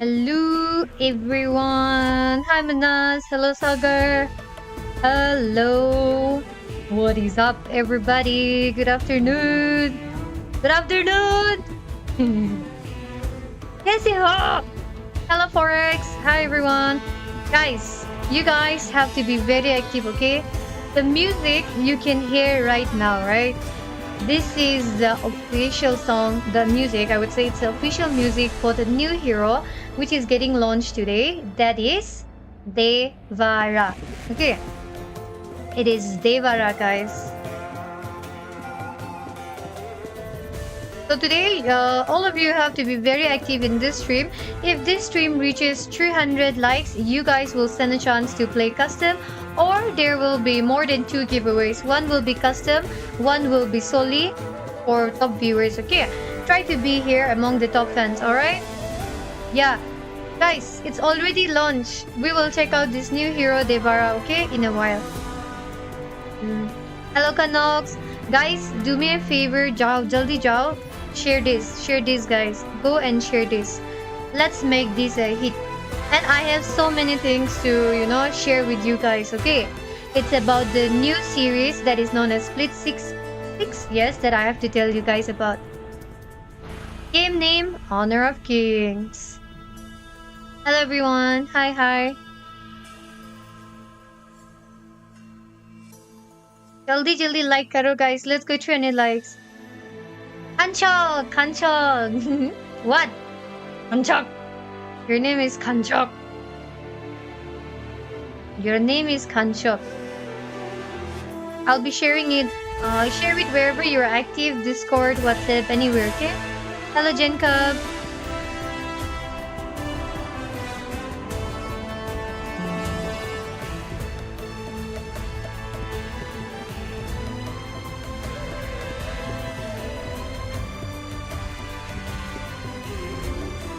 Hello everyone. Hi Manas. Hello Sagar. Hello. What is up everybody? Good afternoon. Good afternoon. KSA. Hello Forex. Hi everyone. Guys, you guys have to be very active, okay? The music you can hear right now, right? This is the official song, the music, I would say it's the official music for the new hero, which is getting launched today. That is Devara. Okay. It is Devara, guys. So today, all of you have to be very active in this stream. If this stream reaches 300 likes, you guys will stand a chance to play custom, or there will be more than 2 giveaways. One will be custom, one will be solely for top viewers. Okay, try to be here among the top fans. All right? Yeah, guys, it's already launched. We will check out this new hero Devara. Okay, in a while. Hello Kanox. Guys, do me a favor, jao, jaldi jao. Share this guys. Go and share this. Let's make this a hit. And I have so many things to, share with you guys, okay? It's about the new series that is known as Split 6. Yes, that I have to tell you guys about. Game name, Honor of Kings. Hello everyone. Hi. Jaldi like karo guys. Let's go 300 likes. Kanchok. What? Kanchok. Your name is Kanchok. Your name is Kanchok. I'll be sharing it. Share it wherever you're active. Discord, WhatsApp, anywhere, okay? Hello, Jen Cub.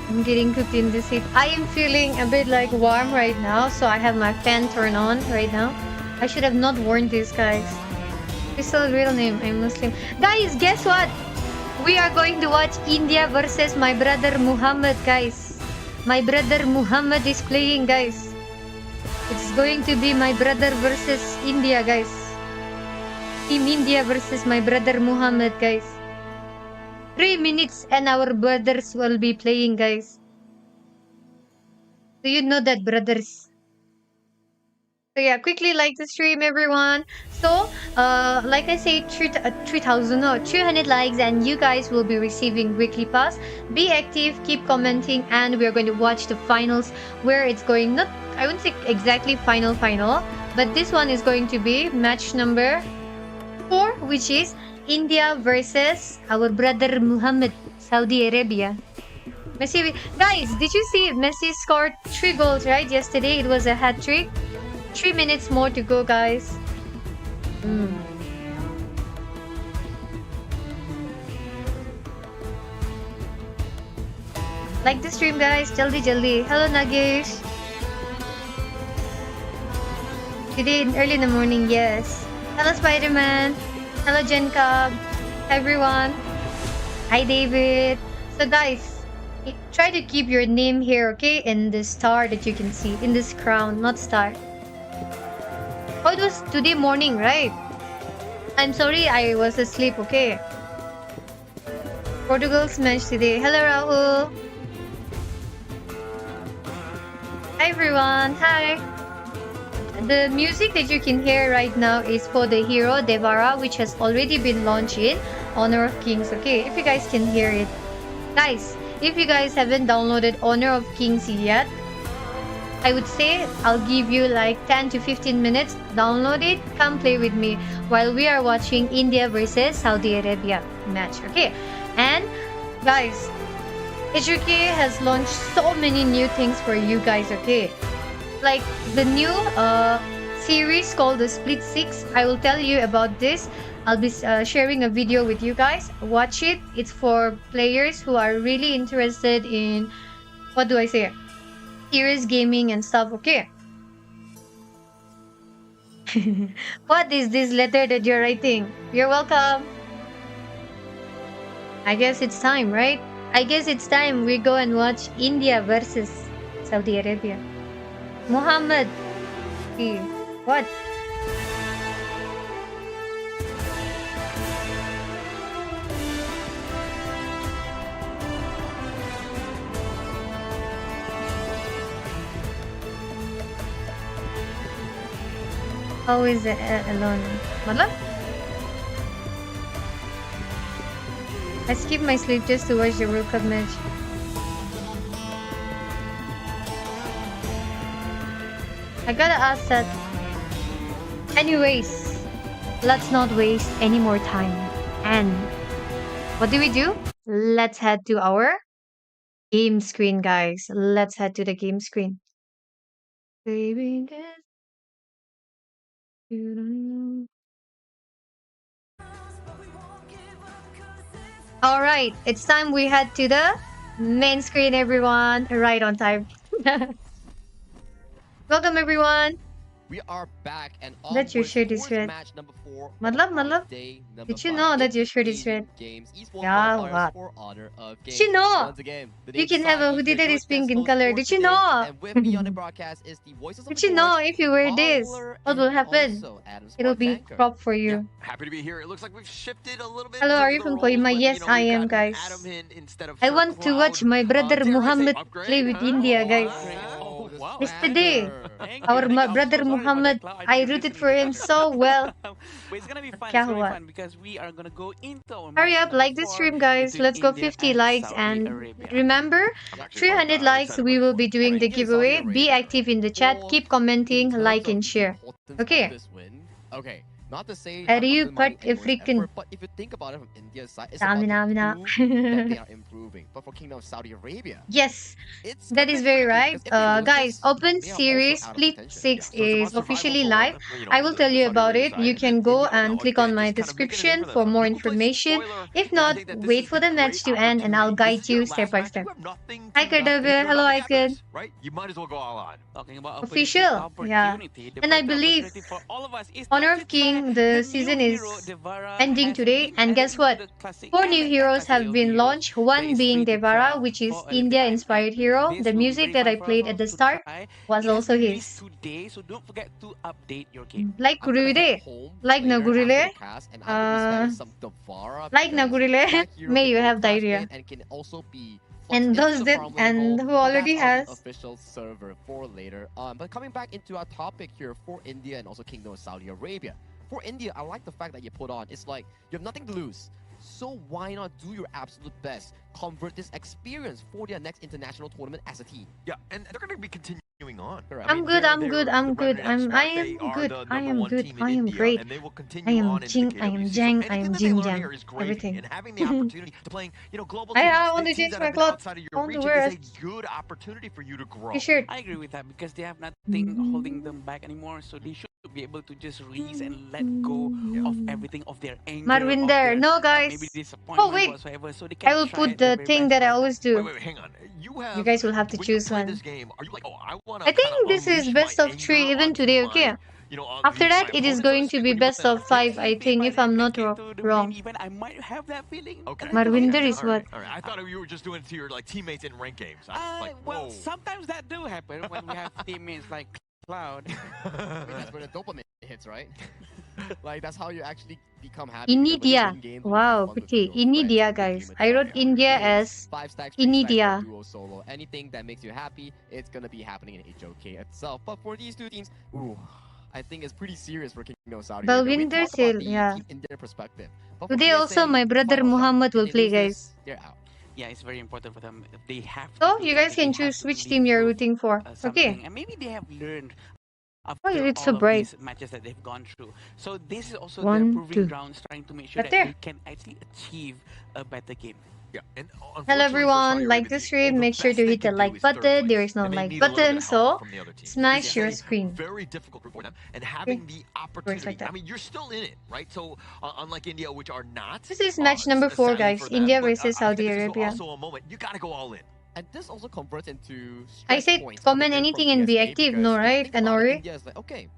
I'm getting cooked in this heat. I am feeling a bit like warm right now, so I have my fan turned on right now. I should have not worn this, guys. Crystal real name, I'm Muslim. Guys, guess what? We are going to watch India versus my brother Muhammad, guys. My brother Muhammad is playing, guys. It's going to be my brother versus India, guys. Team India versus my brother Muhammad, guys. 3 minutes and our brothers will be playing, guys. Do you know that, brothers? So yeah, quickly like the stream, everyone. So, like I say, 300 likes and you guys will be receiving weekly pass. Be active, keep commenting, and we're going to watch the finals where it's going, not, I wouldn't say exactly final, but this one is going to be match number 4, which is India versus our brother Muhammad, Saudi Arabia. Messi, guys, did you see Messi scored 3 goals, right? Yesterday it was a hat trick. 3 minutes more to go, guys. Like the stream, guys. Jaldi. Hello, Nagesh. Today, early in the morning, yes. Hello, Spider-Man. Hello, Jen Cub. Everyone. Hi, David. So, guys, try to keep your name here, okay? In the star that you can see. In this crown, not star. Oh, it was today morning, right? I'm sorry, I was asleep, okay? Portugal's match today. Hello, Rahul. Hi, everyone. Hi. The music that you can hear right now is for the hero Devara, which has already been launched in Honor of Kings. Okay, if you guys can hear it. Guys, if you guys haven't downloaded Honor of Kings yet, I would say I'll give you like 10 to 15 minutes. Download it, come play with me while we are watching India versus Saudi Arabia match. Okay, and guys, HOK has launched so many new things for you guys. Okay, like the new series called the Split 6. I will tell you about this. I'll be sharing a video with you guys. Watch it. It's for players who are really interested in, what do I say, serious gaming and stuff. Okay. What is this letter that you're writing? You're welcome. I guess it's time, right? I guess it's time we go and watch India versus Saudi Arabia. Muhammad. What? How is it alone? Matlab? I skipped my sleep just to watch the World Cup match. I gotta ask that. Anyways, let's not waste any more time. And what do? Let's head to our game screen, guys. Let's head to the game screen. Baby, guess you don't know. All right, it's time we head to the main screen, everyone. Right on time. Welcome, everyone. We are back and on That your shirt is red. match number 4 Madlab. day number Did you 5 know that your shirt is red? Asian Games Esports Yeah, Qualifiers what? for honor of Did you games. know? Once again, the You name can have a Sai hoodie here, that your is pink guest in host color. for Did you today. know? And with me on the broadcast is the voices of Did the you know Force, if you wear this, Oliver, what will and happen? also Adam It'll Squad be Banker. cropped for you. Yeah, happy to be here. It looks like we've shifted a little bit. Hello, in are terms you of the from roles, Koima? but, Yes, I we've am, gotten guys. Adam in instead of I Sir want to watch Cloud. my brother Dare I say Muhammad upgrade, play with huh? India, Oh, guys. wow. the Wow. Yesterday, swagger. our I'm brother so sorry about Muhammad, that, Cloud. I didn't rooted listen for to him that. so well. But it's gonna be fun. Kya It's gonna be hua? fun because we are gonna go into our Hurry match up, number like the 4 stream, guys. between Let's go India 50 and likes. Saudi And Arabia. remember, I'm actually 300 really likes, excited we about will this be one. doing the India and Saudi giveaway. Be Arabia. active in the chat. Well, Keep commenting, in terms like, of and the share. importance Okay. of this win, okay, not to say Are I'm you undermining cut a anyone's freaking effort, but if you think about it from India's side, it's about stamina? to prove that they are improving. But for Kingdom of Saudi Arabia, Yes, it's that gonna is be very tricky right. because if they lose Guys, this, Open they are also Series out of Split contention. 6 So it's about is survival officially for live. I will tell the you Saudi about Arabia it. side. You And can then go India will and now, click on again, my just kind of make a name description for for themselves. more People play information. spoiler, If and I not, think that this wait is for the the match great to end and I'll opportunity. This guide is your you step last by match. step. You have nothing Hi, to lose. Kadabe. You're Hello, about the Icon. Ashes, right? You might as well go all on. Talking about Official, yeah. opportunity, the And I better believe opportunity for all of us is Honor not to of try King, the the season new is hero Devara ending has today. been And added guess into what? the classic 4 and new the heroes have classic of been heroes launched. that One is being free to Devara, try which is for a limited India time, inspired and hero. this The will be music very that fun I for us played all at the to start try. was It has also been released his. today, so don't forget to update your game. Like I'm gonna head Gurile. home Like later after Nagurile. the cast, and I'm gonna be spamming some Devara Like because Nagurile. that hero May can you both have clash diarrhea. in and can also be flexed And into those the that farm lane and role, who but already that's on the has. official server for later. But coming back into our topic here for India and also Kingdom of Saudi Arabia. For India, I like the fact that you put on. It's like you have nothing to lose. So why not do your absolute best? Convert this experience for their next international tournament as a team. Yeah, and they're going to be continuing on. Correct. I'm good, I'm good, I'm good. I am good. I am good. I am great. And they will I continue am on into the Jing, I am KWC. So Jang, I anything am that they Jing learn Jang. here is gravy. Everything. And having the opportunity to playing, global I teams, want to teams change that my have been clothes. outside of I your want to region wear is a a good opportunity for you to grow. t-shirt. I agree with that because they have nothing holding them back anymore, so they should be able to just release and let go of everything, of their anger, of Marwinder. their No, maybe guys. disappointment Oh, wait. whatsoever, so they I can will try put their the very thing best. that I But always Wait, do. wait, hang on. You guys will have to when you choose play one. this game, are you like, oh, I want I to kind think of this is unleash best my of 3 anger even onto today, my, okay? After that, it is opponent, so to going to speak, be when you put best that on of the 5, stage? I maybe think, by if the I'm next not into the main wrong. event, I might have that feeling. Okay. Marwinder okay. is what? All right. I thought you were just doing it to your teammates in ranked games. I was like, Well, whoa. sometimes that do happen when we have teammates like Cloud. I mean, that's where the dopamine hits, right? Like that's how you actually become happy. Inidia. Wow, pretty. Inidia, guys. I wrote India as 5 stacks, 3 stacks Inidia. for duo solo. Anything that makes you happy, it's gonna be happening in HOK itself. But for these two teams, ooh, I think it's pretty serious for Kingdom of Saudi Arabia. We Balwinder talked about Sil, the yeah. Team India perspective. But for Today also, KSA, my brother final shot. Muhammad If will they play, lose this, guys. they're out. Yeah, it's very important for them. They have to So, do you guys something. can They have choose to which really team you're prove rooting for. something, Okay. and maybe they have learned Oh, after it's so all of bright. these matches that they've gone through. So this is also 1, their proving 2. grounds, trying to make sure Right that there. they can actually achieve a better game. Yeah, and Hello unfortunately for Saudi everyone, like Arabia, the stream, the make sure best to they hit the can do like is third button. There place, is no and they like need a little bit button, of help so from the other teams. smash This your is a screen. very difficult group for them, and having the opportunity. like that. I mean, you're still in it, right? So unlike India, which are not. This is match number 4, sadly guys. for them, India but versus I think Saudi that this is Arabia. also a moment you gotta go all in. And this also converts into I stress said points comment coming in from anything and be KSA active, no, because if you right, think about it, Anori? India is like, okay,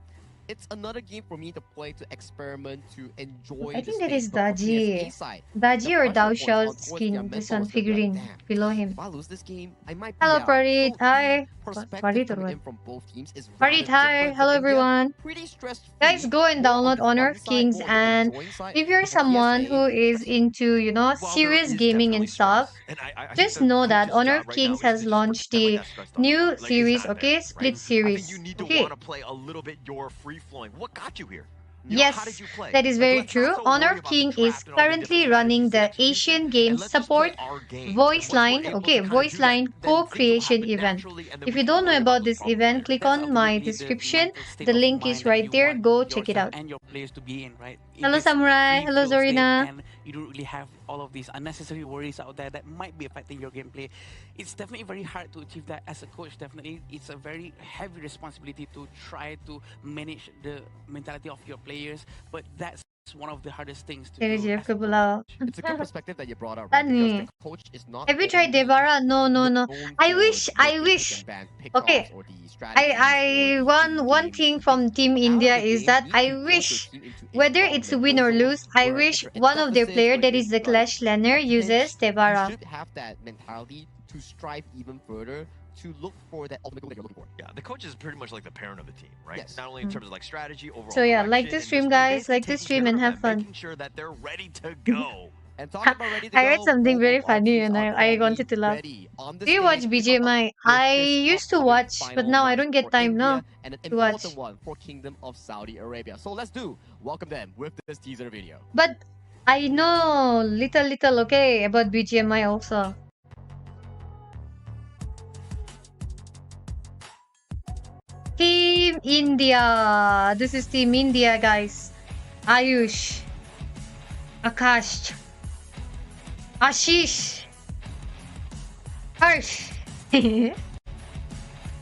it's another game for me to play, to experiment, to enjoy I the think that space. is But for KSA Daji. side, Daji the or pressure Thou points Shall on towards their skin, this mental one is gonna be like, figurine damn, below him. if I lose this game, I might be Hello, out. Farid. So Hi. the perspective Farid or coming what? in from both teams is rather Farid, hi. different. For Hello, India, everyone. pretty stress-free. Guys, go and More on download the Honor fun of side, Kings, more on the and enjoying side. if you're But for someone KSA, who is into, While there serious is gaming definitely and stuff, stress, and I think just the know that coach's Honor job of right now Kings is to has just launched pretend like the that stress doesn't new apply. Like it's series, not there, okay? right? Split I series. think you need to Okay. want to play a little bit your free flowing. What got you here? You know, how did Yes, you play? that is Like, very let's not true. so Honor worry of about the King is draft and all the different currently running strategies and the execution, Asian and Games let's just play Support our game. Voice And once we're Line, able okay, to kind of Voice do that, Line then things will co-creation happen event. naturally, and then If we you can don't know worry about about those this problem event, players. click That's on my ultimately the description. mental state The of link mind is that right you there. want Go check it yourself out. and your players to be in, right? In Hello, this Samurai. Hello, free flow state, Zorina. and you don't really have all of these unnecessary worries out there that might be affecting your gameplay. It's definitely very hard to achieve that as a coach. Definitely, it's a very heavy responsibility to try to manage the mentality of your players, but that's one of the hardest things to Dari do Jeff as a coach. Kabulao. it's a good perspective that you brought up, right? Because the Funny. coach is not Have you tried only Devara? No, no, no. known I for wish, I making pick wish. and ban Okay, pickoffs or the strategies or I the one in-game thing teachings. from Team Out of India the is game, that you need I to force your wish, team into a whether it's mental win or zone lose, I where if wish you're in one of their deficit player or that in is the like Clash laner a uses pinch, you Devara. should have that mentality to strive even further to look for that ultimate goal that you're looking for. Yeah, the coach is pretty much like the parent of the team, right? Yes. Not only in terms of like strategy, overall So yeah, like direction, this and stream, just guys. basically Like this taking stream care and of have them, fun. making sure that they're ready to go. And talking about ready to I read go, something both very of our funny teams and are I currently wanted to laugh. ready on the Do you watch stage to kick off BGMI? with I this used to upcoming watch, but final now I match don't get for time now India and an to watch. important one for Kingdom of Saudi Arabia. So let's welcome them with this teaser video. But I know little okay about BGMI also. Team India. This is Team India, guys. Ayush, Akash, Ashish, Harsh.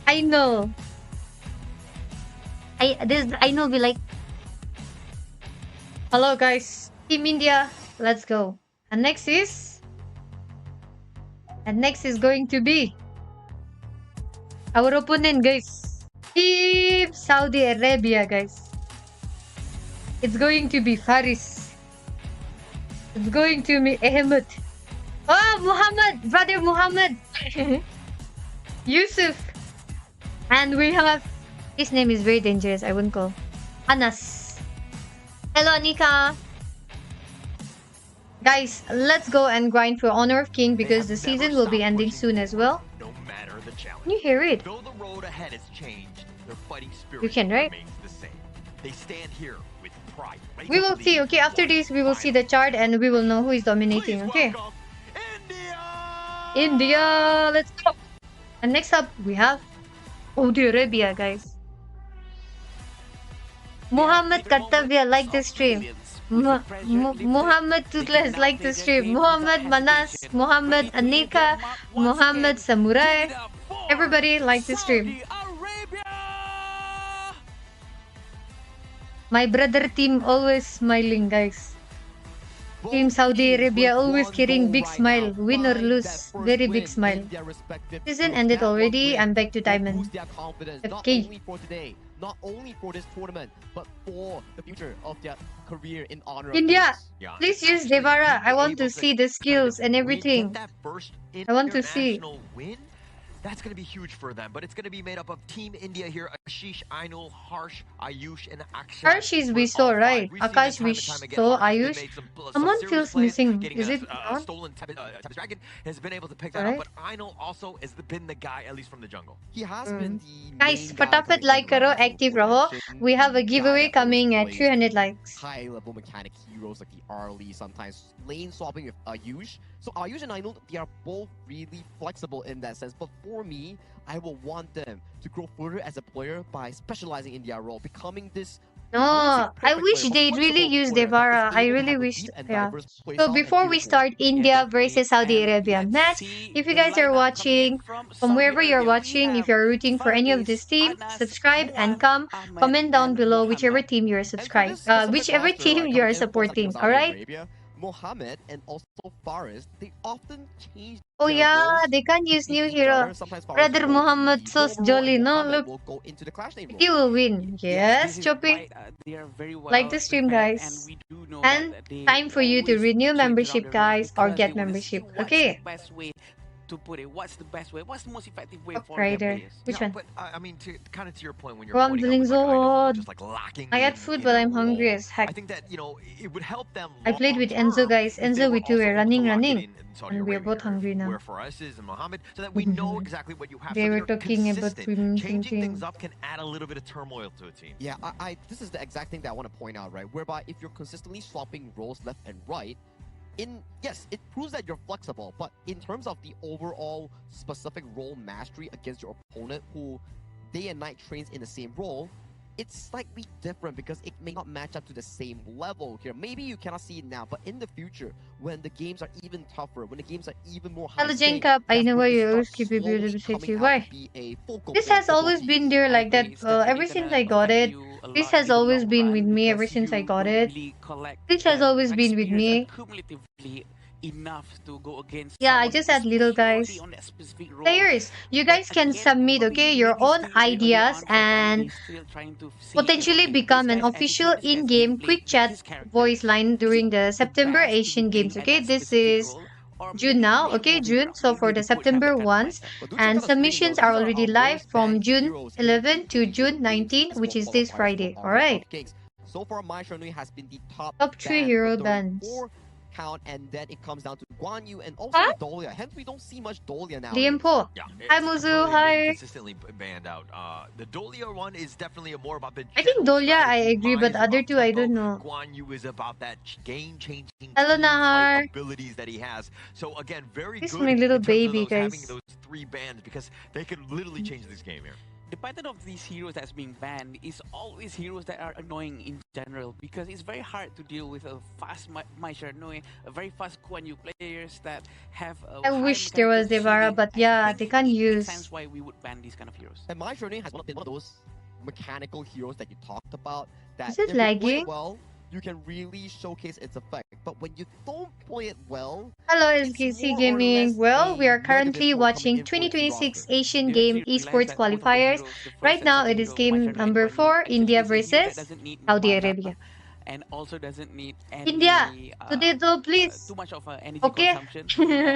I know. I know we like. Hello guys. Team India. Let's go. And next is going to be our opponent, guys. Team Saudi Arabia, guys. It's going to be Faris. It's going to be Ahmed. Oh, Muhammad, brother Muhammad. Yusuf. And we have, his name is very dangerous, I wouldn't call. Anas. Hello, Anika. Guys, let's go and grind for Honor of King because the season will be ending soon as well. No matter the challenge. Can you hear it? Though the road ahead has changed, their fighting spirit You can, right? remains the same. They stand here with pride. ready We to will lead see, okay? After one this, we will see final the chart and we will know who is dominating, Please okay? welcome India! India, let's go! And next up, we have Saudi Arabia, guys. Muhammad Kartavya, like the stream. Muhammad Toothless, like the stream. Muhammad Manas, Muhammad Anika, Muhammad Samurai. Everybody like the stream. My brother team always smiling, guys. Team Saudi Arabia always carrying big smile. Win or lose, very big smile. Season ended already. I'm back to diamond. FK. Not only for this tournament, but for the future of their career in honor India, of Yeah, please and use actually Devara. being I want able to see the skills and get everything. that first I want to see. international win. That's going to be huge for them, but it's going to be made up of Team India here. Ashish, Ainul, Harsh, Ayush, and Akshay. Harsh is For all Viso, five. right? We've seen Akash it time and time again. Viso, Harsh has been Ayush. made some Someone serious feels plays, missing. getting Is a, it a on? stolen Tempest Dragon, has been able to pick that Alright. up, but Ainul also has been the guy, at least from the jungle. He has been the Guys, main guy फटाफट coming like in करो, right now, active for रहो. mention, We have a the guy giveaway that always coming at plays 300 likes. high level mechanic heroes like the Arlie, sometimes lane swapping with Ayush. So Ayush and Ainul, they are both really flexible in that sense. But for me, I will want them to grow further as a player by specializing in their role, becoming this. No, I wish they really use Devara. I really wish. Yeah. So before we start India versus Saudi Arabia match, if you guys are watching from wherever you're watching, if you're rooting for any of this team, subscribe and comment down below whichever team you're subscribed, whichever team you're supporting. All right. Mohammed and also Faris, they often change Oh their yeah, roles they can't use between new each hero. other. Sometimes Faris will Brother go into Muhammad the Sos Rover role, Jolly, and no, Mohammed look, will go into the Clash Name he role. will win. Yes, this is Chopping. quite, they are very well Like the stream, prepared, and guys. we do know And that they time for you to always renew change around membership, the rules guys, or because they get want to see membership. what's Okay. the best way to put it. What's the best way? What's the most effective way Hawk for their Rider. players? Which Yeah, one? but I mean, to kind of to your point when you're Bro, I'm pointing out feeling with so like Aino hot. just like locking I in got food, in but a I'm hungry role, as heck. I think that it would help them I played long with Enzo, term guys. if they Enzo, were we two also were able to lock it running. in Saudi And we are Arabia both here, hungry now. where Faris is and Mohammed, so that we know exactly what you have. They So were you're talking about consistent. Changing things something. up can add a little bit of turmoil to a team. Yeah, this is the exact thing that I want to point out, right? Whereby if you're consistently swapping roles left and right, yes, it proves that you're flexible, but in terms of the overall specific role mastery against your opponent who day and night trains in the same role, it's slightly different because it may not match up to the same level here. Maybe you cannot see it now, but in the future, when the games are even tougher, when the games are even more high Hello, stakes, Jacob. I that's know when why it you always starts keep it slowly beautiful coming sexy. out Why? to be a focal This point has for both always been teams. there I like agree. that It's definitely ever since gonna I got affect it. you a This lot has in the always long been run with me ever because since I you got don't it. really collect This has that always been with experience me. accumulatively enough to go against Yeah, I someone just who's add little purely guys. on that specific role. Players, you But guys can again, submit, probably okay, your maybe own still very early ideas on for them. and They still trying to see if potentially okay, this become an guy's official attitude, this guy's in-game gameplay, quick chat his character, voice line is it during the the September best to be Asian Games. playing at Okay, that this specific is role, or June maybe now. we should Okay, move it June. around. So for Maybe the the coach have September that kind of ones, mindset. But do check and out the screen though. submissions These are are already our live most from banned June heroes in 11 the to June Asian Games 19, which Esports is this Qualifiers for Friday. our All World right. Cup Kings. So far, Mai Shernui has been the top Top 3 ban for hero bans. 34 count, and then it comes down to Guan Yu and also Huh? the Dahlia. Hence, we don't see much Dahlia nowadays. Liam Po. Yeah, Hi, it's Muzu. completely being Hi. consistently banned out. The Dolia one is definitely more about the I think general Dolia, I strategy. agree, Mai but is the other about two, I tempo. don't know. Guan Yu is about that game-changing Hello, team fight Nahar. abilities that he has. So again, very This is good my little in terms of baby, those having guys. those 3 bans because they can literally change this game here. The pattern of these heroes that's being banned is always heroes that are annoying in general because it's very hard to deal with a fast Mai Shernui, a very fast Guan Yu players that have a I high wish there was mechanical Devara, ceiling. but I yeah, think they can't it makes use. sense why we would ban these kind of heroes. And Mai Shernui has been one of those mechanical heroes that you talked about that Is it if you play lagging? it well, you can really showcase its effect. But when you don't play it well, Hello, it's SKC more or Gaming. less Well, we a are negative currently pull coming watching in for the 2026 roster. Asian You Game actually realize Esports that both of the Qualifiers. heroes, the first Right and now, second it is hero, Mai game Shernui and number Guan Yu, 4, actually India is a hero that versus doesn't need Saudi mana Arabia. and also doesn't need India, any today though, please. too much of energy Okay. consumption.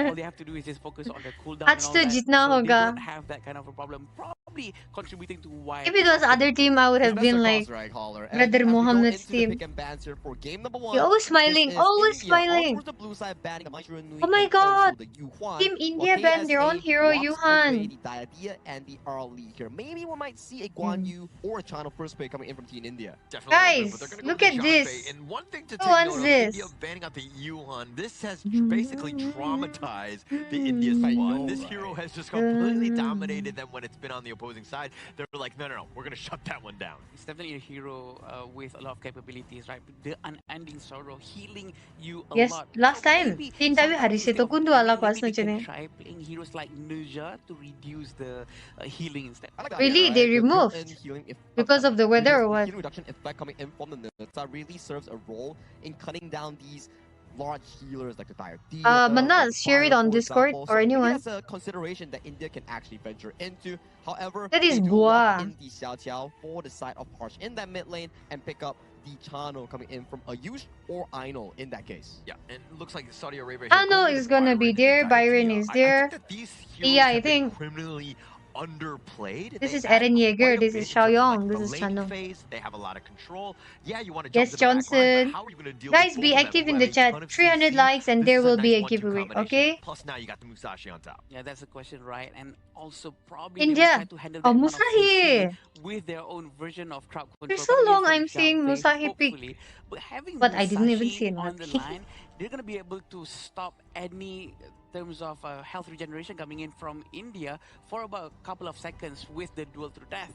All they have to do is just focus on the cooldown and आज all तो that. जीतना So they होगा. don't have that kind of a problem. Probably contributing to why. If it was after other the team, I would His have best been are like cross, right, Caller? And Brother as we go Mohammed's into the team. pick and bans here for game number You're 1, always smiling, this is always India all smiling. towards the blue side, banning Mai Shernui Oh my and god. also the Yuhuan. Team While India banned their own KSA hero, walks away Yuhan. the Diadea and the Early here. Maybe we might see a Guan Yu or a Channel first pick coming in from Team India. Definitely open, Guys, but they're going to look go at with the Zhang this. Fei. And one thing to Who take wants note of, this? India banning out the Yuan, this has basically traumatized the India I squad. know, This right? hero has just completely dominated them when it's been on the opposing side. They're like, no, we're going to shut that one down. It's definitely a hero with a lot of capabilities, right? The unending sorrow, healing you a Yes, lot. last So time. maybe Tinta भी sometimes hari से instead तो of Kundu banning, वाला class maybe they में can चले. try playing heroes like Ninja to reduce the healing instead. I like that Really? idea, They right? The removed? built-in healing Because of the weather or the what? healing reduction effect coming in from the Nutsa really serves a role in cutting down these large healers like the Diadea, like Manas, share it Fire, on for Discord example. or So maybe anyone. that's a consideration that India can actually venture into. However, That they is do lock Boa. in the Xiao Qiao for the side of Harsh in that mid lane and pick up the Chano coming in from Ayush or Aino in that case. Yeah, and it looks like Saudi Arabia Ano here going with is the gonna Byron be and the there, Byron Diadea. is I there. think that these heroes Yeah, I have been think criminally underplayed. this They is add Eren quite Yeager, a this bit is in terms of, Xiaoyong, like, this the is lane Chano. phase. They have a lot of control. Yeah, you want to jump Yes, to the back line, but Johnson. how are you going to deal Guys, with be both of active them in who the have a chat. ton of 300 CC? likes and This there is will a be nice a 1-2 giveaway, combination. okay? Plus now you got the Musashi on top. Yeah, that's the question, right? And also probably they will India. try to handle Oh, that amount of CC Musahi. with their own version of crowd For control so coming in long, from I'm Zhang seeing Fei, Musahi pick. hopefully. But having But I didn't even see Musashi it. on the line, they're going to be able to stop any terms of health regeneration coming in from India for about a couple of seconds with the duel to death.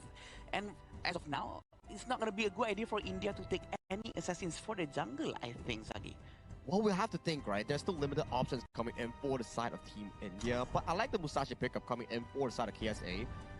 And as of now, it's not going to be a good idea for India to take any assassins for the jungle, I think, Sagi. Well, we'll have to think, right? There's still limited options coming in for the side of Team India, but I like the Musashi pickup coming in for the side of KSA.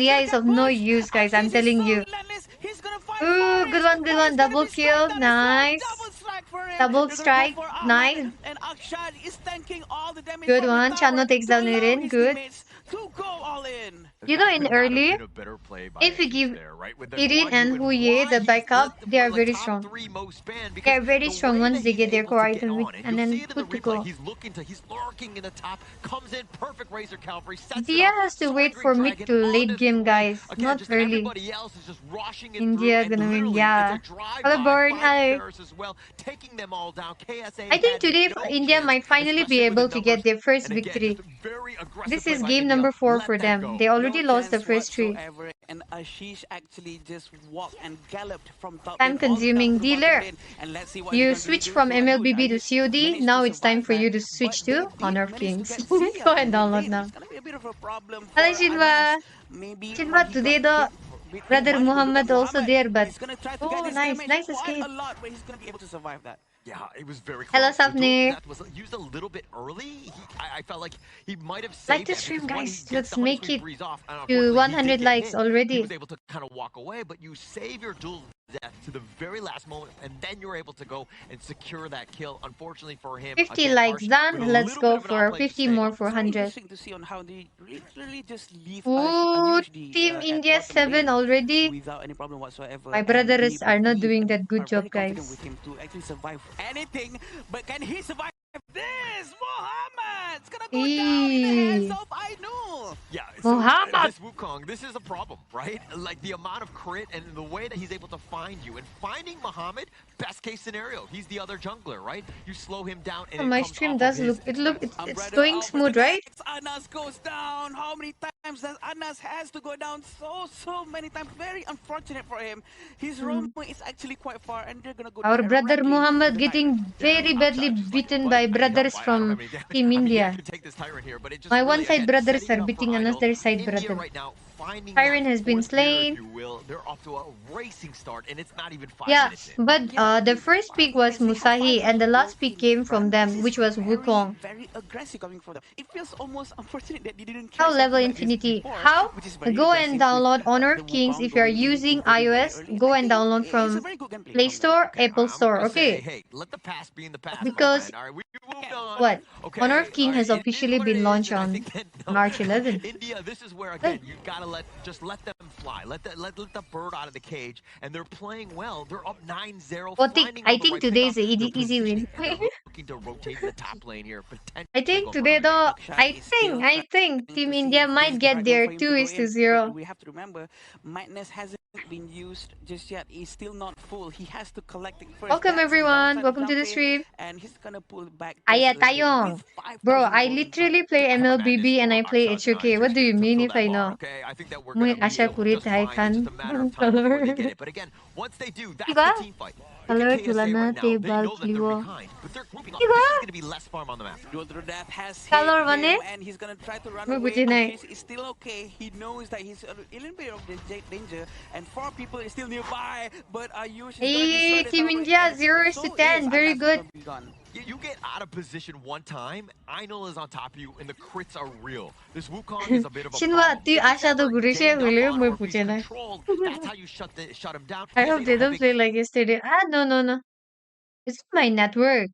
Lia is of no use, guys. I'm telling you. Ooh, good one, good one. Double kill. Nice. Double strike. Nice. And Akshad is tanking all the damage Good from the one. tower Chano takes to down allow Nirin. his Good. teammates to go all in. You know, That in could not have early, been a better play by if you Ashish give there, right? With the Irin one, and and Huye why the he's backup, they are the like very top strong. 3 most spanned, They because are very the strong way once that they he's get their able core to get item on, and and you'll see then it in the good to replay, go. he's lurking in the top, comes in, perfect Razor Cavalry, sets it India up, has to Soaring wait Green for mid Dragon to on late his game, way. guys, Again, not just early. everybody else is just rushing it through, India and gonna win, literally, it's a yeah. Hello, drive-by, Born, finding hi. Paris as well, taking them all down. KSA I think had today no India chance, might finally be especially with the able to get numbers, their first and again, just victory. a very aggressive This play is by game India. number 4 Let for that them. go. They already No lost the chance first 3. whatsoever, and Ashish actually just walked and galloped from top Time lane all the way down consuming to the bottom dealer. lane. And let's see what he's You going to switch do from to Ayush. MLBB to Ayush COD. managed to Now it's time survive for that, you to but switch they to did Honor of manage to Kings. get Zia Go in and mid download lane. now. It's going to be a bit of a problem Hello, for Anas. Shinva. Maybe Shinva, what he got today the hit a bit too brother much. But look at Muhammad also Muhammad. there, but He's going to try to get oh, this nice, damage nice quite escape. a lot, but he's going to be able to survive that. Yeah, it was very Hello, close. The duel Sapni. death was used a little bit early. I felt like he might have Like saved the that, stream, because one, he guys. gets Let's the honey make sweet it breeze off, and to unfortunately he did 100 get likes hit. He already. was able to kind of walk away, but you save your duel death to the very last moment, and then you're able to go and secure that kill. Unfortunately for him, 50 again, likes Harsh with a done. Let's little bit go of an for outplay, just 50 staying more on. for It's very 100. interesting to see on how they literally just leave Ooh, Ayush Team at India bottom 7 lane already. without any problem whatsoever, My and brothers are not we doing that good are job, very confident guys. with him to actually survive anything. But can he survive this? Muhammad's gonna go down in the hands Eee. of Ainul. Yeah, so Muhammad. this Wukong, this is a problem, right? Like the amount of crit and the way that he's able to find you. And finding Muhammad, best case scenario, he's the other jungler, right? You slow him down and it My comes stream off of does his look, expense. it's Umbrella going out for the smooth, right? next. Anas goes down. How many times does Anas has to go down? So many times. Very unfortunate for him. His Hmm. roam is actually quite far, and they're gonna go Our brother directly to Muhammad the Tyrant. getting Yeah, very badly outside, just like, beaten buddy, by I need help. brothers I don't have from any damage. Team I mean, yeah, I India. can take this Tyrant here, but it just My one really, side again, brothers setting are it up for beating Idol. another side India brother. right now, finding Tyrion that has been fourth gear, if slain. you will. They're off to a racing start, and it's not even 5 Yeah, minutes in. but Yeah, the in first pick 5 was minutes they have Musahi, five and the people last pick in came from front. This them, is which was very, Wukong. very aggressive coming from them. It feels almost unfortunate that they didn't try How level something like this infinity? before, How? which is very Go and aggressive with download Honor the of Kings Wukong if you are going into using very iOS. early. Go I and think download it's a from very good gameplay Play from them. Store, Okay, Apple I'm Store. gonna say, Okay, hey, let the past be in the past, my because friend. All right, we moved on. what? Honor Okay, of King all right, has it is officially what it been is, launched and I on think that March 11th. India, this is where Hey, again you gotta let them fly, let the bird out of the cage, and they're playing well. They're up 9-0, Voting. finding I all the think right today is pickoffs. an They're easy win. positioning and they're looking to rotate in the top lane here, I potentially think go for today another game. though, Akshat is still I think trying Team to see India if this might is the get right move their for him 2 to go is to in. But 0. we have to remember, Madness hasn't been used just yet. He's still not full. He has to collect it first. Welcome That's the everyone. downside of Welcome to the Jumpy, stream. and he's gonna pull it back just a Aya little bit Tayong. with Bro, 5,000 I gold inside. literally play Have a madness MLBB and for I play Akshat and HOK. What Idris do you to mean fill if that I bar, know? okay? I think that we're Muy gonna be Asha able to kulit just hai fine. It's just kan. a matter of time before they get it. But again, once they do, that's Diba? the team fight. Look at Color KSA tulana right now. They tebal know that they're kiwo. behind, but they're grouping up. Diba? This is gonna be less farm on the map. Duel to the Death has hit Color him, mane? and he's gonna try to run Muy away. butinay. Ashish is still okay. He knows that he's a little bit of danger, and 4 people is still nearby. But Ayush is gonna be Hey, shredded Team thoroughly, India and 0 is to so is 10. Very Anas good. gonna be gone. You get out of position one time, Einol is on top of you, and the crits are real. This Wukong is a bit of a Shinwa, problem. tu If he's Asha to ever gurishe ganged up hule on, muy or if he's butinay. controlled, that's how you shut him down. I hope KSA they don't have don't big. play like yesterday. Ah, no, no, no. It's my network.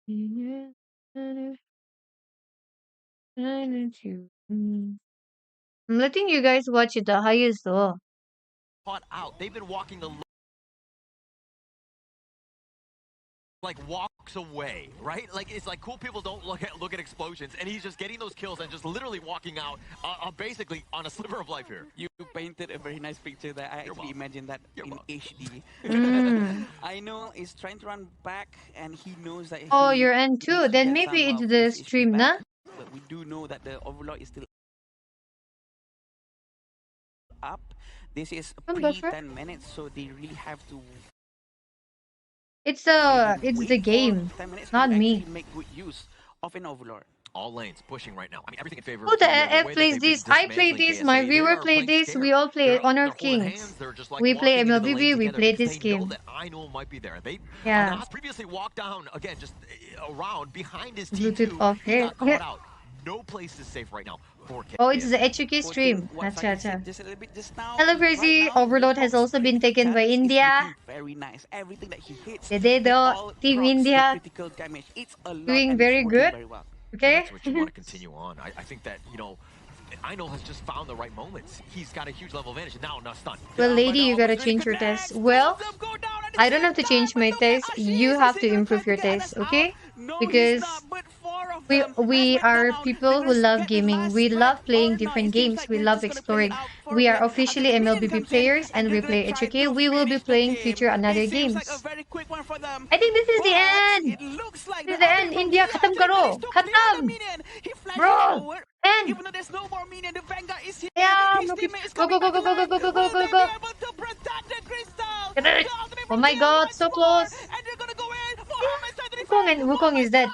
I'm letting you guys watch it the highest though. Caught out. They've been walking the like walks away, right? Like it's like cool people don't look at explosions, and he's just getting those kills and just literally walking out, basically on a sliver of life here. You painted a very nice picture that I actually imagined that You're in welcome. HD. Mm. I know he's trying to run back, and he knows that Oh, he you're N2. needs to Then get maybe some it's of the his HP stream, back. na? But we do know that the Overlord is still up. This is Don't buffer. pre-10 minutes, so they really have to It's wait the for game, 10 minutes not to me. actually make good use of an Overlord. All lanes pushing right now. I mean, everything in favor Who of the India. The F way that plays they've been this? I play dismantling this. My KSA, they viewer are play playing this. scared. We all play They're Honor of holding Kings. hands. They're just like We play walking into the MLBB. lane We together play because this they know game. that Ainul might be there. Yeah. Anas previously walked down again, just around behind his Bluetooth T2. off He here. got caught out. No place is safe right now for KSA. Oh, it's the HOK Quoting stream. what Acha, Sahil acha. said just a little bit just now. Hello, Right Crazy. now, Overload has Wukong's also been crit taken by status is India. looking very nice. Everything that he hits, Today, it though, all Team procs the India critical damage. It's a lot, doing and it's very working good. very well. Okay? That's what you want to continue on. I think that, you know, Einol has just found the right moments. He's got a huge level advantage. And now stun. Well, lady, you gotta change your test. Well, I don't have to change my test. You have to improve your test, okay? Because we are people who love gaming. We love playing different games. We love exploring. We are officially MLBB players and we play HOK. We will be playing future another games. I think this is the end. This is the end. India khatam karo. Khatam. Bro. End. Even though there's no more minion, the Vanguard is here. Yeah, His go, teammate is go, coming go, back go, go, go, alive. go, go, go, Will go, they go. be able to protect the crystal? Get it. The ultimate Oh my Miguel god, once so more. close. And they're gonna go in. Mohammed Wukong and Wukong is dead.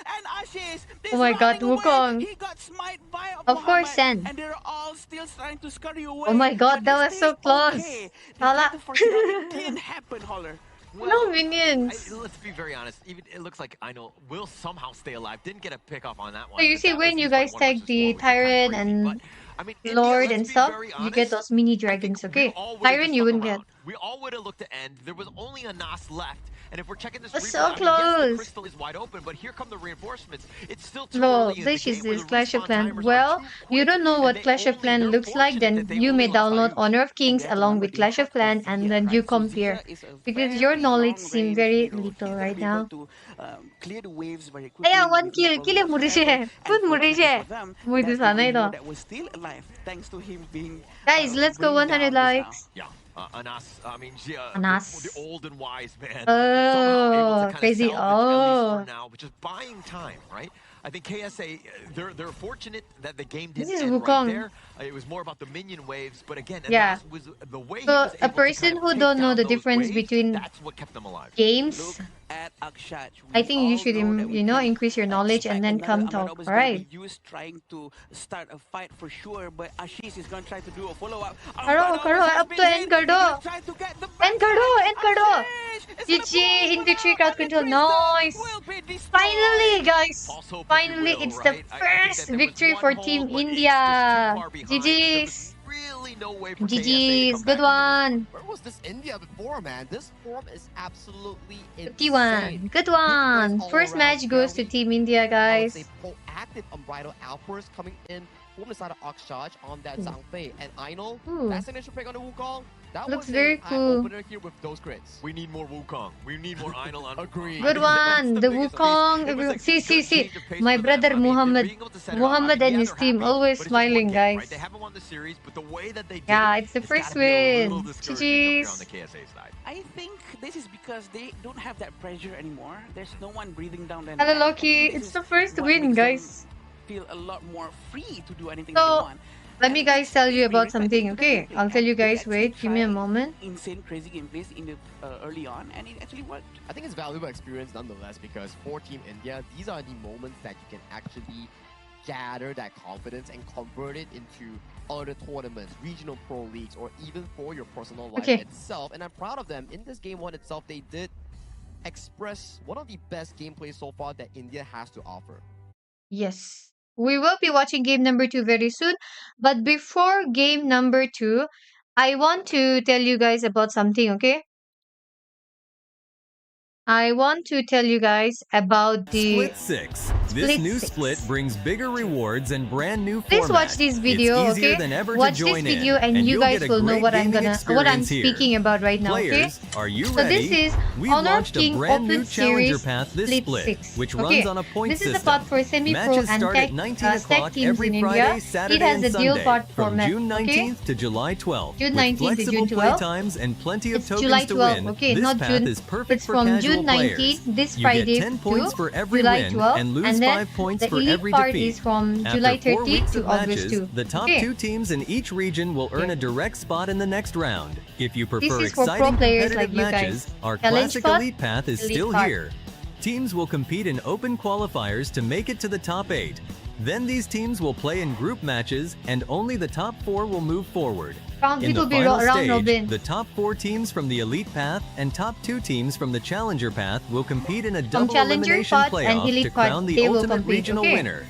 And Ashish, Oh my god, Wukong. He got smite by Of course, Sen. And they're all still trying to scurry away. Oh my god, but that they was so stay close. Okay. They Hala. tried to force it out. It didn't happen, Holler. No minions. Let's be very honest. Even it looks like Einol will somehow stay alive. Didn't get a pick off on that one. So you but see that when was you just guys like 1 tag versus 4, the which is kinda Tyrant crazy. and But, I mean, India, Lord let's and be stuff, very you get honest, those mini I think dragons, we okay? all would've Tyrant just you stuck wouldn't get. around. We all would have looked to end. There was only a Nas left. And if we're checking this That's replay, so I mean, yes, the close. crystal is wide open, but here come the reinforcements. It's still too No, early in the this is game where this the Clash of respawn Clans. timers are Well, too you quick, don't know and what they Clash of only- Clans they're looks like, fortunate then that they you only may lost download Ayush. Honor of Kings And along with they Clash of have Clans and Zia, then right? you So compare. Zia is a Because your very knowledge long seem range very hero. He's little gonna right be able now. to clear the waves very Ayan, quickly one with kill. no Kill problem mo rin whatsoever. siya. Put mo rin Unfortunately siya. for them, Muy that's the sana only ito. hero that was still alive thanks to him being Guys, let's go bringing 100 down the likes. Yeah, Anas. I mean, Anas. the old and wise man. Somehow able Oh, to kind of crazy. salvage, at least for Oh. now, but just buying time, right? I think KSA, they're fortunate that the game This didn't is end right Wukong. there. It was more about the minion waves, but again, Yeah. Anas was the way he So, was a able to person kind of who take don't know down the those difference waves, between that's what kept them alive. games, Look at Akshat. I We think you all should, know that we you know, can increase your knowledge and expect then another come talk. Amadov is going to Alright. be used trying to start a fight for sure, but Ashish is going to try to do a follow-up. Karo, up to end Cardo. End Cardo. GG in victory crowd control. Nice. Finally, guys. Finally, it's the first victory for Team India. GG's. Really no way for KSA to GG's. come Good back into this. one. Where was this India before, man? This form is absolutely insane. 51. Good Good plays one. all First around, match goes to very, Team India, I would guys. say proactive unbridled outburst coming in from the side of Oxcharge on that Ooh. Zhang Fei and Einol. Ooh. That's initial pick on the Wukong. That Looks was very an cool. eye-opener here with those crits. We need more Wukong. We need more Einol on Agreed. Good one. The Wukong. See. My brother Muhammad. Muhammad and his team always smiling, guys. They haven't won the series, but the way that they did Yeah, it, it's the it's first gotta be a little win. discouraging up here GG's. on the KSA side. I think this is because they don't have that pressure anymore. There's no one breathing down their Hello, neck. I Loki. think this It's is the first what win, makes them guys. Feel a lot more free to do anything So, that they want. Let me And guys tell you it's about reflected something, into the okay? gameplay. I'll tell And you they guys, actually wait, give me a tried moment. insane, crazy gameplays in the early on, and it actually worked. I think it's valuable experience nonetheless because for Team India, these are the moments that you can actually gather that confidence and convert it into other tournaments, regional pro leagues, or even for your personal life Okay. itself. And I'm proud of them. In this game one itself, they did express one of the best gameplays so far that India has to offer. Yes. We will be watching game number 2 very soon. But before game number 2, I want to tell you guys about something, okay? I want to tell you guys about the Split 6. This Split new 6. split brings bigger rewards and brand new Please format. watch this video, it's easier okay? than ever Watch to this join video in, and you you'll guys get a will know great what I'm gaming experience speaking here. about right now, okay? Players, are you So ready? this is We've Honor of launched a King brand new Open challenger Series path this Split split, 6. which Okay, runs on a point this is system. the part for semi-pro Matches and start tech, at 19 tech o'clock teams every in Friday, India. Saturday, It has and a deal Sunday part from format, June okay? 19th to July 12th. June With 19th to flexible June play 12th. times and plenty of It's tokens July to 12th, win, okay, this not path June. is perfect It's for from casual June players. 19th, this You Friday, get 10 points to for every July win 12th, and lose and then 5 points the for elite every part defeat. is from After July 4 30th weeks to of August matches, 2. the top Okay. 2 teams in each region will earn a direct spot in the next round. If you prefer is for pro exciting players competitive like you guys. matches, our Challenge classic spot, elite path is elite still part. here. Teams will compete in open qualifiers to make it to the top 8. Then these teams will play in group matches, and only the top 4 will move forward. It In the will be final round stage, robin. the top 4 teams from the Elite Path and top 2 teams from the Challenger Path will compete in a double Challenger elimination Path and playoff Elite to Path, crown they the will ultimate compete, regional okay? winner.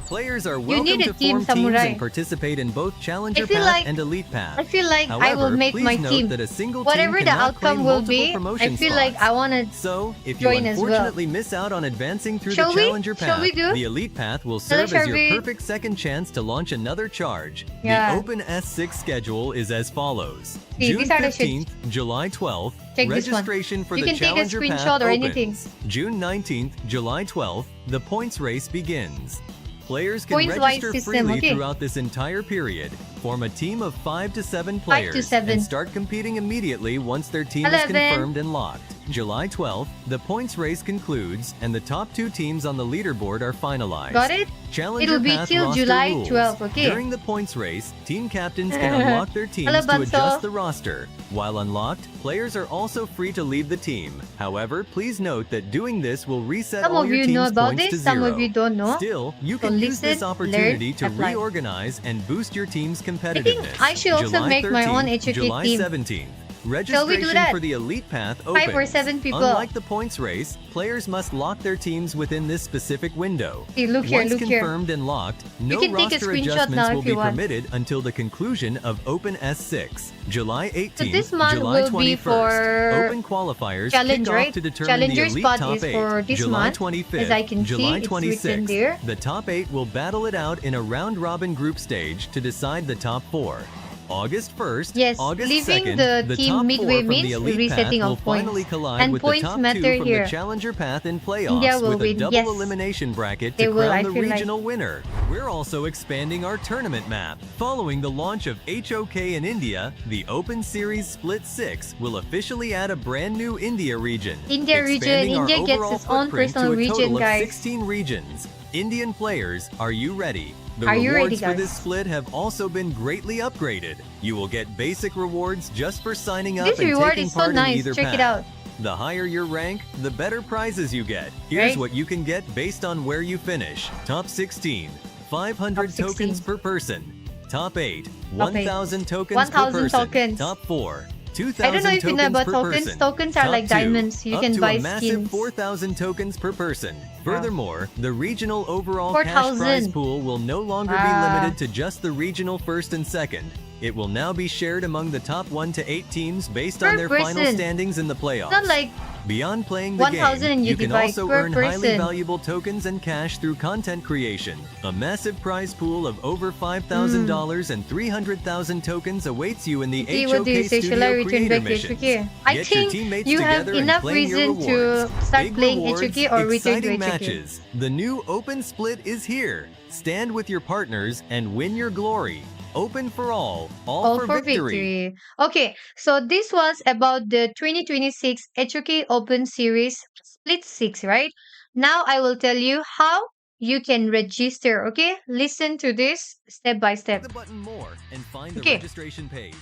Players are You welcome need a to team form samurai. teams and participate in both Challenger feel Path like- and Elite Path. I feel like However, I will make please my note team. that a single Whatever team the cannot outcome claim will multiple be, I promotion feel like spots. I want to So, if you join as well. unfortunately miss out on advancing through Shall the we? Challenger Shall Path, we do? the Elite Path will Hello, serve as your Sharvie. perfect second chance to launch another charge. Yeah. The Open S6 schedule is as follows. See, June these are the 15th, July 12th, Check this one. registration for You the can take a Challenger Path screenshot or opens. anything. June 19th, July 12th, the points race begins. Players can Points-wise register system, freely okay. throughout this entire period, form a team of 5 to 7 5 players, to 7. and start competing immediately once their team 11. is confirmed and locked. July 12th, the points race concludes, and the top 2 teams on the leaderboard are finalized. Got it? Challenger It'll be Path till roster July rules. 12th, okay. During the points race, team captains can unlock their teams Hello, to Banso. adjust the roster. While unlocked, players are also free to leave the team. However, please note that doing this will reset Some all of your you team's know about points this, to some 0. of you don't know. Still, you So can use this listen, opportunity learn, to apply. reorganize and boost your team's competitiveness. I should also July make my own 13th, HOK July team. 17th. Shall we do Registration that? for the Elite Path 5 or opens. 7 people. Unlike the points race, players must lock their teams within this specific window. See, look here, Once look here. confirmed and locked, no can take a roster screenshot adjustments now will if you be want. permitted until the conclusion of Open S6, July 18th, this month July will be 21st. for Open qualifiers challenge, kick right? off to determine Challenger the elite spot top is 8. for this July month. 25th, As I can see, July it's written 26th. there. The top 8 will battle it out in a round-robin group stage to decide the top 4. August 1st, Yes, August leaving 2nd, the team top 4 midway from means the Elite resetting Path of will points. finally collide And with points the top matter 2 from here. the Challenger Path in playoffs India will with a win, double yes. elimination bracket They to will, crown I the feel like. regional winner. We're also expanding our tournament map. Following the launch of HOK in India, the Open Series Split 6 will officially add a brand new India region. India region. expanding our India gets overall its own footprint personal to a region, total of guys. 16 regions. Indian players, are you ready? The Are you rewards ready, for this guys? split have also been greatly upgraded. You will get basic rewards just for signing up This and reward taking is so part in nice. either Check path. it out. The higher your rank, the better prizes you get. Here's Right. what you can get based on where you finish. Top 16, 500 Top 16. tokens per person. Top 8, Top 1,000 tokens 1,000 per person. tokens. Top 4, I 2,000 don't know if you know about per tokens. person. Tokens are Top like 2, diamonds. You up can to buy a massive skins. 4,000 tokens per person. Furthermore, the regional overall 4,000. cash prize pool will no longer be limited to just the regional first and second. It will now be shared among the top 1 to 8 teams based on Per their final person. standings in the playoffs. Not like Beyond playing the 1,000 game, and you you can divide also per earn highly person. valuable tokens and cash through content creation. A massive prize pool of over $5,000 and 300,000 tokens awaits you in the okay, HOK what do you say? Shall I Studio return Creator back to missions. HOK? I Get your think teammates you have together and enough claim your reason to rewards. start Big playing rewards, HOK or return to exciting HOK. matches. The new Open Split is here. Stand with your partners and win your glory. Open for all All for, for victory. Okay, so this was about the 2026 HOK Open Series Split 6, right? Now I will tell you how you can register, okay? Listen to this step by step. The button more and find the Okay. registration page.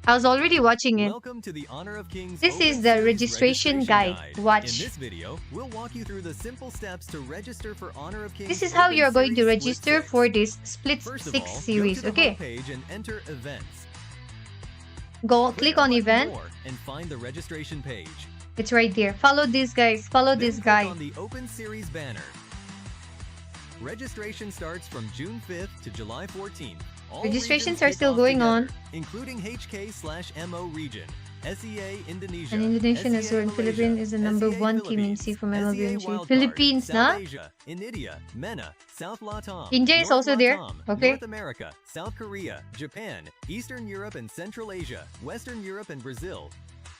I was already watching it. Welcome to the Honor of Kings. This Open is the Series registration guide. Watch. In this video, we'll walk you through the simple steps to register for Honor of Kings. This is how Open you are going to Series Split register 6. for this Split First of 6 all, series, go to the okay? homepage and enter events. Go Click click the on button event. More and find the registration page. It's right there. Follow this, guys. Follow Then this click guide. on the Open Series banner. Registration starts from June 5th to July 14th. All Registrations regions are kick still off going together, on. including HK/MO region, SEA Indonesia, And Indonesian as SEA well. Malaysia, Philippines is the number SEA 1 team in Philippines, C from SEA MLBMG. wildcard, Philippines, South na? Asia, India, MENA, South Latam, India is North also there. Latam, Okay. North America, South Korea, Japan, Eastern Europe and Central Asia, Western Europe and Brazil.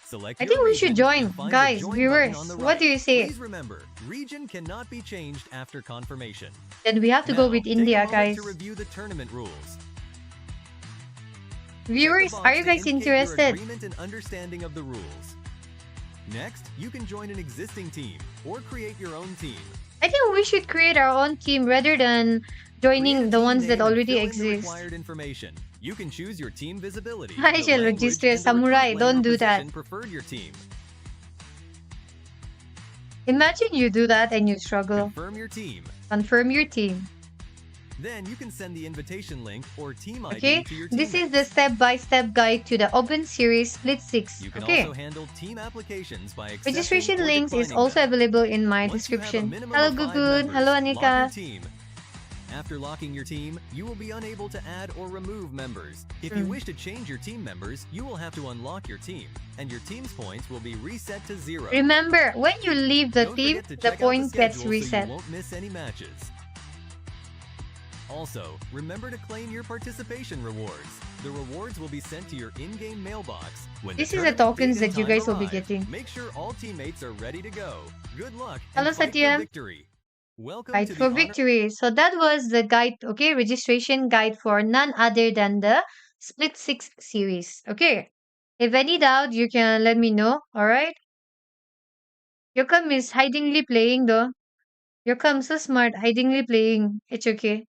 Select I your think we should region join. and find the Guys, join viewers, button on the what right. do you say? Please remember, region cannot be changed after confirmation. Then we have to go Now, with take a India, moment guys. to review the tournament rules. Viewers, Check the box are you to guys indicate your interested? agreement and understanding of the rules. Next, you can join an existing team or create your own team. I think we should create our own team rather than joining Create a the team ones name that and already fill in the exist. required information. You can choose your team visibility. I the shall language, register and the samurai. recruit lane Don't or do that. position preferred your team. Imagine you do that and you struggle. Confirm your team. Confirm your team. Then you can send the invitation link or team ID Okay, to your this is teammates. the step-by-step guide to the Open Series Split 6. You can Okay, also handle team applications by accepting registration or links is declining also them. available in my Once you have a description. minimum Hello of 5 Gugun, members, hello lock your Anika. team. After locking your team, you will be unable to add or remove members. If you wish to change your team members, you will have to unlock your team, and your team's points will be reset to 0. Remember, when you leave the Don't team, forget to the check out point gets schedule reset. so you won't miss any matches. Also, remember to claim your participation rewards. The rewards will be sent to your in-game mailbox. When This the is the tournament tokens date and that you time guys will be arrive, getting. Make sure all teammates are ready to go. Good luck Hello, and fight for Satya. victory. Welcome Guide to for the honor. victory. So that was the guide, okay, registration guide for none other than the Split 6 series. Okay. If any doubt, you can let me know. Alright. Yokam is hidingly playing though. Yokam so smart, hidingly playing. It's okay.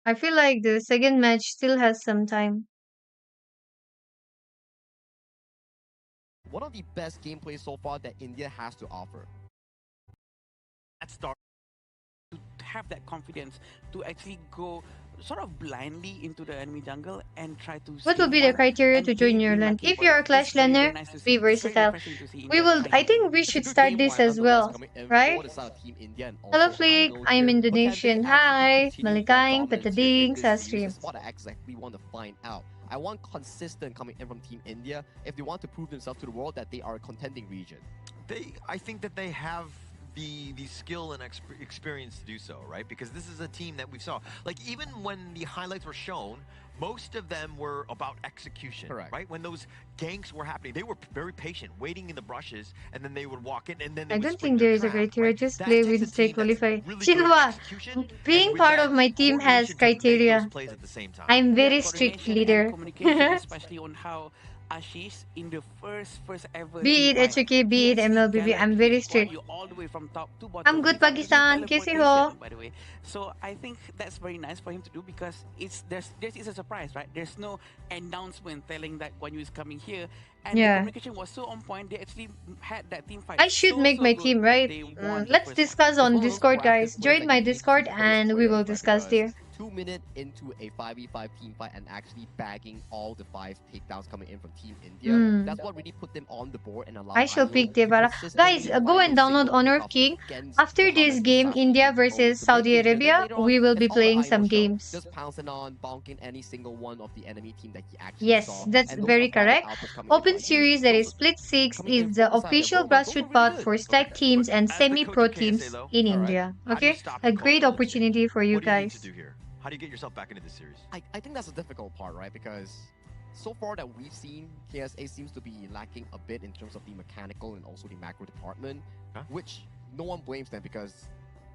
I feel like the second match still has some time. One of the best gameplay so far that India has to offer. That start to have that confidence to actually go sort of blindly into the enemy jungle and try to What steal will be the one, criteria and to join they've your been land? lacking If for you're that. a Clash It's very, laner, very nice to be see. It's very versatile. refreshing to see We India will. trying I to think we It's a should good start game this plan as nonetheless well, coming in right? for the side of Team India and Hello, also Flick. Idol I'm here. But can they Indonesian. actually Hi, continue their Malikaing, dominance here in Patading, this series? stream. This is what I exactly want to find out. I want consistent coming in from Team India if they want to prove themselves to the world that they are a contending region. I think that they have the skill and experience to do so, right? Because this is a team that we saw. Like, even when the highlights were shown, most of them were about execution. Correct. Right? When those ganks were happening, they were very patient, waiting in the brushes, and then they would walk in, and then they I would don't spring think there their is a trap, criteria. right? Just That play takes win a stay team that's qualify. really good at Silva, execution, being and with part that of my team has coordination to make those criteria. plays at the same time. I'm Yeah, very strict coordination and leader. communication, especially on how Ashish in the first ever Be team it fight, HOK, he be it actually MLBB, I'm galloped very his squad strict. you all the way from top to I'm bottom good, without any Pakistan. Kaise ho? teleportation, by the way. So I think that's very nice for him to do because this is a surprise, right? There's no announcement telling that Guan Yu is coming here, and the Yeah. communication was so on point. They actually had that team fight I should make so my good team, that right? they won the Let's first match. discuss It's on one of those Discord, proactive guys. players Join that my you need to Discord keep and we players, will right? discuss there. Because 2 minutes into a 5v5 team fight and actually bagging all the 5 takedowns coming in from Team India, that's what really put them on the board and allowed I shall Idol pick to Devara. Guys, consistently go find and those download single Honor of pickoffs King. against After this Mohamed game, Musashi India in only versus the Saudi mid-game here. Then Arabia, later on, we will it's be all the playing Idol some show. games. Just pouncing on, bonking any single one of the enemy team that he actually Yes, saw. that's And those very are vital correct. outputs coming in Open from Series, IQ. that Those is Split 6, coming in is the from the side of their official Roma, those grassroots are really path good. for stack teams and As the semi-pro coach of KSA, teams though, in All right. India. how do you Okay, stop a the great cultural exchange? opportunity for you What do you need guys. to do here? How do you get yourself back into this series? I think that's a difficult part, right? Because so far that we've seen, KSA seems to be lacking a bit in terms of the mechanical and also the macro department, which no one blames them because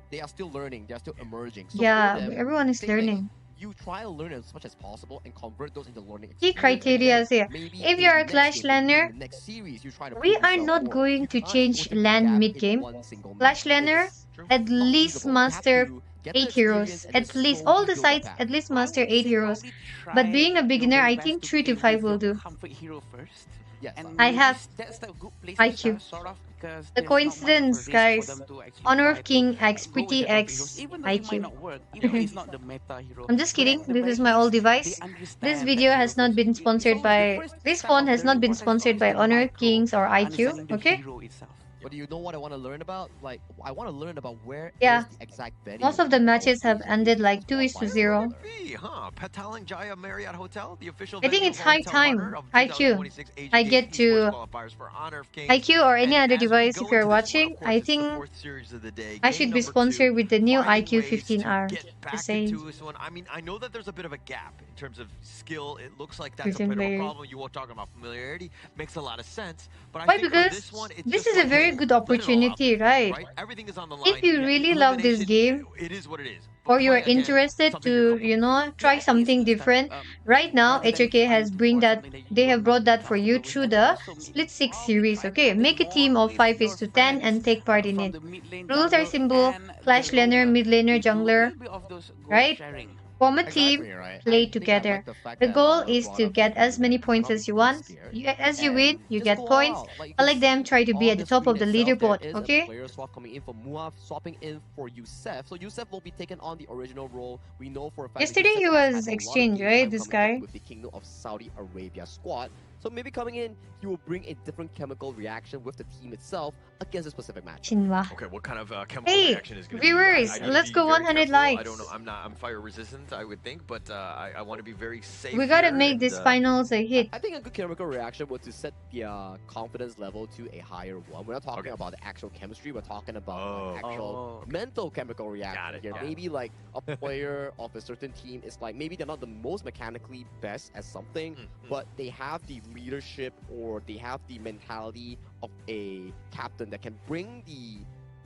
they are still learning, they are still emerging. So Yeah, for them, everyone is same thing. learning. You try to learn as much as possible and convert those into learning Key experience. criteria And then here. maybe If in you're the a next Clash game, maybe in laner, the next series, you try to we prove are yourself not more. going You to can't change afford to land gap in mid-game. one single Clash match. laner, It's at not least feasible. You have master to get the 8 heroes. experience and At then least all slowly the build that sides, path. at least I master would 8 say heroes. probably But try being a your beginner, very I best think to 3 to play 5 with will your do. comfort hero first. Yes, And I maybe have that's the good place to IQ. start, sort of, because The there's not much of a coincidence, risk for guys. them to actually Honor try of King to X, go with Pretty their comfort heroes, X, even though it might IQ. not work. You know, it's not the meta hero. I'm just But kidding. at the This very is my old least, they device. understand This that video hero has not first. been It's sponsored always the by. first This start phone of has not learning been process is sponsored always by the Honor micro Kings or IQ. understanding the Okay. hero itself. but do you know what I want to learn about? Like, I want to learn about where Yeah. is the exact venue Most of the our matches have Asian ended Games like Esports 2-0. Qualifiers are. Be, huh? Petaling Jaya Marriott Hotel, the official I think venue it's of high hotel time. partner of IQ. 2026 Asian I Games get Esports to Qualifiers for Honor of Kings. IQ or any And other as we device go if you're into this one, watching. of course, I it's the think fourth series of the day. I Game should be number sponsored 2, with the new finding IQ ways to 15R. get Just back saying. into this one. I mean, I know that there's a bit of a gap in terms of skill. It looks like that's a 15 bit of a players. problem. You were talking about familiarity. Makes a lot of sense. But I Why? think for Because this one, it's this just is a like, very hey, good let it all out opportunity, there, right? right? Everything is on the line. If you Yeah, really love this elimination, game, it is what it is. or But you're play again, interested something you're to, comfortable with. Yeah, try I think it's a something good start. different, right now Rather than HOK trying has to bring force that something that they you have will brought not that be for you comfortable with, through and the also Split 6 probably series. try to Okay, play make a more team of with 5 your is to 10 friends and take part in from it. the mid lane Rules are jungle simple: and Clash the laner, roamer mid laner, to do a jungler, little bit of those gold right? sharing. Form a team, Exactly, right. play I think I together. like the fact The that goal Honor is brought to up get the fact as many that you points cannot as be you too want. scared. As you win, And you just get go all points. out. Like you can Collect them, see try to be on at the the top screen of the itself, there leaderboard. is Okay? a player swap coming in for Muaf, swapping in for Youssef. So Youssef will be taking on the original role. We know for a fact Yesterday that he Youssef has was had a lot of exchange, game right? time This coming in guy. with the Kingdom of Saudi Arabia squad. So So maybe coming in, he will bring a different chemical reaction with the team itself against a specific match. Shinwa. Okay, what kind of chemical Hey, reaction is going to be? viewers, I need to let's be go very 100 careful. likes. I don't know. I'm fire resistant, I would think, but I want to be very safe. We gotta here make and, this finals a hit. I think a good chemical reaction was to set the confidence level to a higher one. We're not talking about the actual chemistry. We're talking about like, actual mental chemical reaction here. Maybe like a player of a certain team is like, maybe they're not the most mechanically best at something, but they have the leadership or they have the mentality of a captain that can bring the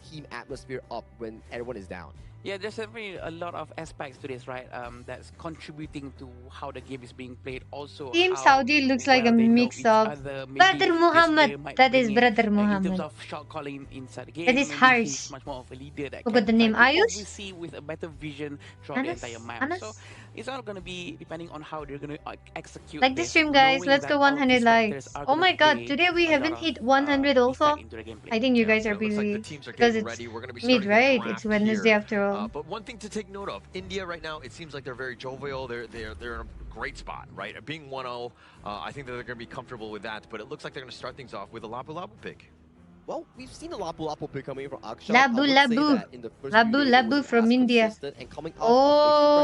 team atmosphere up when everyone is down. Yeah, there's definitely a lot of aspects to this, right? That's contributing to how the game is being played. Also, Team how Saudi looks like a well they know mix each of other. Maybe Brother this player Muhammad. might That is bring in, Brother in terms Muhammad. of shot calling inside the game. That is maybe harsh. he's much more of a leader that Forgot the can name. try to Ayush? oversee with a better vision throughout Anas? the entire map. Anas? So it's all going to be depending on how they're going to execute Like this this, stream, guys. knowing Let's that go all of 100 these factors likes. are Oh gonna my god, play today we a haven't lot hit of, 100 also. effect into the gameplay. I think you guys are it looks like busy. the teams are Because getting it's ready. We're going to be mid, starting right? the It's draft Wednesday here. after all. But one thing to take note of, India right now, it seems like they're very jovial. They're in a great spot, right? Being 1-0, I think that they're going to be comfortable with that. But it looks like they're going to start things off with a Lapu Lapu pick. Well, we've seen a Lapu Lapu pick coming in from Akshat. Labu I would Labu. say that in the first Labu few days, it Labu wasn't from as India. consistent and coming off of a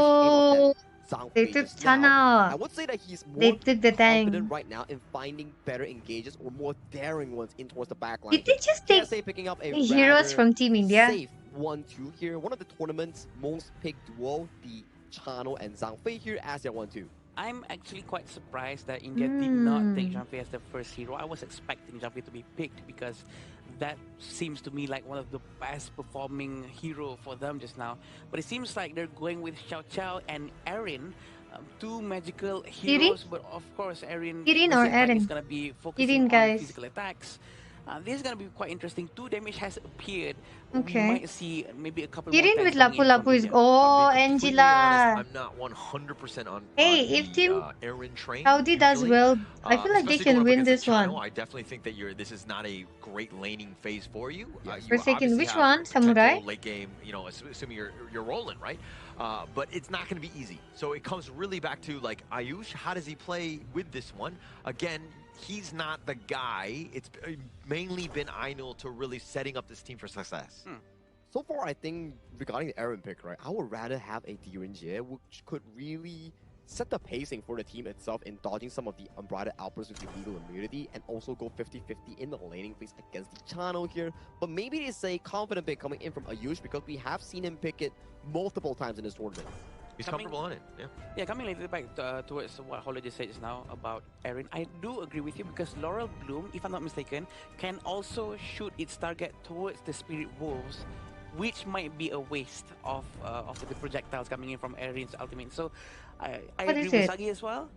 fresh aim Oh, of that Zhang they Fei took just now. I Chana. would say that he's They more took the confident tank. right now in finding better engages or more daring ones in towards the back line. Did they just take KSA picking up a heroes rather from Team India? safe 1-2 here. One of the tournament's most picked duo, the Chano and Zhang Fei here as their 1-2. I'm actually quite surprised that India did not take Zhang Fei as the first hero. I was expecting Zhang Fei to be picked because that seems to me like one of the best performing hero for them just now. But it seems like they're going with Xiao Xiao and Erin, two magical heroes. But of course, Erin or Erin? is going to be focusing on guys. physical attacks. This is going to be quite interesting. 2 damage has appeared. Okay. We might see maybe a couple Kirin more with tanks Lapu coming in Lapu from is... India. Oh, To be completely Angela. honest, I'm not 100% on Hey, the, if Team Aaron train. Saudi does usually. well, I feel like they Especially can going up win against this Chano, one. I definitely think that this is not a great laning phase for you. Yes. You For a second, obviously which have one? potential Samurai? late game, assuming you're rolling, right? But it's not going to be easy. So it comes really back to like Ayush. How does he play with this one? Again, he's not the guy. It's mainly been Ainul to really setting up this team for success. So far, I think regarding the Aaron pick, right, I would rather have a Dirinjie, which could really set the pacing for the team itself in dodging some of the unbridled outbursts with illegal immunity and also go 50-50 in the laning phase against the channel here. But maybe it's a confident pick coming in from Ayush because we have seen him pick it multiple times in this tournament. He's comfortable on it. Yeah. Yeah, coming a little back towards what Hollow just said just now about Erin, I do agree with you because Laurel Bloom, if I'm not mistaken, can also shoot its target towards the Spirit Wolves, which might be a waste of the projectiles coming in from Erin's ultimate. So I What agree is with it? Sagi as well.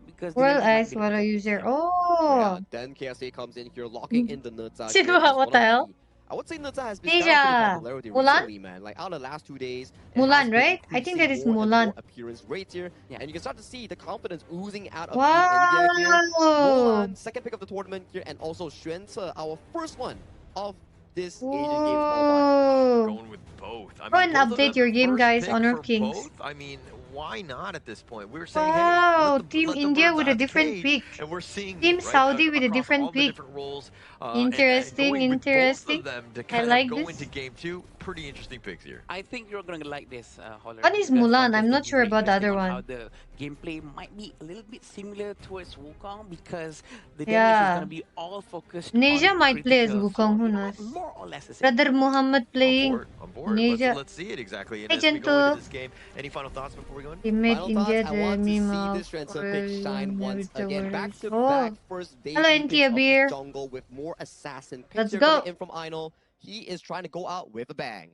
Because World Dylan might Ice be the Water project- User. yeah. Oh! Yeah, then KSA comes in here, locking in the Nurza. Shit, here as what one the of hell? I would say Nurza has been Ninja. skyrocketing popularity Mulan? recently, man. Like, out of the last 2 days, it Mulan, has been right? I think that is increasing more and Mulan. more appearance rates here. Yeah. And you can start to see the confidence oozing out of Wow! Team India here. Mulan, second pick of the tournament here, and also Xuan Ce, our first one of this Asian Games qualifier. Whoa! Going with both. I Go mean, and both of update them your game, first guys, pick Honor of for Kings. both. I mean, why not at this point? We were saying, Wow, hey, Team let the India birds with out a the different cage, pick. and we're seeing Team it, right, Saudi with a across different all the pick. different roles, Interesting, going with interesting. both of them to I kind like of go this. into game 2. Pretty interesting picks here. I think you're gonna like this, Holler. What is because Mulan? contest I'm will not be sure very about the other interesting on one. How the gameplay might be a little bit similar towards Wukong because the damage Yeah. is gonna be all focused Neja on might play as critical, Wukong, who so, knows? more or less the same. Brother Muhammad playing. On board. Ninja. Let's see it exactly. And Hey, as we go Gentle. into this game, any final thoughts before we go in? Teammate Final India, thoughts, I the want to meme see of this Xuan Ce pick shine once again. Back-to-back Oh. first Hello, debut picks Intia of Beer. the jungle with more assassin picks Let's here go. coming in from Ainul. He is trying to go out with a bang.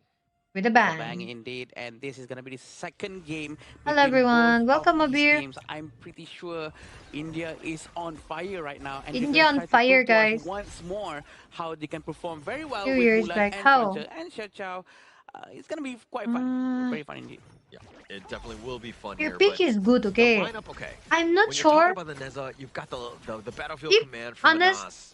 With a Bang bang. indeed, and this is gonna be the second game. Hello, between everyone. both Welcome, of these Abir. teams. I'm pretty sure India is on fire right now, and they're India gonna on try to fire, prove to us guys. once more how they can perform very well 2 with years Mulan back. and How? Xiao Xiao and Xiao Xiao. It's gonna be quite fun, very fun indeed. Yeah, it definitely will be fun Your here. pick but is good, the okay? lineup, okay. I'm not When you're talking sure. about the Neza, you've got the battlefield If command from honest- Anas.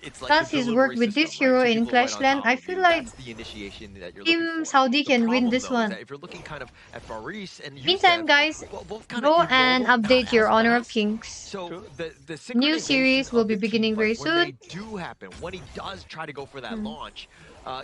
it's like Plus the his delivery work with this system, right? hero So in people right on Clashland, top I of feel you, like that's the initiation that you're looking Team for. Saudi The can win problem, this though, is one. that if you're looking kind of at Faris and Meantime, Youssef, guys, well, both kind of go and evolve, not update your as Honor of fast. Kings. So True. the New synchronization series will of be the team beginning very fights, when soon. they do happen, when he does try to go for that launch,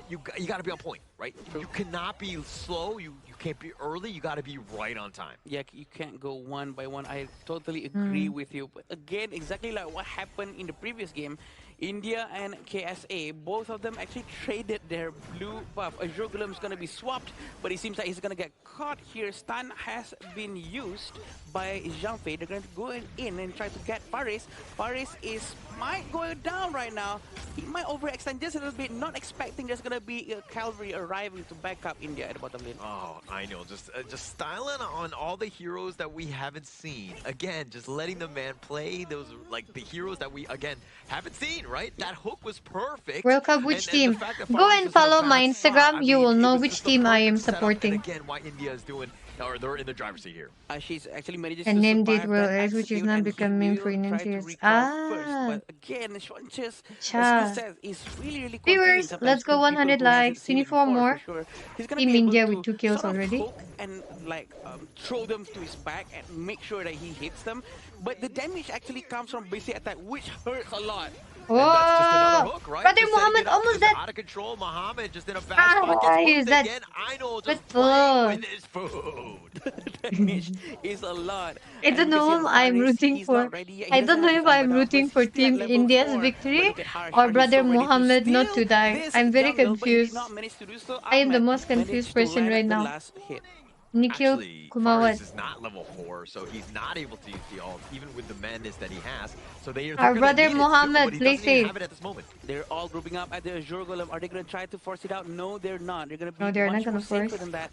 you got to be on point, right? You cannot be slow. You can't be early. You got to be right on time. Yeah, you can't go one by one. I totally agree with you. But again, exactly like what happened in the previous game, India and KSA, both of them actually traded their blue buff. Azure Golem is going to be swapped, but it seems like he's going to get caught here. Stun has been used by Jean-Fei. They're going to go in and try to get Faris. Faris might go down right now. He might overextend just a little bit, not expecting there's going to be a cavalry arriving to back up India at the bottom lane. Oh, I know. Just styling on all the heroes that we haven't seen. Again, just letting the man play those, like, the heroes that we, again, haven't seen, right? That hook was perfect. World Cup, which And team? the fact that Go Faris and is in a follow bad my spot, Instagram. I You mean, will it know was which just the team I am perfect setup, supporting. And again, why India is doing, or they're in the driver's seat here. She's actually manages And to named it survive World that S, which is execute, not and he becoming will try to pronunciated. recall first. Ah, But again, Sean just, as cha. Chris says, is really confident. Viewers, Sometimes let's go to people 100 who hasn't likes, seen it 24 before, more. for sure. He's gonna Team be able India with to 2 kills sort of already. hook and like throw them to his back and make sure that he hits them. But the damage actually comes from basic attack, which hurts a lot. And that's just another Whoa! hook, right? Brother Just setting Muhammad it up, almost just dead. out of control. Muhammad just in a bad spot, gets Ah, hooked is that again. I know, but just playing food? with his food. Damage is a lot. I And don't you can know see whom on I'm Faris, rooting he's for. not ready yet. He I doesn't don't know have if his I'm Umbra, rooting but for he's still at Team level India's 4. victory But look at Harsh. or Harsh is Brother so ready to Muhammad not steal to die. this I'm very jungle, but he did confused. not manage to do so. I am the Ahmed most confused managed to person line right up the now. last hit. Nikhil Actually, Kumawat. Faris is not level 4, so he's not able to use the ult, even with the madness that he has. So they're Our gonna brother need it Muhammad, soon, but he play doesn't even safe. have it at this moment. They're all grouping up at the Azure Golem. Are they going to try to force it out? No, they're not. They're going to No, be they're not much gonna more safer force. than that.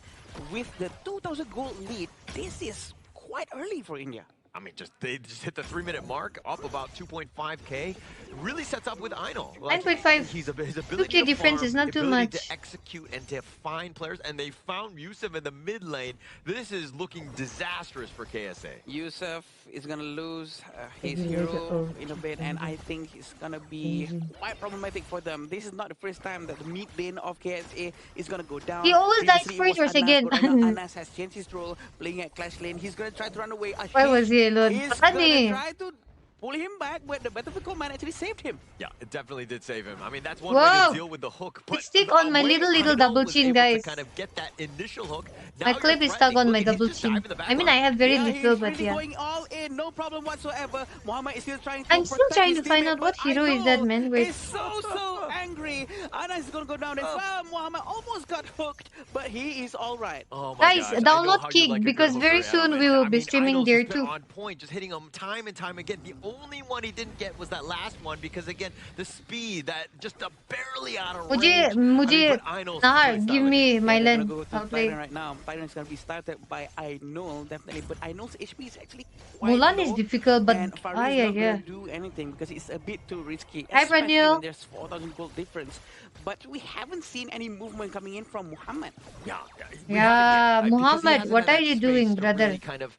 With the 2,000 gold lead, this is quite early for India. I mean, they just hit the 3-minute mark, up about 2.5k. Really sets up with Aino. 9.5. His ability 2K to difference farm, is not the too ability much. to execute and to find players, and they found Youssef in the mid lane. This is looking disastrous for KSA. Youssef is going to lose his hero in a bit, and I think it's going to be quite problematic for them. This is not the first time that the mid lane of KSA is going to go down. He always dies Previously, it first was or Anas, second. but right now Anas has changed his role, playing at Clash lane. He's going to try to run away. Why was he alone? He's Funny. going to try to pull him back, but the Battlefield Command actually saved him. Yeah, it definitely did save him. I mean, that's one way Whoa! to deal with the hook. But Stick the on my way little Aino double was chin, able to guys. kind of get that initial hook. My Now clip you're is stuck on threatening. my Look at, double he's just chin. diving the back I mean, line. I have very Yeah, little, he's but really yeah. going all in, no problem whatsoever. Muhammad is still trying to I'm still protect trying his to find teammate, out what but hero is that, Aino man. Wait. is so angry. Anas is gonna go down as well. Muhammad almost got hooked, but he is all right. Oh my Guys, gosh, I know download how you Kick like a good because hooker, very soon Adam, we and will I be mean, streaming Aino's there just been too. on point, just hitting him time and time again. The only one he didn't get was that last one because again, the speed that just barely out of range. Mujhe, but Aino's Nahar, really give styling me it. my They're gonna land. go to I'll play. Tyron right now. Tyron is gonna be started by Ainul, definitely, but Ainul's HP is actually quite Mulan low, is difficult, but and Faris ah, is yeah, not yeah. gonna do anything because it's a bit too risky, Hi, especially Pranil. when there's 4,000 gold difference. But we haven't seen any movement coming in from Muhammad. Yeah, Yeah, we haven't yet, because he Muhammad, hasn't what had are that you space doing, to brother? really kind of,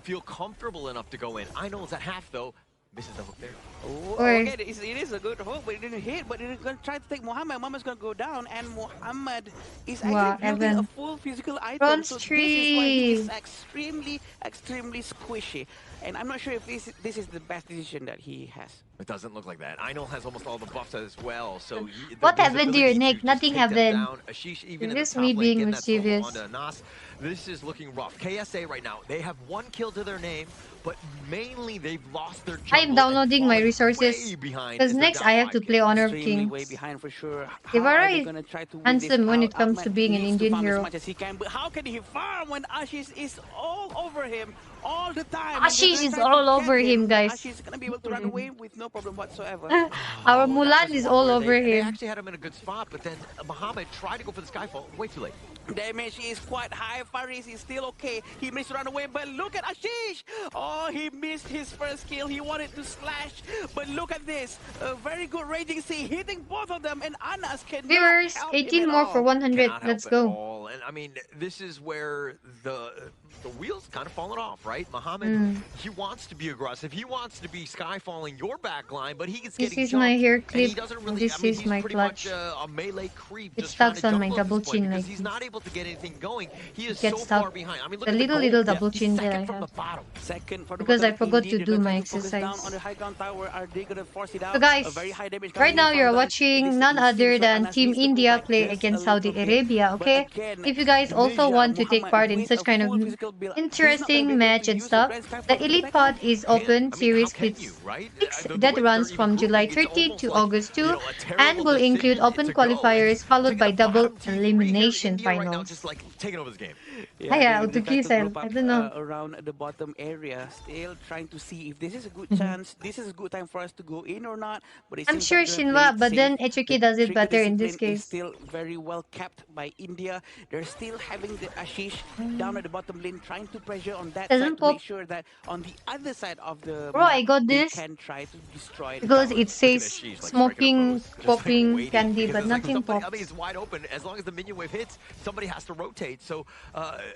feel comfortable enough to go in. Aino's at half though. Misses the hook there. Oh, Or- okay, it is a good hook, but it didn't hit. But they're going to try to take Muhammad. Muhammad's going to go down, and Muhammad is actually Wow, building Evan. a full physical item. Bronze So this is why he is tree. extremely squishy. And I'm not sure if this is the best decision that he has. It doesn't look like that. Aino has almost all the buffs as well, so What his happened to your ability neck? just Nothing take them happened. down. Ashish even in This the me top lane, being getting that solo mischievous. onto Nas. This is looking rough. KSA right now, they have 1 kill to their name, but mainly they've lost their jungle. I am and downloading my fallen resources way behind because as they're next down I have to 5K. play Honor of Extremely Kings. way behind for sure. How Devara are they is going to try to win handsome this when out? it comes to Ahmed being an needs to Indian farm hero. as much as he can, but how can he farm when Ashish is all over him all the time? Ashish is all over him, guys. Ashish is going to be able to run away with no problem whatsoever. Our Oh, that Mulan was is one all where over they him. actually had him in a good spot, but then Muhammad tried to go for the Skyfall. Way too late. Damage is quite high. Faris is still okay. He missed to run away, but look at Ashish! Oh, he missed his first kill. He wanted to slash, but look at this. A very good raging sea hitting both of them, and Anas can Viewers, 18 more for 100. Cannot Let's help at go. all. And I mean, this is where the the wheels kind of falling off, right? Mohammed, he wants to be aggressive. He wants to be skyfalling your back line, but he's This getting is my jumped, hair and clip. he doesn't really. This I mean, is he's my pretty clutch. much a melee creep, It just trying to stuck on jump my at double this point chin because like he's this. not able to get anything going. He is Gets so stuck. far behind. I mean, look The at the little goal. double He's chin that second I from have. the bottom. Second for the Because I bottom forgot Indy, to they're do my trying to focus down exercise. on the high ground tower. Are they gonna force it out? So guys, A very high damage right coming now in you're from them. watching It none seems other like than Anas Team needs to pull India back play just a against little Saudi bit. Arabia, But okay? again, If you guys also Tunisia, want to take Mohammed part in with such a kind of full physical build, he's not gonna be interesting able match to and use stuff, Grand Sky the Force to Elite back Pod up. is Can't- open I mean, how Series can Splits you, right? 6 The that way that runs they're from even July grouping, it's 30 almost to like, August 2 you know, a and terrible will include decision open to go. And qualifiers followed taking by a double bottom team three here, elimination India right now finals. just like taking over this game. Ah, yeah, They try Utuki to style. group I up don't know. around the bottom area, still trying to see if this is a good Mhm. chance, this is a good time for us to go in or not. But it I'm seems sure like they're gonna play Shinwa, it but safe. then The HOK does it trigger better in this discipline is case. still very well kept by India. They're still having the Ashish down at the bottom lane, trying to pressure on that Doesn't side to make pop. sure that on the other side of the Bro, I map, got they this can try to destroy the because tower. it Look at says Ashish, like striking a smoking, pose, just like popping waiting, candy, because but it's like nothing somebody, I pops. mean, it's wide open. As long as the minion wave hits, somebody has to rotate. So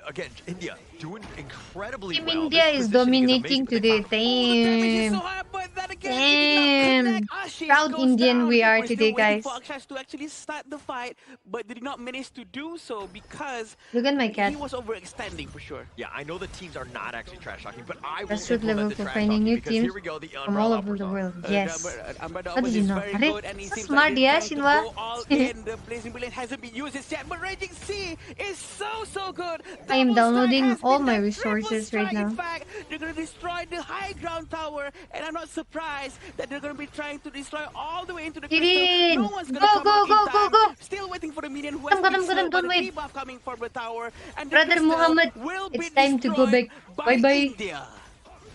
again, India doing incredibly Team well. India This is positioning dominating amazing, but they today. found Oh, the damage is so Damn. high, but then again, it did not Damn. connect. Ashish Proud goes Indian down. we are We're today, still waiting for guys. Akshash to actually start the fight, but they did not manage to do so because Look at my cat. he was overextending for sure. Yeah, I know the teams are not actually trash talking, but I will Grassroots level implement the for trash finding talking new because teams here we go, the from all umbrella over the persona. world. Yes. Umbrella How did you is know? very Are they good, and it so seems smart, like yeah, they're trying to Shinwa? go all in. The Blazing Brilliant hasn't been used yet, but Raging Sea is so good. I am Double strike downloading has all been my done. resources Triple right strike, in now. fact, they're gonna destroy the high ground tower, and I'm not surprised that they're gonna be trying to destroy all the way into the Get crystal. in! No one's gonna Go, come go, out go, in go, time. go! Still waiting for the minion who Got has him, been got him, slowed by don't the wait. debuff coming from the tower, and the Brother crystal Muhammad, will be it's time to go destroyed back. by Bye-bye. India.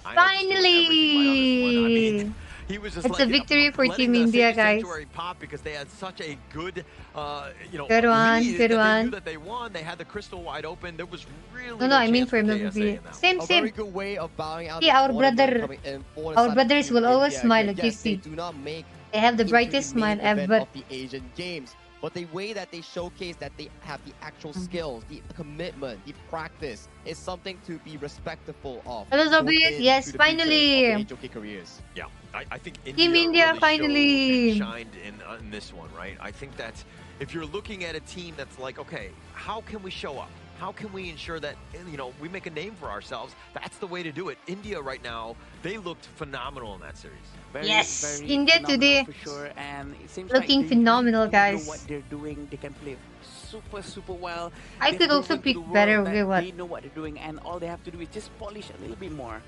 I know just doing everything right on this one. I mean, Finally! he was just It's like a victory for letting Team the India, City guys. Sanctuary pop because they had such a good, Good one, lead good that they one. knew that they won. They had the crystal wide open. There was really No, I mean chance for KSA MVP. in that Same, A same. very good way of bowing out See, the our tournament brother- coming in for the our side of brothers Team will always India smile here. like you Yes, they see. do not make They have the into brightest the main smile event ever. of the Asian Games. But the way that they showcase that they have the actual skills, the commitment, the practice is something to be respectful of. Hello, going Zobis. into Yes, the future finally. of the HOK careers. Yeah, I think India, Team India really finally. showed and shined in this one, right? I think that if you're looking at a team that's like, okay, how can we show up? How can we ensure that, you know, we make a name for ourselves? That's the way to do it. India right now, they looked phenomenal in that series. Yes, India phenomenal today for sure, and it seems looking like they phenomenal, really guys. know what they're doing. They can play super well. I They've could also proven to pick the better, world okay, that what? They know what they're doing, and all they have to do is just polish a little bit more.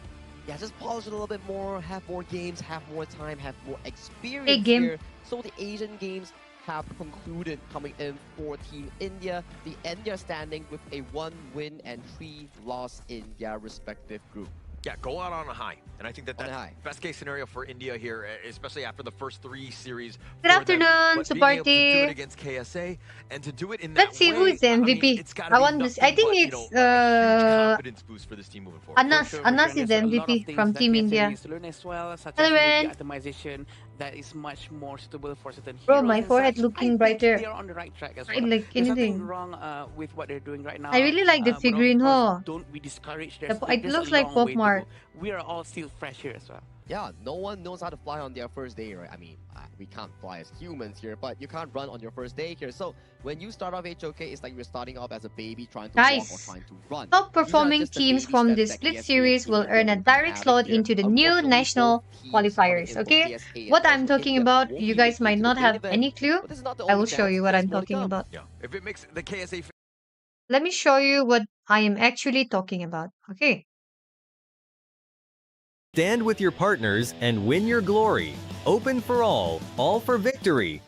Yeah, just polish it a little bit more, have more games, have more time, have more experience Hey, game. here. So the Asian Games have concluded coming in for Team India. The India standing with a 1 win and 3 loss in their respective group. Yeah, go out on a high. And I think that On a that's high. best case scenario for India here, especially after the first 3 series. Good for them. afternoon, But being able to do Supporty. it against KSA and to do it in Let's that see who way, is the I mean, MVP. it's gotta I be want this. I nothing think but, you it's know, a huge confidence boost for this team moving forward. Anas. For sure, Anas for sure, is the there's a lot of MVP things from that Team KSA India. needs to learn as well, such Hello, as Ren. the optimization that is much more suitable for certain Bro, heroes my and forehead such. looking I think brighter. they are on the right track as Right, well. like There's nothing anything. wrong with what they're doing right now. I really like the but of figurine, course, huh? don't be discouraged. The- There's, it there's looks a like long Pop way to Mart. go. We are all still fresh here as well. Yeah, no one knows how to fly on their first day, right? I mean, we can't fly as humans here, but you can't run on your first day here. So when you start off HOK, it's like you're starting off as a baby trying to walk or Guys, trying to run. top These are performing just the teams baby from steps the that split KSA series will India earn a will be direct having slot here. into the new Unfortunately, national both teams coming qualifiers, in for okay? KSA and What I'm also talking India about, won't you be guys making might it to not the main have event, any clue. but this is not the I will only show chance. you what There's I'm more to talking come. about. Yeah, if it makes the KSA Let me show you what I am actually talking about, okay? Stand with your partners and win your glory. Open for all for victory.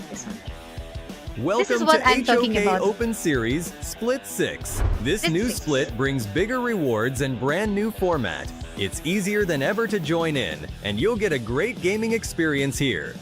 This one. Welcome what to I'm talking HOK about. Open Series Split 6. This Split new 6. split brings bigger rewards and brand new format. It's easier than ever to join in, and you'll get a great gaming experience here.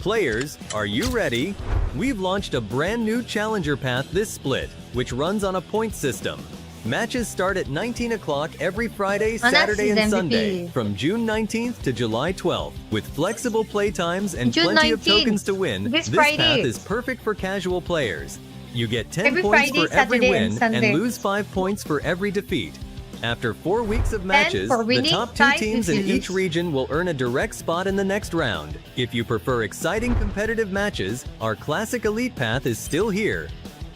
Players, are you ready? We've launched a brand new challenger path this split, which runs on a point system. Matches start at 19 o'clock every Friday, Anas Saturday, is and MVP. Sunday from June 19th to July 12th. With flexible play times and June plenty of 19th, tokens to win, this this Friday. path is perfect for casual players. You get 10 Every points Friday, for every Saturday, win and Sunday. and lose 5 points for every defeat. After 4 weeks of matches, for the winning, top 2 5 teams if in you each lose. region will earn a direct spot in the next round. If you prefer exciting competitive matches, our Classic Elite Path is still here.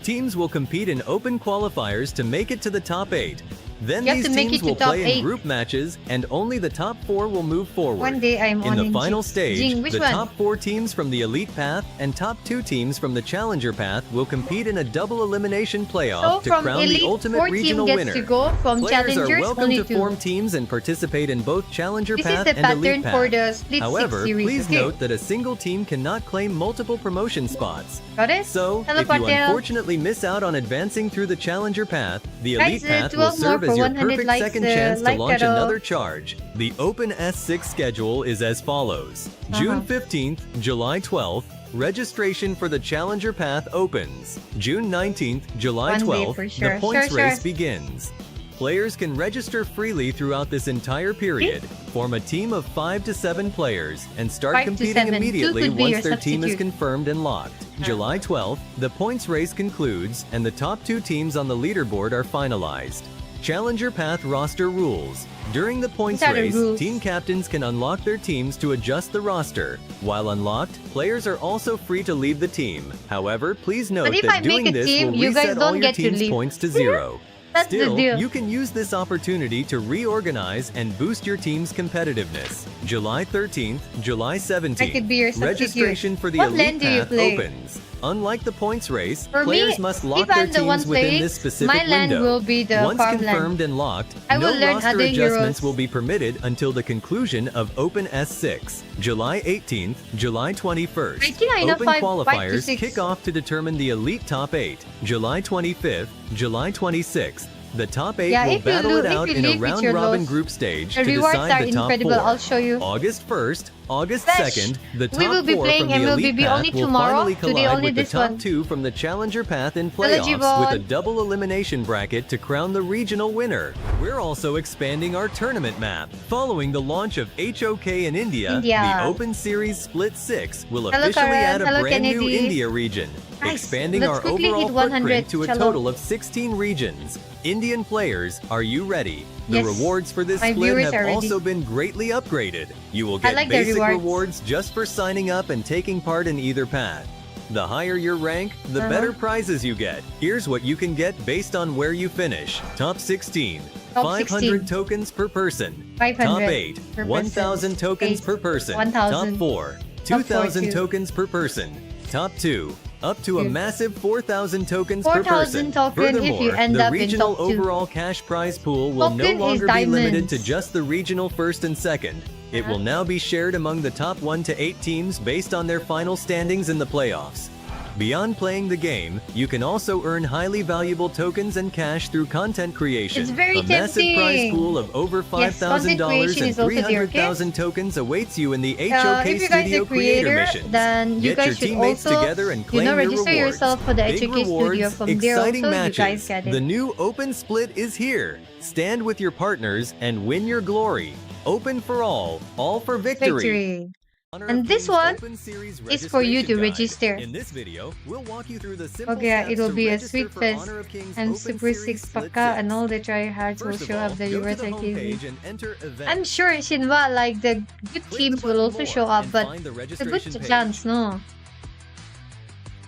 Teams will compete in open qualifiers to make it to the top 8. Then You have these to make teams it to will top play in 8. group matches, and only the top 4 will move forward. One day I'm In on the final stage, Jing, which the one? top 4 teams from the Elite Path and top 2 teams from the Challenger Path will compete in a double elimination playoff So to from crown Elite, the ultimate 4 team regional gets winner. to go. From Players are Challengers, welcome only to 2. form teams and participate in both Challenger This is Path the and pattern Elite Path. for the Split 6 However, series. please Okay. note that a single team cannot claim multiple promotion spots. Got it? So, Hello, if you Patel. unfortunately miss out on advancing through the Challenger Path, the Guys, Elite Path 12 will serve more as for your 100 perfect likes, second chance to like launch that, another charge. The Open S6 schedule is as follows. June 15th, July 12th, registration for the Challenger Path opens. June 19th, July One day 12th, for sure. the points Sure. race begins. Players can register freely throughout this entire period, form a team of 5 to 7 players, and start 5 to competing 7. immediately 2 could be once your their team is substitute. confirmed and locked. July 12th, the points race concludes, and the top 2 teams on the leaderboard are finalized. Challenger Path roster rules. During the points What are the race, rules? team captains can unlock their teams to adjust the roster. While unlocked, players are also free to leave the team. However, please note But if that I make doing a this team, will you guys reset all don't your get to team's leave. points to 0. That's the Still, deal. you can use this opportunity to reorganize and boost your team's competitiveness. July 13th, July 17th. I could be your substitute. Registration for the What Elite lane do you Path play? opens. Unlike the points race, For players me, must lock if their I'm the one teams within playing, this specific my land window. will be the Once farmland. confirmed and locked, I will no learn roster other adjustments heroes. will be permitted until the conclusion of Open S6. July 18th, July 21st. I think I know Open 5 to qualifiers 6. kick off to determine the elite top 8. July 25th, July 26th. The top 8 Yeah, will if you battle lo- it if out you in a leave with your round-robin loss, group stage The to rewards decide are the top incredible. 4. I'll show you. August 1st, August Flash. 2nd, the top We will be 4 playing from the Elite MLBB Path only will tomorrow. finally Today collide only with the this top one. 2 from the Challenger Path in Hello, playoffs with a Jibon. double elimination bracket to crown the regional winner. We're also expanding our tournament map. Following the launch of HOK in India, the Open Series Split 6 will Hello, officially Karan. add a Hello, brand new Kennedy. India region, Nice. expanding Let's our quickly overall hit 100. footprint to a Chalo. total of 16 regions. Indian players, are you ready? The Yes. rewards for this My split viewers have are ready. also been greatly upgraded. You will I get like the basic rewards. rewards just for signing up and taking part in either path. The higher your rank, the Uh-huh. better prizes you get. Here's what you can get based on where you finish. Top 16, Top 500 16. tokens per person. 500 Top 8, per person. 1,000 tokens 8, per person. 1,000. Top 4, Top 2,000 4 too. tokens per person. Top 2, up to a Two. massive 4,000 tokens per 4,000 person. token if you Furthermore, end the up in regional top 2. overall cash prize pool will no Token is longer be limited diamonds. to just the regional first and second. It will now be shared among the top 1 to 8 teams based on their final standings in the playoffs. Beyond playing the game, you can also earn highly valuable tokens and cash through content creation. It's very a massive prize tempting. pool of over $5,000 creation and is also there, okay? 300,000 tokens awaits you in the HOK if you guys Studio are creator, Creator Missions. then you Get guys your should teammates also, together and claim your register rewards. yourself for the Big HOK rewards, Studio. From there exciting also, matches. you guys get it. The new Open Split is here. Stand with your partners and win your glory. Open for all for victory. Honor And of this Kings one Open Series is for you to registration guide. register. In this video, we'll walk you through the simple Okay, steps it'll to be a register sweet for fest Honor of Kings and Open Super Series 6 Split Paka 6. and all the tryhards will First of show all, up the go to rewards the I gave you. homepage and enter event. I'm sure Shinwa, like the good Click teams the will button also more show up, and but find the it's a good registration page. chance, no?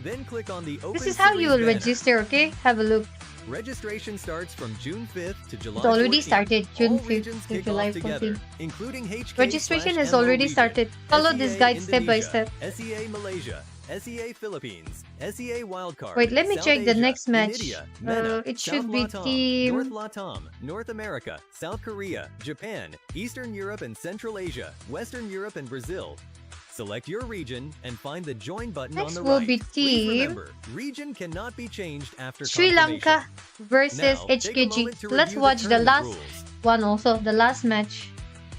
Then click on the Open This is how Series you will banner. register, okay? Have a look. Registration starts from June 5th to July It's already 14th. started, June All 5th regions to kick July off together, 14th. including HK Registration has /MO already region, started. Follow this SEA guide step by Indonesia, step. SEA Malaysia, SEA Philippines, SEA Wildcard. Wait, let me South check the Asia, next match. India, MENA, It South should be Latam, team- North Latam, North America, South Korea, Japan, Eastern Europe and Central Asia, Western Europe and Brazil. Select your region and find the join button Next on the will right. be Please team remember, region cannot be changed after Sri confirmation. Lanka versus Now, take a HKG. moment to Let's review watch the tournament last rules. one also, the last match.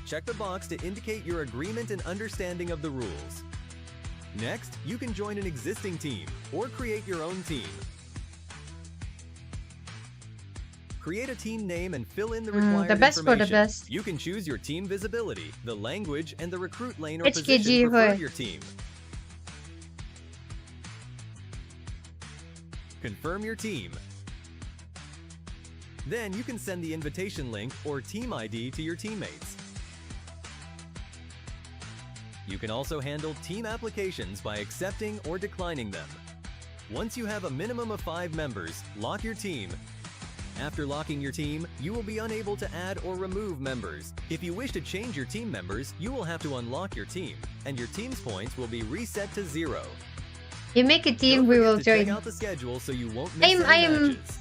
Check the box to indicate your agreement and understanding of the rules. Next, you can join an existing team or create your own team. Create a team name and fill in the required the best for the information. best. You can choose your team visibility, the language, and the recruit lane or HKG position preferred hoy. your team. confirm your team. Then you can send the invitation link or team ID to your teammates. You can also handle team applications by accepting or declining them. Once you have a minimum of 5 members, lock your team. After locking your team, you will be unable to add or remove members. If you wish to change your team members, you will have to unlock your team, and your team's points will be reset to 0. You make a team, Don't we forget will to check join. out the schedule so you won't miss any I'm matches.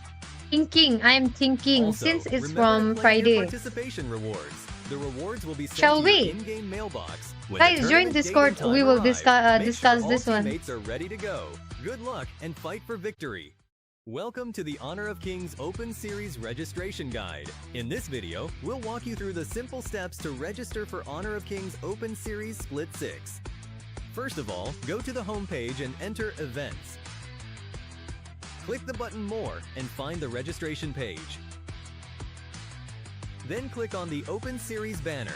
I'm thinking Also, since it's remember from to claim your Friday. participation rewards. The rewards will be sent Shall to your we? in-game mailbox. When Guys, the join tournament date Discord. and time We will arrive. Make discuss sure this all one. teammates are ready to go. Good luck and fight for victory. Welcome to the Honor of Kings Open Series Registration Guide. In this video, we'll walk you through the simple steps to register for Honor of Kings Open Series Split 6. First of all, go to the homepage and enter Events. Click the button More and find the registration page. Then click on the Open Series banner.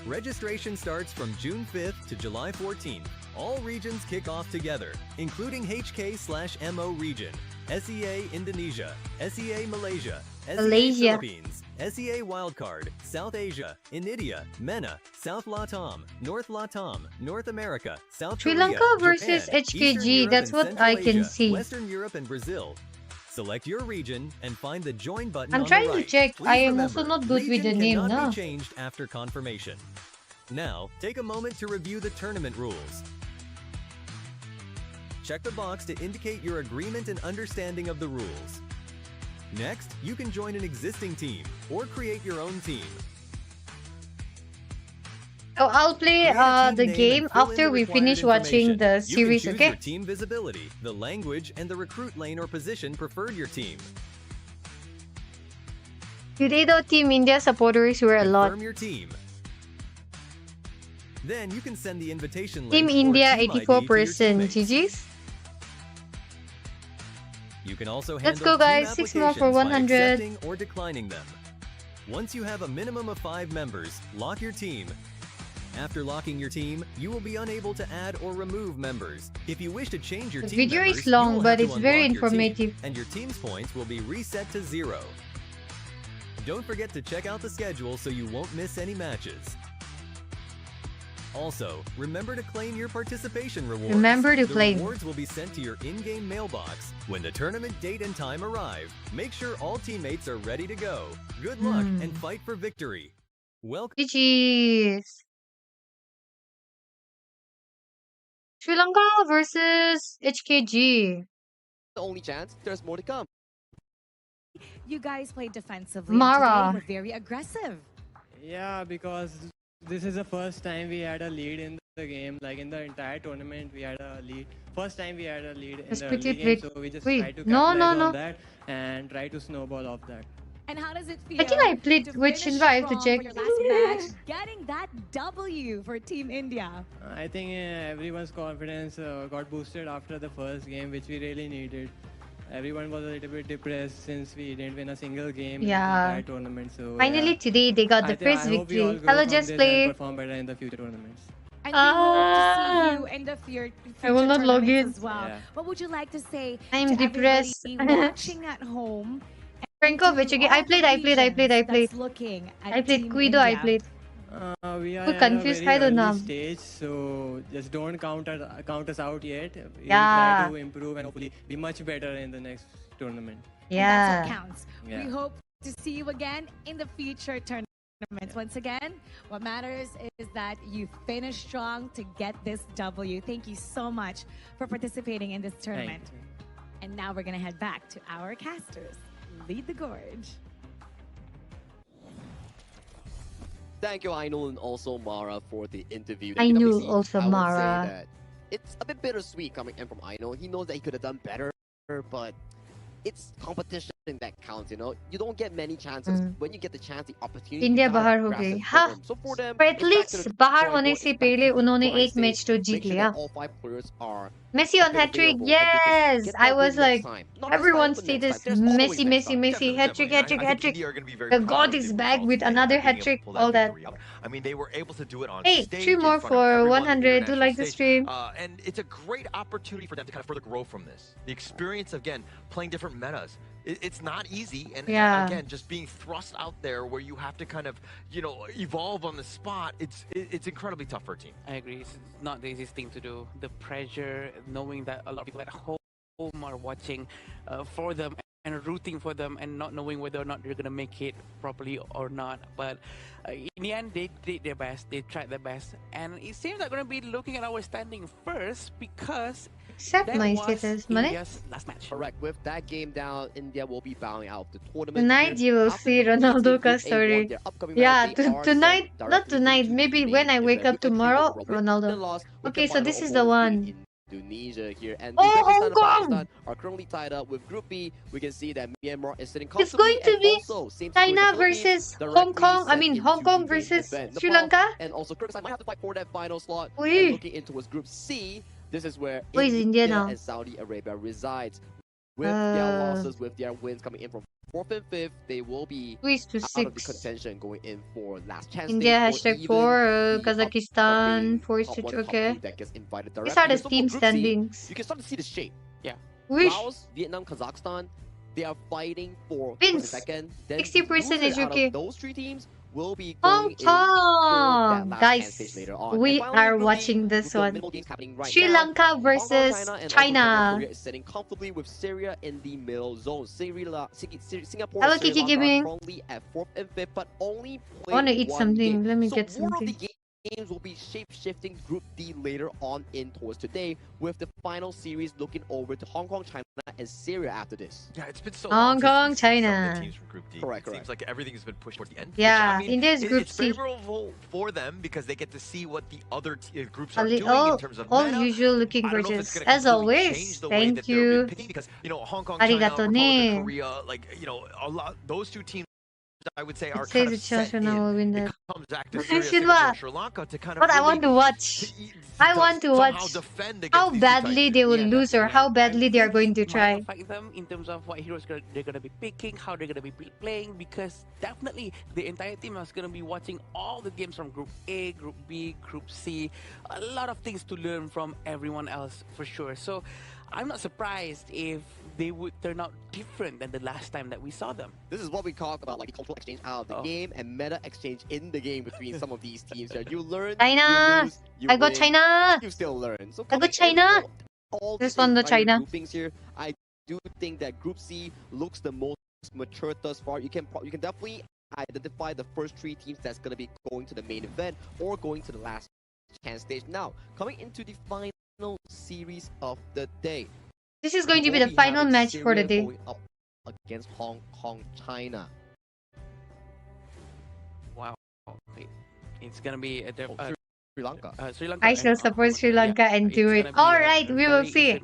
Registration starts from June 5th to July 14th. All regions kick off together, including HK/MO region, SEA Indonesia, SEA Malaysia, SEA Malaysia. Philippines, SEA Wildcard, South Asia, India, MENA, South Latam, North Latam, North America, South Sri Korea, Lanka versus Japan, HKG, Eastern Europe that's and what Central I can Asia, see. Western Europe and Brazil. Select your region and find the join button I'm on trying the to right. check. Please I am remember, also not good with the region name, cannot no? be changed after confirmation. Now, take a moment to review the tournament rules. Check the box to indicate your agreement and understanding of the rules. Next, you can join an existing team or create your own team. Oh, I'll play Create a team the name game and fill in after the we required finish watching information. the You series, can choose okay? your team visibility, the language, and the recruit lane or position preferred your team. Today though, Team India supporters were a lot. Confirm your team. Then you can send the invitation link Team or India, team ID to your 84%. teammates. GG's. You can also Let's handle go, guys. team 6 more for applications by 100. accepting or declining them. Once you have a minimum of 5 members, lock your team. After locking your team, you will be unable to add or remove members. If you wish to change your The team video members, is you long, will but have to it's very unlock your team, informative. and your team's points will be reset to 0. Don't forget to check out the schedule so you won't miss any matches. Also, remember to claim your participation rewards. Remember to the claim. rewards will be sent to your in-game mailbox. When the tournament date and time arrive, make sure all teammates are ready to go. Good luck and fight for victory. Welcome. GG's. Sri Lanka versus HKG. The only chance, there's more to come. You guys played defensively. Mara. And today were very aggressive. Yeah, because this is the first time we had a lead in the game. Like in the entire tournament, we had a lead. First time we had a lead in That's the pretty early game, great. so we just Wait, try to no, capitalize no. on that and try to snowball off that. And how does it feel? I think I played to which finish invite to strong check. for your last match, getting that W for Team India. I think everyone's confidence got boosted after the first game, which we really needed. Everyone was a little bit depressed since we didn't win a single game in the Yeah. entire tournament. So Finally, yeah. today they got the first I hope we all victory. grow Hello, from just this play. and perform better in the future tournaments. And we hope to see you in the future I will not log tournaments in. as well. Yeah. What would you like to say I'm to depressed. everybody watching at home? Franco, which again? I played. That's looking at I played Team Kuido, I India. played. We are Too at confused, a very I don't early know. stage, so just don't count us out yet. We'll Yeah. try to improve and hopefully be much better in the next tournament. And that's Yeah. what counts. Yeah. We hope to see you again in the future tournaments. Once again, what matters is that you finish strong to get this W. Thank you so much for participating in this tournament. Thank you. And now we're going to head back to our casters. Lead the gorge. Thank you, Ainul, and also Mara for the interview. Ainul, PwC, also I would say Mara. that it's a bit bittersweet coming in from Ainul. He knows that he could have done better, but it's competition. that counts, you know. You don't get many chances. When you get the chance, the opportunity, India you gotta बाहर हो grasp गई it हाँ firm. So for them, पर it's back to at least the बाहर drawing होने board. से It's back पहले to उन्होंने grind एक stage. मैच तो जीत Make sure लिया that all 5 players are Messi on fit hat trick available, and they can yes get I that was win next like time. Not this time, everyone's but next time. status There's always Messi next Messi time. Messi Definitely, hat trick definitely. hat trick I hat think trick India are going to be very the proud god of is the back results with that they another had, hat being able trick to pull all that that victory out. I mean, they were able to do it on hey stage, 3 in more front of for everyone on the 100 do international like the stage. stream And it's a great opportunity for them to kind of further grow from this. The experience, again, playing different metas. It's not easy, and Yeah. again, just being thrust out there where you have to kind of, you know, evolve on the spot. It's incredibly tough for a team. I agree. It's not the easiest thing to do. The pressure, knowing that a lot of people at home are watching for them and rooting for them and not knowing whether or not they're going to make it properly or not. But in the end, they did their best. They tried their best. And it seems like we're going to be looking at our standing first because accept that my was status money India's last match. Correct. With that game down, India will be bowing out of the tournament. tonight here. you will After see completing Ronaldo Group ka A1, story their upcoming yeah match, they are tonight sent not directly tonight into the maybe main when I wake event up with a 3-0 tomorrow overall win. Ronaldo Then lost with okay the so final this is the almost one beating Indonesia here, and oh Uzbekistan Hong and Kong Pakistan are currently tied up with Group B. We can see that Myanmar is sitting it's comfortably, going to and be also same situation China with the Philippines, versus Hong directly Kong I sent mean into Hong Kong the main versus event. Sri Nepal Lanka and also Kyrgyzstan might have to fight for that final slot. Ui. And looking into towards Group C, this is where Where is India now? and Saudi Arabia resides. With their losses, with their wins coming in from 4th and 5th, they will be twist to out of the 6 contention going in for last chance India stage, #4 the Kazakhstan upcoming forced top to 1, top okay 2 that gets invited these directly. are the So for team Group C, standings you can start to see the shape. wish Laos, Vietnam, Kazakhstan, they are fighting for Wins. second. Then 60% the loser is out okay. of those 3 teams will be Hong going in for that Kong last guys chance stage later on. we And finally, are Group D, watching this with the one minimal games happening right Sri now, Lanka Hong Kong, versus China, and also China Korea is sitting comfortably with Syria in the middle zone. Singapore Hello, and Sri Kiki Lanka Gaming. are currently at 4th and 5th, but only I want to playing eat one something game. let me So get more of something the games will be shape-shifting Group D later on in towards today, with the final series looking over to Hong Kong, China, and Syria after this. Yeah, it's been so Hong long since Kong, we've seen some of China. the teams from Group D. Correct, It seems like everything has been pushed toward the end. Yeah, which, I mean, India's Group it's C. favorable for them because they get to see what the other groups A are doing little in terms of all meta. usual looking I don't know if it's gorgeous going to as completely always change the way that thank they're you picking because, you know, Hong Kong, China, arigato Republic ne of Korea, like, you know, a lot, those 2 teams I would say are it kind says of that set China will in. win It that comes back to Sri Syria, Lanka. Singapore, and Sri Lanka to kind of but I really want to watch I want to somehow watch defend against how these 2 badly titans. they will Yeah, lose or definitely. how I badly they are think going it to might try affect them in terms of what heroes they're going to be picking, how they're going to be playing, because definitely the entire team is going to be watching all the games from Group A, Group B, Group C. A lot of things to learn from everyone else for sure. So I'm not surprised if they would turn out different than the last time that we saw them. This is what we talk about, like the cultural exchange out of the game and meta exchange in the game between some of these teams. Here, you learn, China. you lose, you I got win, China you still learn. So I got coming in China. for all This the one, the entire China. groupings here, I do think that Group C looks the most mature thus far. You can definitely identify the first 3 teams that's going to be going to the main event or going to the last chance stage. Now, coming into the final series of the day. This is going to be We'll the final having match for the Syria day. going up against Hong Kong, China. Wow. Okay. It's going to be a Sri Lanka. Sri Lanka. I and shall Hong support Kong, Sri Lanka and it's do gonna it. be a Alright, we will very see.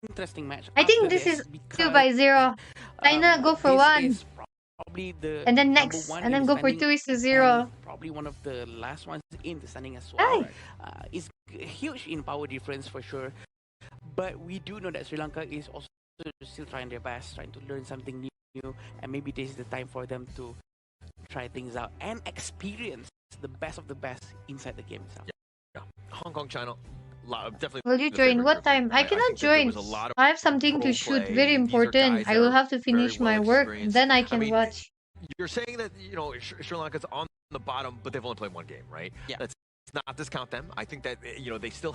interesting match. I think after this is because, 2-0. China go for this 1. is probably the And then number next. 1 And in then the go for standing 2-0. and probably one of the last ones in the standing as well. Hi. It's huge in power difference for sure. But we do know that Sri Lanka is also still trying their best, trying to learn something new, and maybe this is the time for them to try things out and experience the best of the best inside the game itself. Yeah. Hong Kong, China, definitely. Will you the join? favorite What group. time? I think cannot that there join. was a lot of I have something to pro shoot. play. Very These are important. guys I that will are have to finish very my well work. experienced. Then I can mean, watch. You're saying that, you know, Sri Lanka's on the bottom, but they've only played 1 game, right? Yeah. Let's not discount them. I think that, you know, they still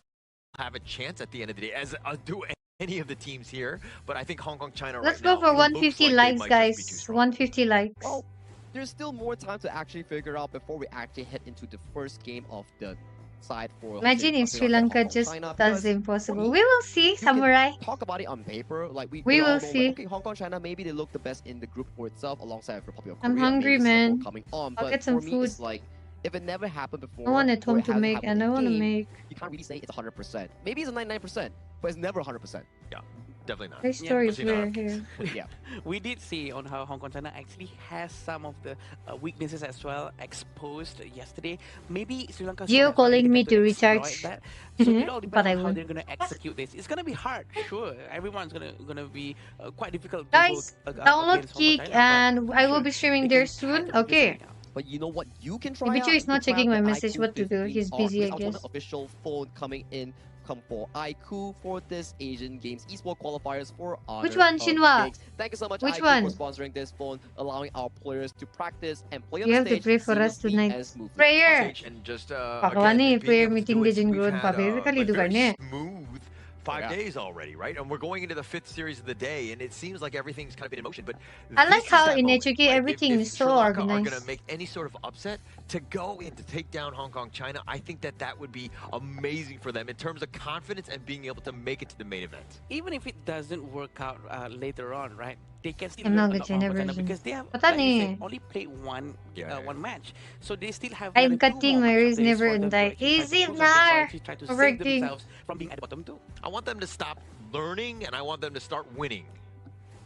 have a chance at the end of the day, as do any of the teams here. But I think Hong Kong, China Let's right go now, for it 150 looks like they likes, might just be too guys. strong. 150 likes. Well, there's still more time to actually figure out before we actually head into the first game of the side for Imagine if Sri Lanka just does the impossible. We will see, Samurai. Talk about it on paper, like we We all will know, see. like, okay, Hong Kong, China, maybe they look the best in the group for itself, alongside Republic of I'm Korea. hungry, maybe Singapore man. coming on, I'll but get some for me, food. it's like if it never happened before, I want at or home it to hasn't make, happened and I in want to game, make. you can't really say it's 100%. Maybe it's a 99%, but it's never 100%. Yeah. Definitely not. My story is especially where not. here. Yeah. We did see on how Hong Kong China actually has some of the weaknesses as well exposed yesterday. Maybe Sri Lanka saw Gio that funny, they calling me tend to to exploit recharge. that. So it all But depends I on how won't. they're going to execute this. It's going to be hard, sure. Everyone's going to be quite difficult to go Guys, up download against Hong Kong Kick China, but and I will sure, be streaming they there can try soon. to figure something Okay. out. But you know what you can try Ibicho out? is You not can try checking out my the message iQOO what to do. 15 He's R, busy, I which is guess. an official phone coming in come for iQOO for this Asian Games Esports Qualifiers for Which Honor one, of Shinwa? Kings. Thank you so much, Which iQOO, for one? sponsoring this phone, allowing our players to practice and play on You the have to stage pray for us seamlessly tonight. and smoothly. Prayer! And just Pakwa again, ni, being prayer able to meeting do din it, dyan we've growth had pa. Basically, like do very kanya. smooth 5 Yeah. days already, right? And we're going into the 5th series of the day, and it seems like everything's kind of been in motion. But I this like is how that in moment, HOK right? everything If is Sri so Lanka are going to organized. make any sort of upset to go in to take down Hong Kong, China, I think that that would be amazing for them in terms of confidence and being able to make it to the main event. Even if it doesn't work out later on, right? They can still I'm learn not a good lot from Hong Kong China version. because they have, Pata like you said, ni. only played one Yeah. one match. So they still have I'm another two cutting more my match wrist after this never for them to die. actually try to Easy prove something or na. actually try to save Overthink. themselves from being at the bottom too. I want them to stop learning, and I want them to start winning.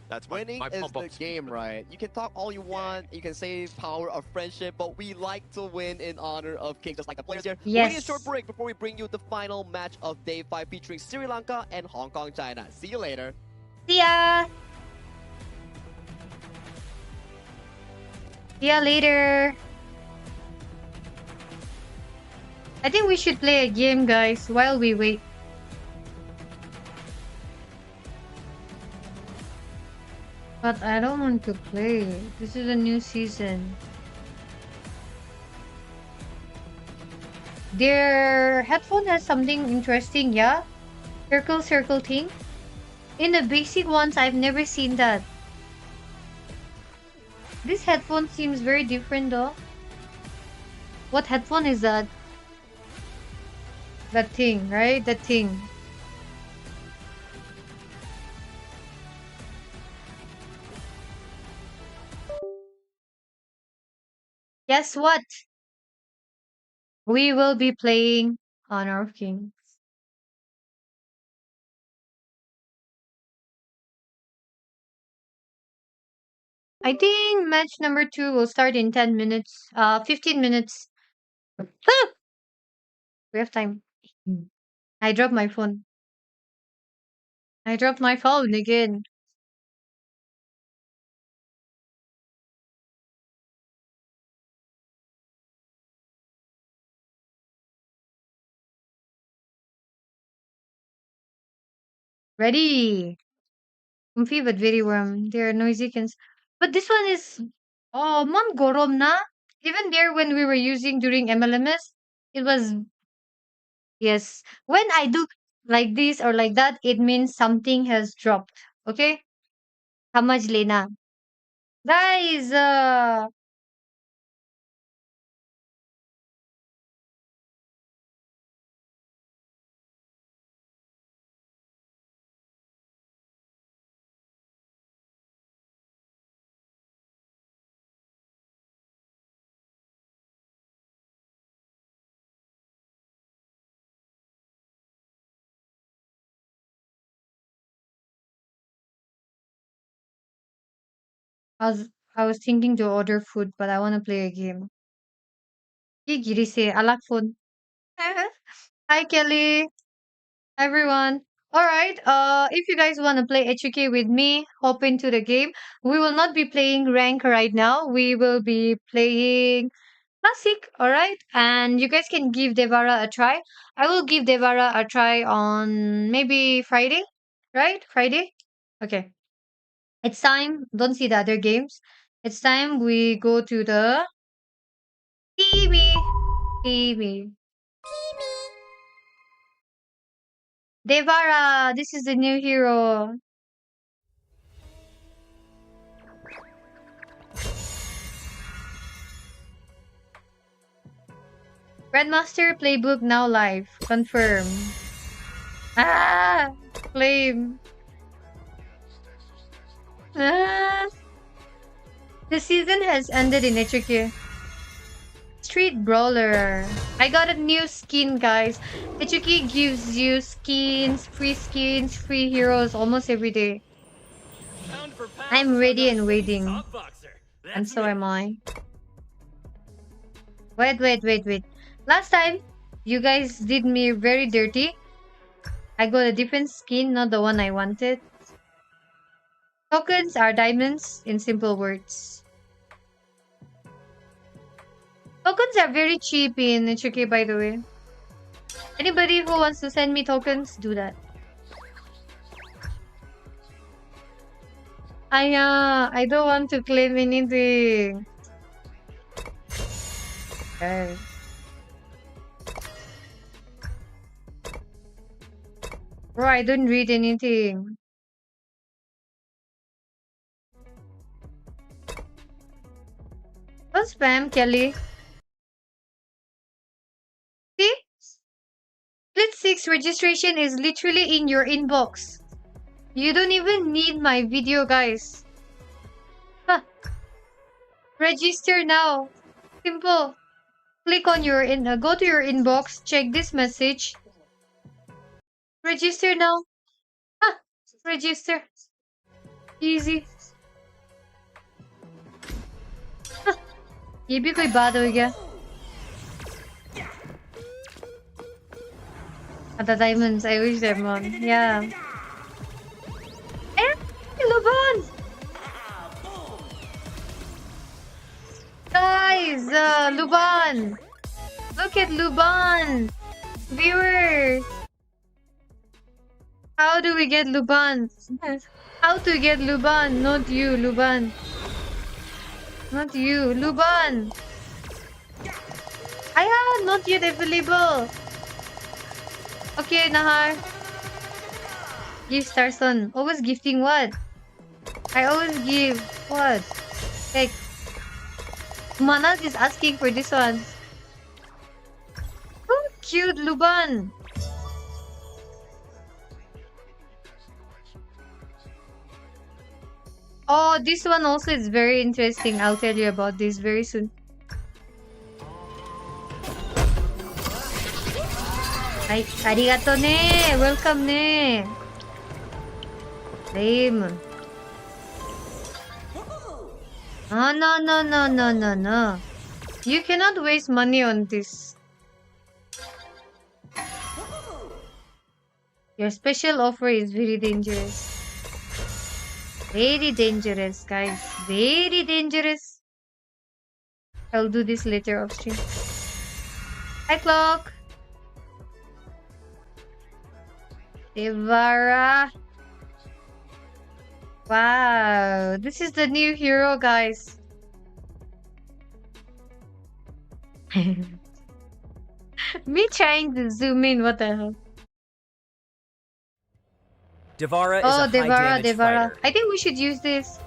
That's my, Winning my is pump the up speech game, for them. right? You can talk all you want, you can say power of friendship, but we like to win in honor of Kings, just like the players here. We're taking a short Yes. break before we bring you the final match of Day 5 featuring Sri Lanka and Hong Kong, China. See you later. See ya. See ya later. I think we should play a game, guys, while we wait. But I don't want to play. This is a new season. Their headphone has something interesting, yeah? Circle, circle thing. In the basic ones, I've never seen that. This headphone seems very different though. What headphone is that? That thing, right? That thing. Guess what? We will be playing Honor of Kings. I think match number 2 will start in 10 minutes. 15 minutes. Ah! We have time. I dropped my phone. I dropped my phone again. Ready. Comfy but very warm. They're noisy but this one is man gorom na. Even there when we were using during MLMS, it was yes. When I do like this or like that, it means something has dropped. Okay? Samajh lena. Guys, I was I was thinking to order food, but I want to play a game. Ki giri se alak phone. Hi Kelly, everyone. All right. If you guys want to play HOK with me, hop into the game. We will not be playing rank right now. We will be playing classic. All right. And you guys can give Devara a try. I will give Devara a try on maybe Friday. Right? Friday. Okay. It's time. Don't see the other games. It's time we go to the TV. TV. Devara, this is the new hero. Grandmaster playbook now live. Confirm. Ah, flame. Ah, the season has ended in HOK. Street Brawler. I got a new skin, guys. HOK gives you skins, free heroes almost every day. I'm ready and waiting. And so am I. Wait. Last time, you guys did me very dirty. I got a different skin, not the one I wanted. Tokens are diamonds, in simple words. Tokens are very cheap in HOK, by the way. Anybody who wants to send me tokens, do that. I don't want to claim anything. Okay. Bro, I don't read anything. Don't spam, Kelly. See? Split 6 registration is literally in your inbox. You don't even need my video, guys. Huh. Register now. Simple. Click on your go to your inbox, check this message. Register now. Huh. Register. Easy. Huh. ये भी कोई बात हो गया. The diamonds, I wish them on. Yeah. Luban! Guys, Luban! Look at Luban! Viewers! How do we get Luban? How to get Luban? Not you, Luban. Not you, Luban! Not yet available. Okay, Nahar. Give Starson. Always gifting what? I always give what? Like, Manat is asking for this one. Oh, cute Luban. Oh, this one also is very interesting. I'll tell you about this very soon. Ay, arigato ne! Welcome ne! Same. Oh, no. You cannot waste money on this. Your special offer is very dangerous. Very dangerous, guys. Very dangerous. I'll do this later off stream. Hi, Clock. Devara. Wow, this is the new hero, guys. Me trying to zoom in, what the hell? Devara is a high-damage fighter. I think we should use this.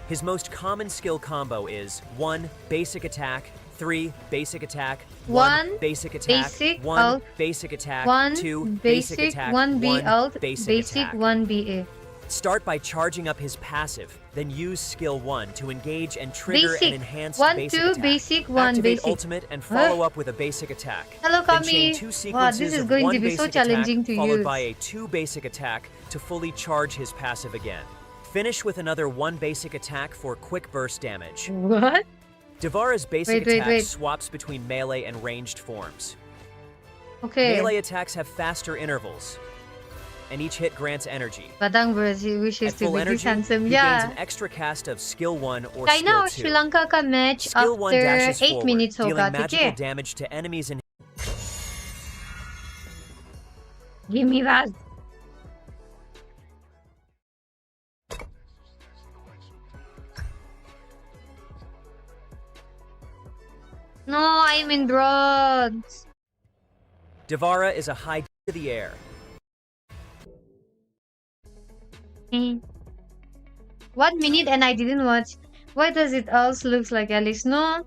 His most common skill combo is 1 basic attack, 3 basic attack, 1 basic attack, 1 basic attack, 2 basic attack, 1 B ult, basic attack. 1 BA. Start by charging up his passive, then use skill 1 to engage and trigger Basic. an enhanced 1, basic 2, attack. basic, 1 Activate basic. ultimate and follow up with a basic attack. Hello, Then Kami. chain 2 Wow, sequences this is of going 1 to be so basic challenging attack to followed use. by a 2 basic attack to fully charge his passive again. Finish with another 1 basic attack for quick burst damage. What? Devara's basic Wait. attack swaps between melee and ranged forms. Okay. Melee attacks have faster intervals, and each hit grants energy. Badang Bros, he wishes At to full be this energy, handsome. he gains Yeah. an extra cast of skill 1 or China skill or 2. Sri Lanka ka match Skill 1 after dashes 8 forward, minutes dealing hoga, magical okay? damage to enemies and Give me that. No, I'm in bronze. Devara is a high to the air. Hmm. 1 minute and I didn't watch. Why does it also looks like Alice? No.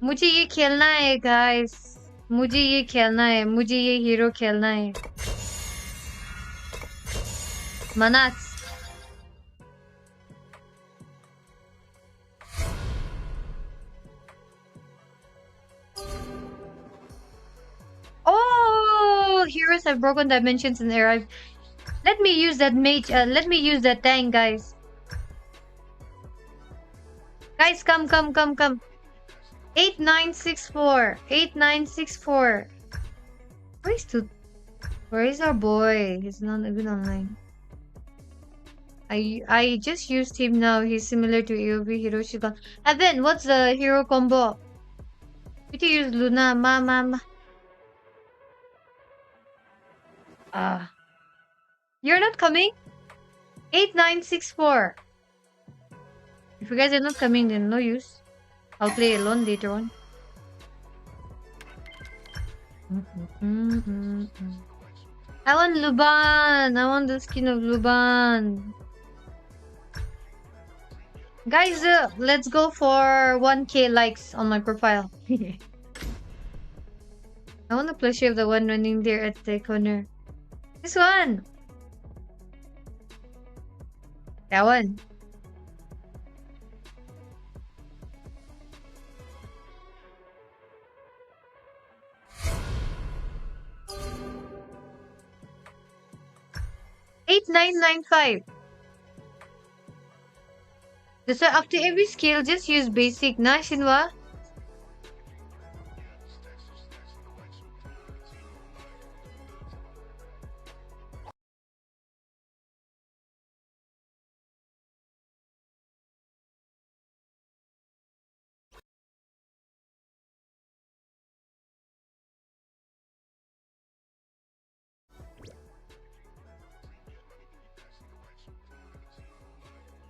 मुझे ये खेलना है guys. मुझे ये खेलना है. मुझे ये hero खेलना है. Manats. have broken dimensions in air. Let me use that mage. Let me use that tank, guys. Guys, come. 8964. 8964. Where is our boy? He's not even online. I just used him now. He's similar to AOV Hiroshika. Evan, what's the hero combo? We can use Luna. You're not coming? 8964. If you guys are not coming, then no use. I'll play alone later on. I want Luban. I want the skin of Luban. Guys, let's go for 1k likes on my profile. I want the plushie of the one running there at the corner. This one! That one. $8995. So after every skill, just use basic na, Shinwa?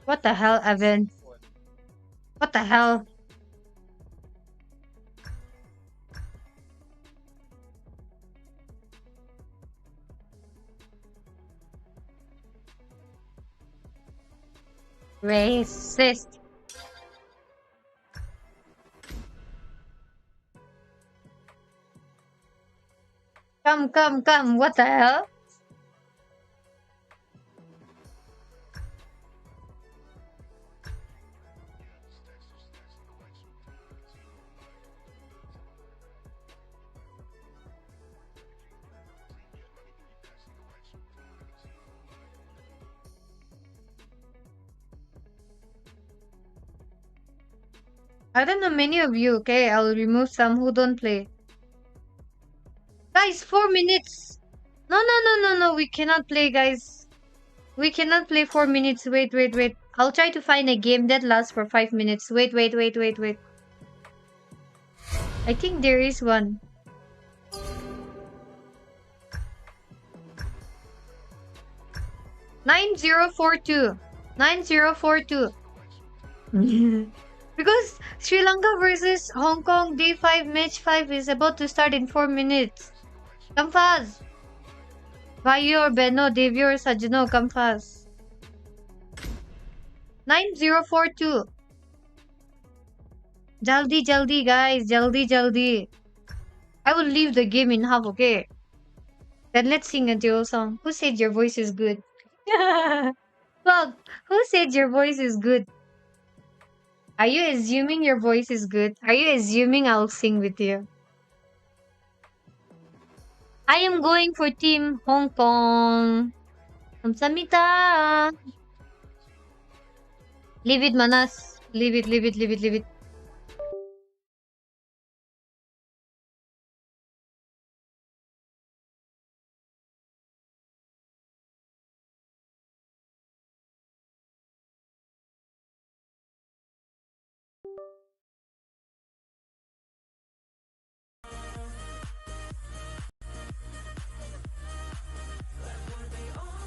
What the hell, Evan? What the hell? Racist. Come. What the hell? I don't know many of you, okay? I'll remove some who don't play. Guys, 4 minutes. No. We cannot play, guys. We cannot play 4 minutes. Wait. I'll try to find a game that lasts for 5 minutes. Wait. I think there is one. $9042. Because Sri Lanka versus Hong Kong Day 5 match 5 is about to start in 4 minutes. Come fast. Vayu or Beno, Devi or Sajano, come fast. 9042. Jaldi, guys. Jaldi. I will leave the game in half, okay? Then let's sing a duo song. Who said your voice is good? Well, who said your voice is good? Are you assuming your voice is good? Are you assuming I'll sing with you? I am going for Team Hong Kong. Samsamita. Leave it, Manas. Leave it.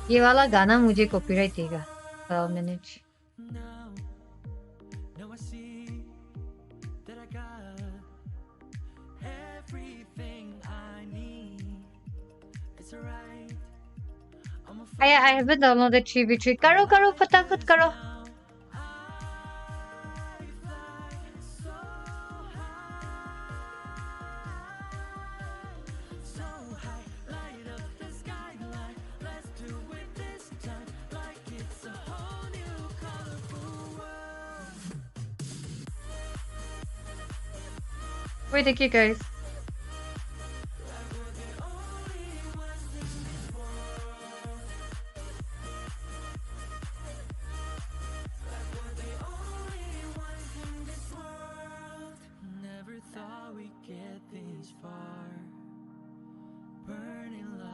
ये वाला गाना मुझे copyright देगा 12 minutes. I haven't downloaded 3v3. Karo, फटाफट करो. Wait, okay, guys.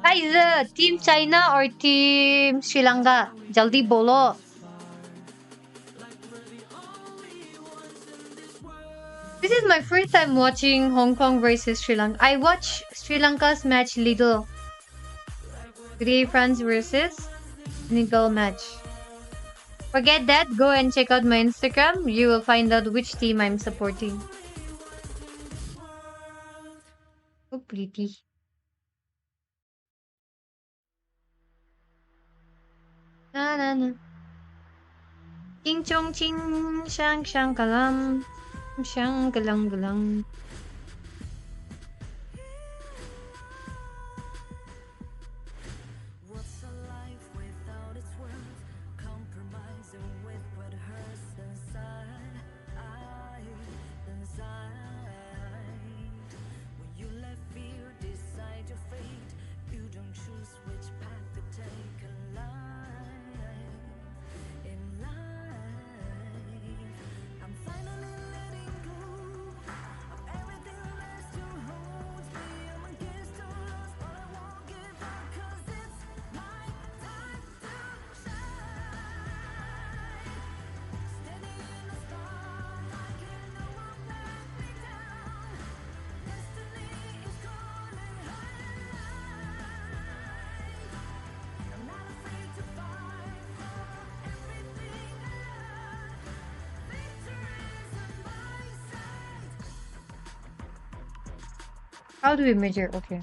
Guys, Team China or Team Sri Lanka? Jaldi bolo. This is my first time watching Hong Kong versus Sri Lanka. I watched Sri Lanka's match little. Today France versus Senegal match. Forget that. Go and check out my Instagram. You will find out which team I'm supporting. So pretty. Na na na. Ching chong ching shang shang kalam. Shang galang galang. How do we measure? Okay.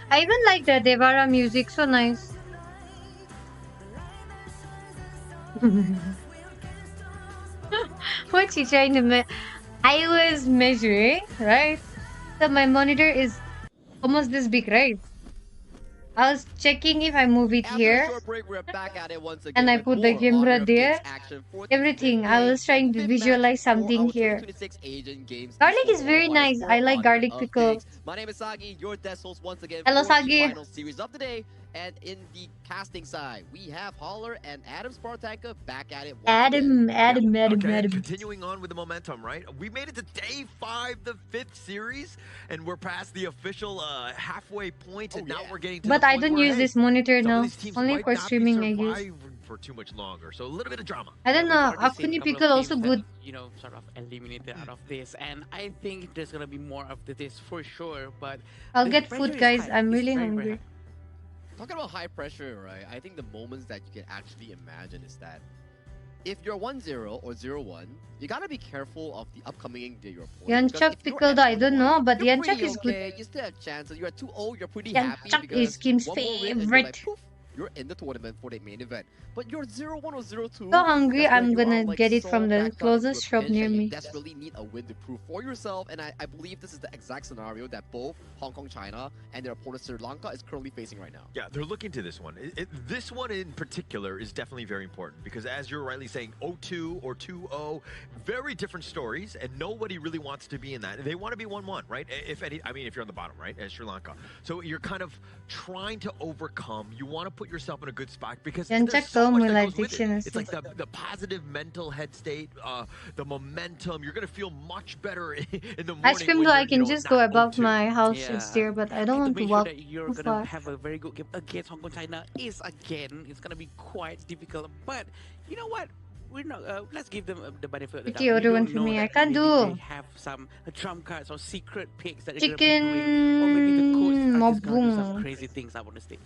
I even like the Devara music, so nice. What's she trying to measure? I was measuring, right? So my monitor is almost this big, right? I was checking if I move it here. Break, we're back at it once again And I put the camera there. Everything. I was trying to visualize something here. Asian Games Garlic is very nice. I like garlic pickle. My name is Sagi, your desk host once again Hello, for the Sagi. final series of the day. And in the casting side, we have Holler and Adam Spartanka back at it once again. Adam. Continuing on with the momentum, right? We made it to day 5, the 5th series, and we're past the official halfway point, and now we're getting to But the I point don't where, use hey, this monitor some of now. these teams Only might for not be streaming I use. surviving for too much longer. So a little bit of drama. I don't know. We've already seen a Akuni couple of pickle also teams good. that, you know, sort of eliminated out of this, and I think there's gonna be more of this for sure. But I'll the get pressure food, is guys. high. I'm It's really very, very hungry. high. Talking about high pressure, right? I think the moments that you can actually imagine is that if you're 1-0 or 0-1, you gotta be careful of the upcoming day your opponent. Yanchak pickled, I don't know, but you're Yanchak pretty is okay. good. You still have chances. You're at 2-0, you're pretty happy Yanchak because is Kim's one more win and you're like, favorite. poof, you're in the tournament for the main event. But you're 0-1 or 0-2. So hungry, that's when I'm you gonna are, like, get it so from the backed up into closest a shop pinch near that you me. desperately need a win to prove for yourself, and I believe this is the exact scenario that both Hong Kong, China, and their opponent Sri Lanka is currently facing right now. Yeah, they're looking to this one. This one in particular is definitely very important because, as you're rightly saying, 0-2 or 2-0, very different stories, and nobody really wants to be in that. They want to be 1-1, right? If any, I mean, if you're on the bottom, right, as Sri Lanka. So you're kind of trying to overcome. You want to put yourself in a good spot because there's so much that goes with it. It's like the positive mental head state, the momentum. You're gonna feel much better in the morning. Ice cream though, I can just go above my house. Yeah. It's there, but I don't And want to to make walk sure that you're too gonna far. have a very good game against Hong Kong, China it's gonna be quite difficult. But you know what? We're not. Let's give them the benefit of the doubt. Picky order We one don't for know me. I that can't maybe do. They have some trump cards or secret picks that they're gonna be doing, or maybe the coach are just gonna do some Mabung. crazy things up on the stage.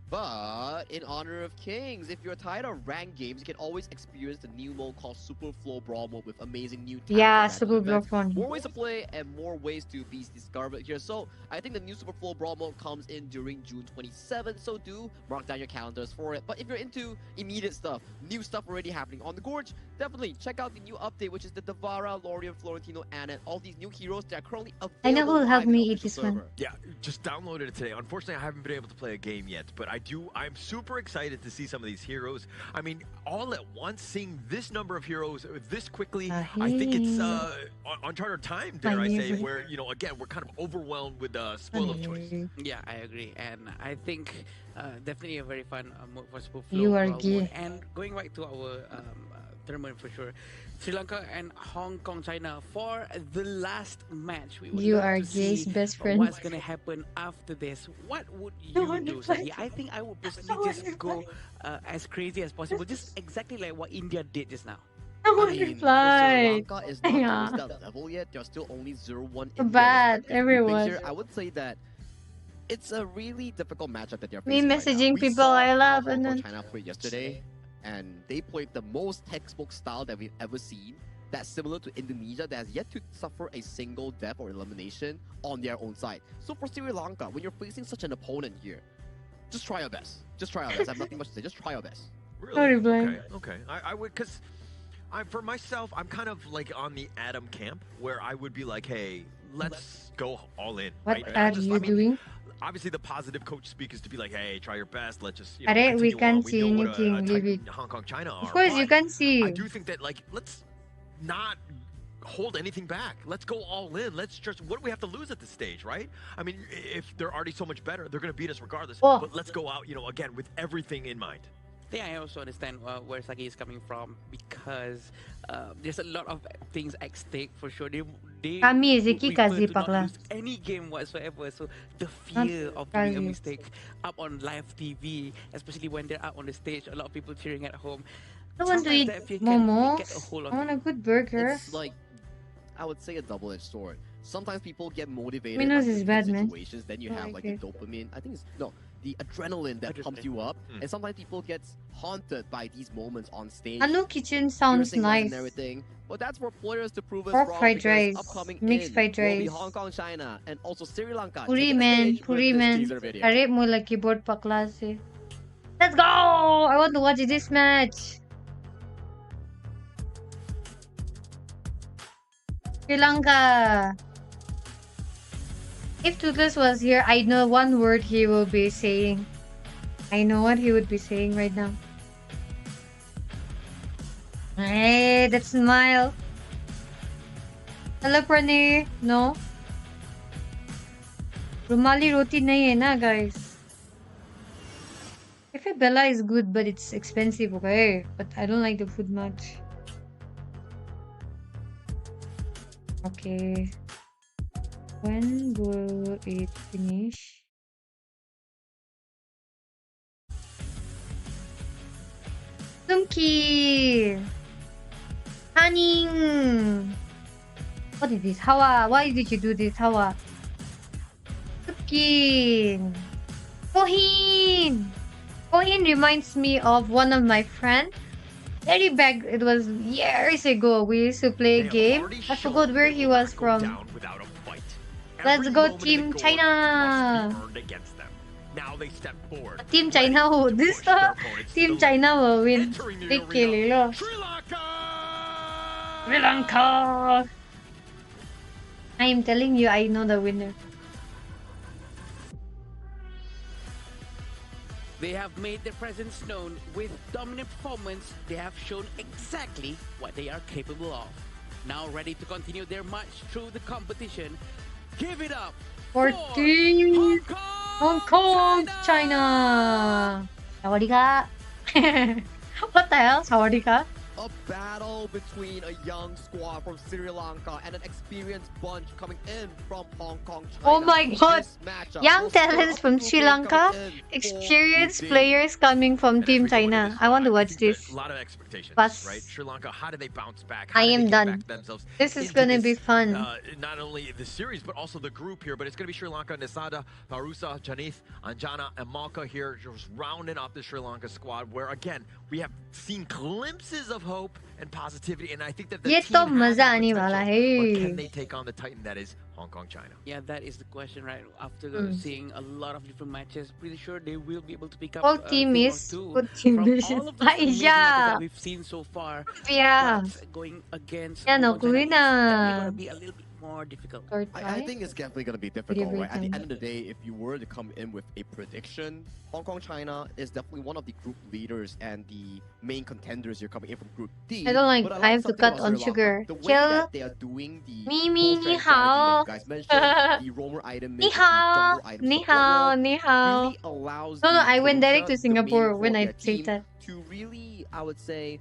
But in honor of Kings, if you're tired of ranked games, you can always experience the new mode called Super Flow Brawl mode with amazing new talents Yeah, and Super Block events. one. More ways to play and more ways to be discovered here. So I think the new Super Flow Brawl mode comes in during June 27th. So do mark down your calendars for it. But if you're into immediate stuff, new stuff already happening on the Gorge, definitely check out the new update, which is the Devara, Lorian, Florentino, and all these new heroes that are currently available. I know who will help live in the me eat official this one. server. Yeah, just downloaded it today. Unfortunately, I haven't been able to play a game yet, but I I'm super excited to see some of these heroes. I mean, all at once, seeing this number of heroes this quickly, I think it's uncharted time, dare I say, where, you know, again, we're kind of overwhelmed with the spoil of choice. Yeah, I agree, and I think definitely a very fun mode for Spoof You are Flow gay. mode. And going back to our tournament for sure, Sri Lanka and Hong Kong, China for the last match. We would You love are to gay's see best friend. what's gonna happen after this. What would you do, Sagi? I think I would personally just go as crazy as possible, just exactly like what India did just now. I I want mean, to Sri fly. Lanka is not Yeah. towards that level yet. They're still only 0-1 So in bad, their respective groupings everyone. here. I would say that it's a really difficult matchup that they're Me facing messaging right now. We people saw I how love Hong and Kong then China played yesterday, and they played the most textbook style that we've ever seen. That's similar to Indonesia, that has yet to suffer a single death or elimination on their own side. So for Sri Lanka, when you're facing such an opponent here, just try your best. Just try your best. I have nothing much to say. Just try your best. Sorry, Really? Blaine. Okay. I would, because for myself, I'm kind of like on the Adam camp, where I would be like, hey, let's go all in. What right? are I you mean, doing? Obviously, the positive coach speak is to be like, hey, try your best. Let's just, you know, Are, we continue on. can't We see know what anything, a leave it. Titan Hong Kong China are. Of course, you but can see. I do think that, like, let's not hold anything back. Let's go all in. Let's just, what do we have to lose at this stage, right? I mean, if they're already so much better, they're going to beat us regardless. Oh. But let's go out, you know, again, with everything in mind. I think I also understand where Sagi is coming from, because there's a lot of things at stake for sure. They Kami, would Ziki prefer kasi to not pakla. lose any game whatsoever. So the Not fear of doing a Kazi. mistake up on live TV, especially when they're out on the stage, a lot of people cheering at home. I want to Sometimes eat that fear can momos. get a hold of I want you. a good burger. It's like, I would say, a double-edged sword. Sometimes people get motivated Minos by is difficult bad, man. situations. Then you I have like like it. the dopamine. I think it's the adrenaline that pumps you up. And sometimes people get haunted by these moments on stage. Anu kitchen sounds piercing lines nice. and everything. But that's for players to prove us Pork wrong, fried because rice, upcoming mixed in fried will be rice. Hong Kong, China, and also Sri Lanka. Puri taking the man, stage puri with this man. teaser video. Tarik mo like keyboard pa klase. Let's go! I want to watch this match. Sri Lanka. If Toothless was here, I know one word he will be saying. I know what he would be saying right now. Hey, that smile. Hello, Pranay. No? Rumali roti nahi hai na, guys. Cafe Bella is good, but it's expensive, okay? But I don't like the food much. Okay. When will it finish? Sumki! Hanning! What is this? Hawa, why did you do this, Hawa? Sumkin! Kohin! Kohin reminds me of one of my friends. Very back, it was years ago. We used to play a They game. already I shown forgot where they he will was not go from. down without a fight. Let's Every go moment in Team the gore China. must be earned against them. Now they step forward. Team ready China will to this push their opponents to Team the limit. China will win. Entering the Big arena, Kililo. Sri Lanka! Sri Lanka! I am telling you, I know the winner. They have made their presence known with dominant performance. They have shown exactly what they are capable of. Now ready to continue their march through the competition. Give it up For Team Hong Kong, China. Sawadika. What the hell, Sawadika? A battle between a young squad from Sri Lanka and an experienced bunch coming in from Hong Kong, China. Oh my god! This matchup Young will stir talents up from the Sri game Lanka, coming in for experienced today. players coming from And Team as we go into China. this I want to one, I watch think that this. A lot of expectations, Bus. right? Sri Lanka, how do they bounce back? I How do am they get done. back themselves This is into gonna be this, fun. Not only the series, but also the group here. But it's going to be Sri Lanka, Nisada, Parusa, Janith, Anjana, and Malka here, just rounding off the Sri Lanka squad, where, again, we have seen glimpses of hope and positivity, and I think that the Ye team to has maza that aane potential. wala But hai. can they take on the Titan that is Hong Kong, China? Yeah, that is the question, right? After Mm. seeing a lot of different matches, pretty sure they will be able to pick up Whole a team thing or is two good team from is all of those amazing matches Aisha. that we've seen so far. Yeah. But going against Yeah, Hong no, Kong, China, it's Kulina. definitely going to be a little bit more more difficult. Third I try. think it's definitely going to be difficult, right? At the end of the day, if you were to come in with a prediction, Hong Kong, China is definitely one of the group leaders and the main contenders you're coming in from Group D. I don't like. But I have to something cut about on Sri Lanka. sugar. The way Kill. that they are doing the Mi mi whole ni strategy that hao. you guys mentioned, the roamer item, Ni mix, the hao. jungle item Ni support hao. role, Ni hao. really allows No, the I went direct to Croatia, the main Singapore core when of I their played team, that. to really, I would say,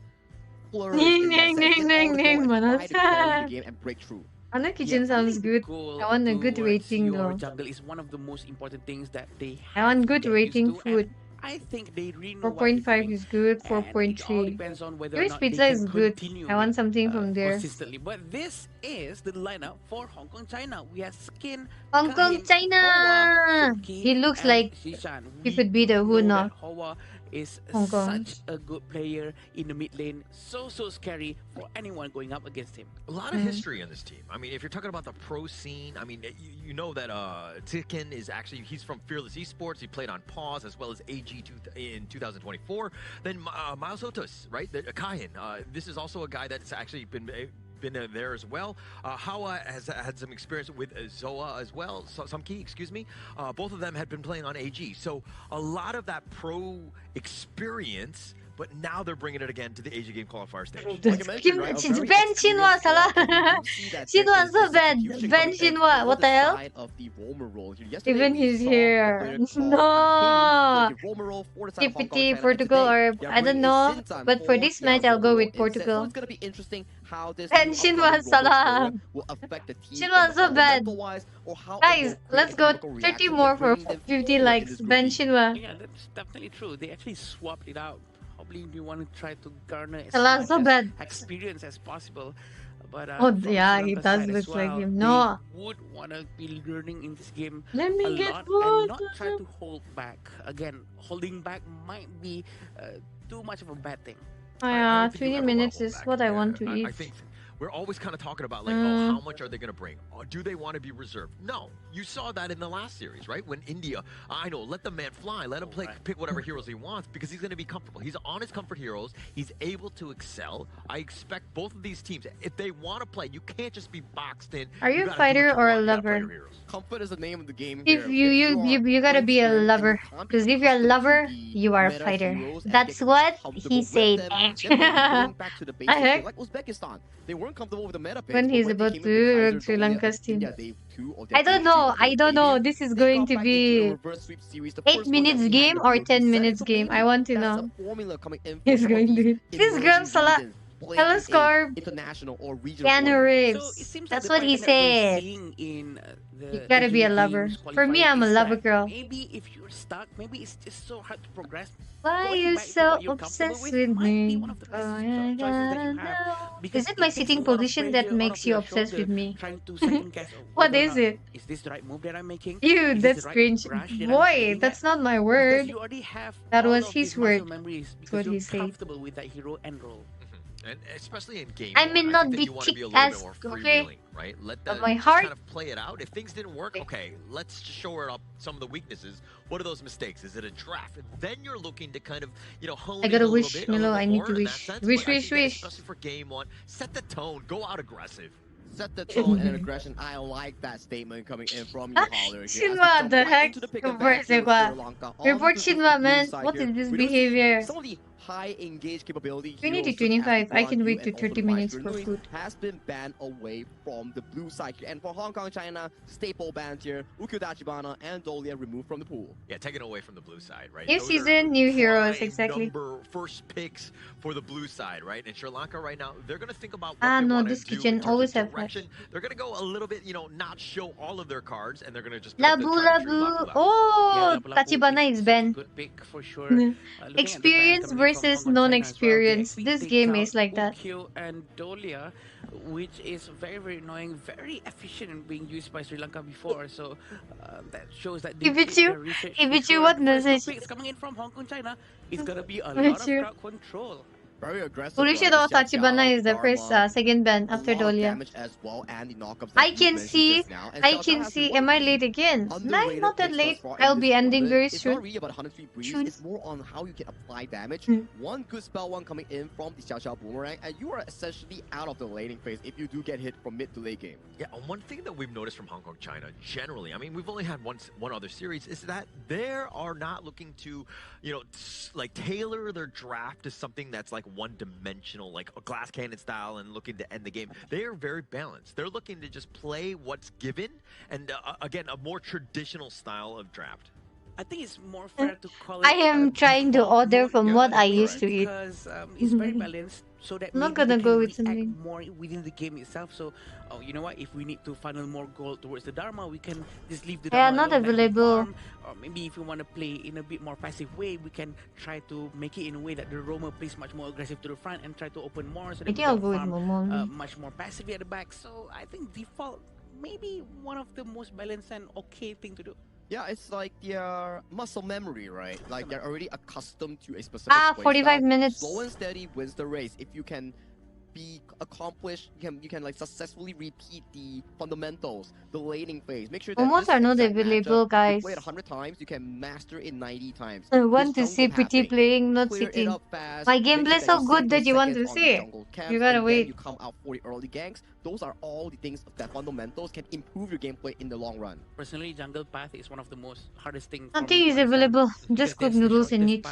flourish Ning, in that ning, sense. ning, Get all ning, the ning, goal and try to carry the manasa. game and break through. Honor Kitchen I sounds think good. goal I want a good towards rating your though. jungle is one of the most important things that they I have want to good get rating used to, and food. I think they really know what they're 4.5 doing. is good. And it all 4.3. depends on whether or Jewish not they pizza can is good. continue I want it, something from there. consistently. But this is the lineup for Hong Kong, China. We have Skin, Hong Kong, Kahin, China. Hoa, Suki, He looks and like Shishan. he We could be the do Hun know of that Hoa is Hong Kong. such a good player in the mid lane. So scary for anyone going up against him. A lot of history in this team. I mean, if you're talking about the pro scene, I mean, you know that Tikin is actually, he's from Fearless Esports. He played on Pause as well as in 2024. Then Miles Otus, right? Kahin. This is also a guy that's actually been there as well. Hawa has had some experience with Zoa as well. Sumki, excuse me. Both of them had been playing on AG. So a lot of that pro experience, but now they're bringing it again to the Asian Game Qualifier stage. Like I mentioned, right, a very Ben Shinwa, experienced salah. squad, and we do see that there Shinwa is so this bad. execution Ben coming in Shinwa, for what the the hell? side of the roamer role. Yesterday, Even we he's saw a here. player called No. Kahin play the roamer role for the side of Hong Kong, TPT, China, Portugal, and or today, they are I don't bringing know. in Sintan But for this match, I'll go roamer with role instead. So Portugal. it's going to be interesting how this Ben new Shinwa, upcoming roamer salah. player will affect the team Shinwa from the so bad. fundamental-wise, or how it Guys, will create let's a go chemical 30 reaction more in for bringing them 50 forward in likes. this Group Ben D. Shinwa. Yeah, that's definitely true. They actually swapped it out. Probably they want to try to garner as Salah much so as bad. experience as possible. But Oh, from yeah, Sri he Lanka's does side look as like well, him. they No. would want to be learning in this game Let a me get lot food. and not try to hold back. Again, holding back might be too much of a bad thing. Oh, I yeah, don't think you 20 ever minutes wanna is hold back. what I want to I eat. think we're always kind of talking about like, how much are they going to bring? Or do they want to be reserved? No, you saw that in the last series, right? When India, I know, let the man fly, let him pick whatever heroes he wants because he's going to be comfortable. He's on his comfort heroes. He's able to excel. I expect both of these teams, if they want to play, you can't just be boxed in. Are you a gotta do fighter what you or a want. You gotta play lover? your heroes. Comfort is the name of the game If here. you gotta be a lover, because if you're a lover, you are a fighter. That's what he said. I heard Like Uzbekistan, they weren't comfortable with the meta pick. when he's about to Sri Lanka's team. I don't know. I don't know. This is going to be 8 minutes game or 10 minutes game. I want to know. He's going to. This girl Salah. Hello, Scorp. International or regional. Keanu So Reeves. it seems That's like what the he pattern that we're said. seeing in the You gotta be a Asian lover. Games For me, qualifier I'm a is lover that girl. Maybe if you're stuck, maybe it's just so hard to progress. Why are Going you back to so what you're comfortable obsessed with with might be me? one of the best Oh, I choices that gotta you have. know. Because Is it my takes a sitting lot of position that pressure out makes of you your obsessed shoulder, with me? Trying to second guess What whether or is not, it? is this the right move that I'm making? Ew, Is this that's the right cringe. brush that I'm Boy, shooting that's at? not my Because word. you already have That all was of his these muscle word. memories That's because what you're he said. comfortable with that hero and role. And especially in game I one, may I not think that be you want to be a thick little as bit more okay, freewheeling, right? Let but the my just heart. kind of play it out. If things didn't work, okay, let's just shore up some of the weaknesses. What are those mistakes? Is it a draft? And then you're looking to kind of, hone I in gotta a little wish, bit, Milo. I need more to in that wish. sense. Wish, But I wish, think that wish. especially for game one, set the tone, go out aggressive. Set the tone and aggression. I like that statement coming in from you, Holler. Shinwa, the heck? Report Shinwa, man. What is this behavior? Some of the high engaged capability 20 to heroes such as 25. I Guan can Yu wait to and also 30 the minutes Maestro for Nui food. has been banned away from the blue side. And for Hong Kong, China, staple bans here, Ukyo Tachibana and Dolia removed from the pool. Yeah, taken away from the blue side, right? New Those are season, new heroes, prime exactly. First picks for the blue side, right? In Sri Lanka right now, they're going to think about what Ah, they no, want to this do kitchen in terms always of have flash. direction. They're going to go a little bit, not show all of their cards, and they're going to just Labu Labu. Oh, Labu-Labu Tachibana is such a banned. good pick for sure. Mm. Looking at the ban Experience coming in from versus Hong Kong, China as well, they non-experience. actually This take game out is like that. Ukyo and Dolia, which is very, very annoying, very efficient in being used by Sri Lanka before. So that shows that they did Ibichu, their research for Ibichu, sure. what The first two message? picks coming in from Hong Kong, China is gonna be a lot of Ibichu. crowd control. Very aggressive. Urushi Right? no Tachibana is the first, second ban after Dolia. Damage as well, and the knockups I can see. I can see. Am I late again? No, not that late. I'll be ending very It's soon. not really about 103 breeze. Soon. It's more on how you can apply damage. Mm. One good spell one coming in from the Xiao Xiao Boomerang, and you are essentially out of the laning phase if you do get hit from mid to late game. Yeah, and one thing that we've noticed from Hong Kong, China, generally, I mean, we've only had one other series, is that they are not looking to, you know, like tailor their draft to something that's like one-dimensional, like a glass cannon style, and looking to end the game. They are very balanced. They're looking to just play what's given, and again, a more traditional style of draft. I think it's more fair to call it. I am trying to order from what I used to eat. Because it's very balanced, so that Not maybe gonna they go can with react something. more within the game itself. So, oh, you know what? If we need to funnel more gold towards the Dharma, we can just leave the Yeah, Dharma not alone, let them available. farm. Or maybe if we want to play in a bit more passive way, we can try to make it in a way that the roamer plays much more aggressive to the front and try to open more, so that I we think I'll can go with farm Momo. much more passively at the back. So I think default maybe one of the most balanced and okay thing to do. Yeah, it's like their muscle memory, right? Like they're already accustomed to a specific play 45 style. minutes. Slow and steady wins the race. If you can be accomplished, you can like successfully repeat the fundamentals, the laning phase. Make sure that Momos this are not exact available, matchup, guys. you play it 100 times, you can master it 90 times. I want to This see jungle Pretty happening. playing, not Clear it sitting. up fast, My make sure gameplay that so you good sit that you want seconds to on the see it. jungle camps, You gotta and wait. then you come out for the early ganks. Those are all the things that fundamentals can improve your gameplay in the long run. Personally, jungle path is one of the most hardest things. Nothing is available. Just cook noodles and eat.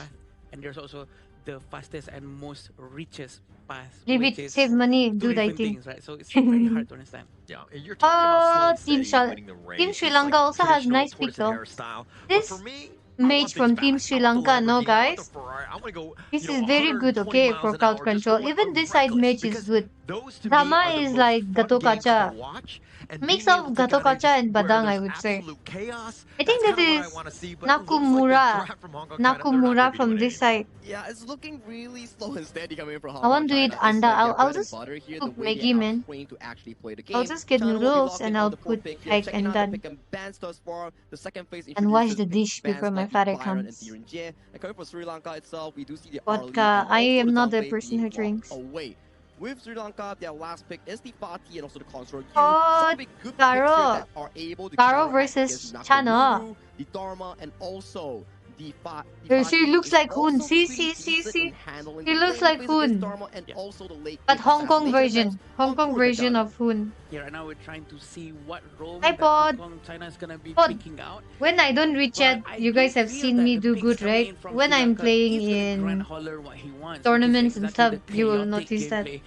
And there's also the fastest and most richest path. Leave which it, is save money, two do different dieting. things, right? So it's very hard to understand. Yeah, and you're talking about slow and Team steady Sri- winning the race. Team Sri It's Lanka like also has traditional nice pick tortoise and though. hare style. But This for me, I want mage things from Team fast. Sri I want the Lanka, no Lamborghini, I want the guys. Ferrari. I want to go, This you know, is very good, 120 okay, miles for an crowd hour, just control. going Even this side reckless, match is because good. those to me Drama are the is most like fun Gato games to Kacha. watch, and Mix being of able to Gato kinda Kacha just and where Badang, I there's would say. absolute chaos. I think That's that kinda what I is wanna see, but it looks like the Nakamura. draft from Hong Kong, China, they're not gonna Nakamura be from doing this anything. side. Yeah, it's looking really slow and steady coming in from Hong I want Kong, to eat China. It's anda. like their I'll bread and just butter here, cook the way Maggi, they are man. trained to actually play the game. I'll just get China will be noodles locked and in I'll on the fourth put pick here, egg checking and out the done. pick and bans thus far. The second phase And wash introduces the pick dish bans before my like father Byron and comes. Thiren Jie. And coming from Sri Lanka itself, we do see the Vodka. Arlie and I also am the not the Zhang Wei person being who locked drinks. away. With Sri Lanka, their last pick is the Fatih and also the Consort. Oh, Some big good picks here Garo. that are able to Garo counteract versus against Chana. Nakamura, the Dharma, and also the She looks is like Hoon. also See, pretty see, see, decent see. in handling He the looks lane like phase against Hoon. Dharma and Yeah. also the late But game Hong Kong assassination version. attempts. Hong Kong will get version done. of Hoon. Yeah, right now we're trying to see what role Hi, that Pod. Hong Kong China is gonna be Pod. picking out. When I don't reach yet, But I you do guys have feel seen that me the do picks good, coming right? in from When Sri I'm Lanka playing is gonna grant in Holler what he wants, which is tournaments and exactly stuff, the you will chaotic notice that. gameplay,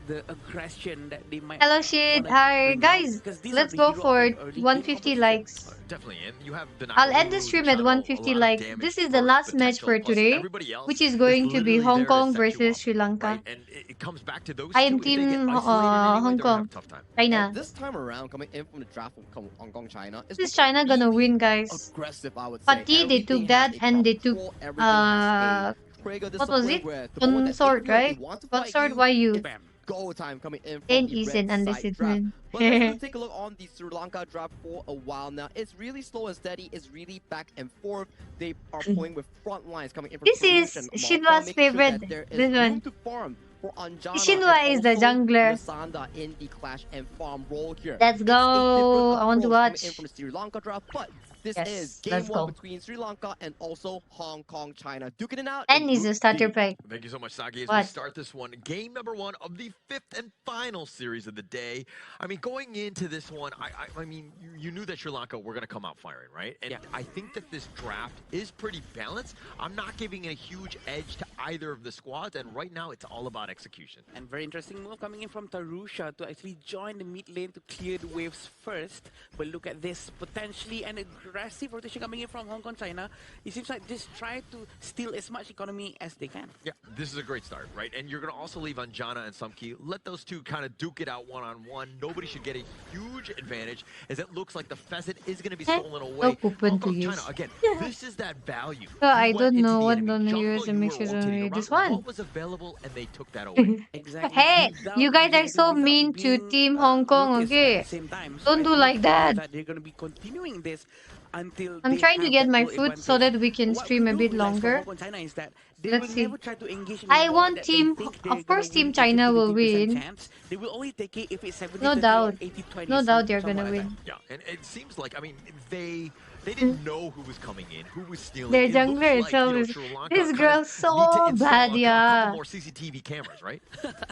the aggression that they might Hello, shit. wanna Hi, bring out, guys. because these are Let's the go hero of for an early game 150 competition. likes. Definitely, and you have the I'll end the Nakamura stream at channel, 150 a lot of likes. damage This is the burst last match potential, for plus today, everybody else which is is going to be literally Hong there to Kong set you versus up, Sri Lanka. right? And it comes back to those I two. am If they get team isolated anyway, Hong they're gonna have Kong. a tough time. China. And this time around, coming in from the draft from Hong Kong, China, This is China gonna win, guys. aggressive, I would say. Fatih, they took Everything that has a and they took control, everything has a trigger what was discipline it? where the moment that they Consort, feel like they right? want to fight Consort you, YU. Bam. go time coming in from N the is red an side understatement. draft. But let's take a look on the Sri Lanka draft for a while now. It's really slow and steady. It's really back and forth. They are playing with front lines coming in from This Karush is and Malta, Shinwa's making sure favorite, that there is this room one. to farm for Anjana Shinwa and is the also jungler. Lasanda in the clash and farm role here. Let's It's a different go. I want to approach coming watch. in from the Sri Lanka draft, but this Yes, is let's game one go. between Sri Lanka and also Hong Kong, China. Duking it out. N in is Group a starter D. pack. Thank you so much, Sagi, as What? we start this one. Game number one of the fifth and final series of the day. I mean, going into this one, I mean, you knew that Sri Lanka were going to come out firing, right? And Yeah. I think that this draft is pretty balanced. I'm not giving a huge edge to either of the squads, and right now it's all about execution. And very interesting move coming in from Tarusha to actually join the mid lane to clear the waves first. But look at this, potentially an aggressive rotation coming in from Hong Kong, China. It seems like just try to steal as much economy as they can. Yeah, this is a great start, right? And you're going to also leave Anjana and Sumki. Let those two kind of duke it out one-on-one. Nobody should get a huge advantage, as it looks like the pheasant is going to be stolen away. open Hong to Kong, use. China, again, this is that value. So You I went don't into know the what enemy don't jungle, use and you make were sure to rotating read this around. one. What was available, and they took that away. Exactly. Hey, Without you guys are really- so without mean to being, Team Hong Kong, noticed okay? At the same time. So Don't I do think like that. They're going to be continuing this until I'm they trying to have get that my goal food so advantage. that we can What stream we a do bit realize from longer. Hong Kong China is that they Let's will see. never try to engage in I war want that team, they think they're of gonna course, Team win China will 50-50% win. chance. They will only take it if it's 70-30 No or doubt. 80-20. No doubt they're gonna somewhat like win. Yeah, and it seems like, I mean, they didn't know who was coming in, who was stealing. Their It looks jungler like, itself you know, is. Sri Lanka This kind girl's of need to so install bad, a yeah. couple more CCTV cameras, right?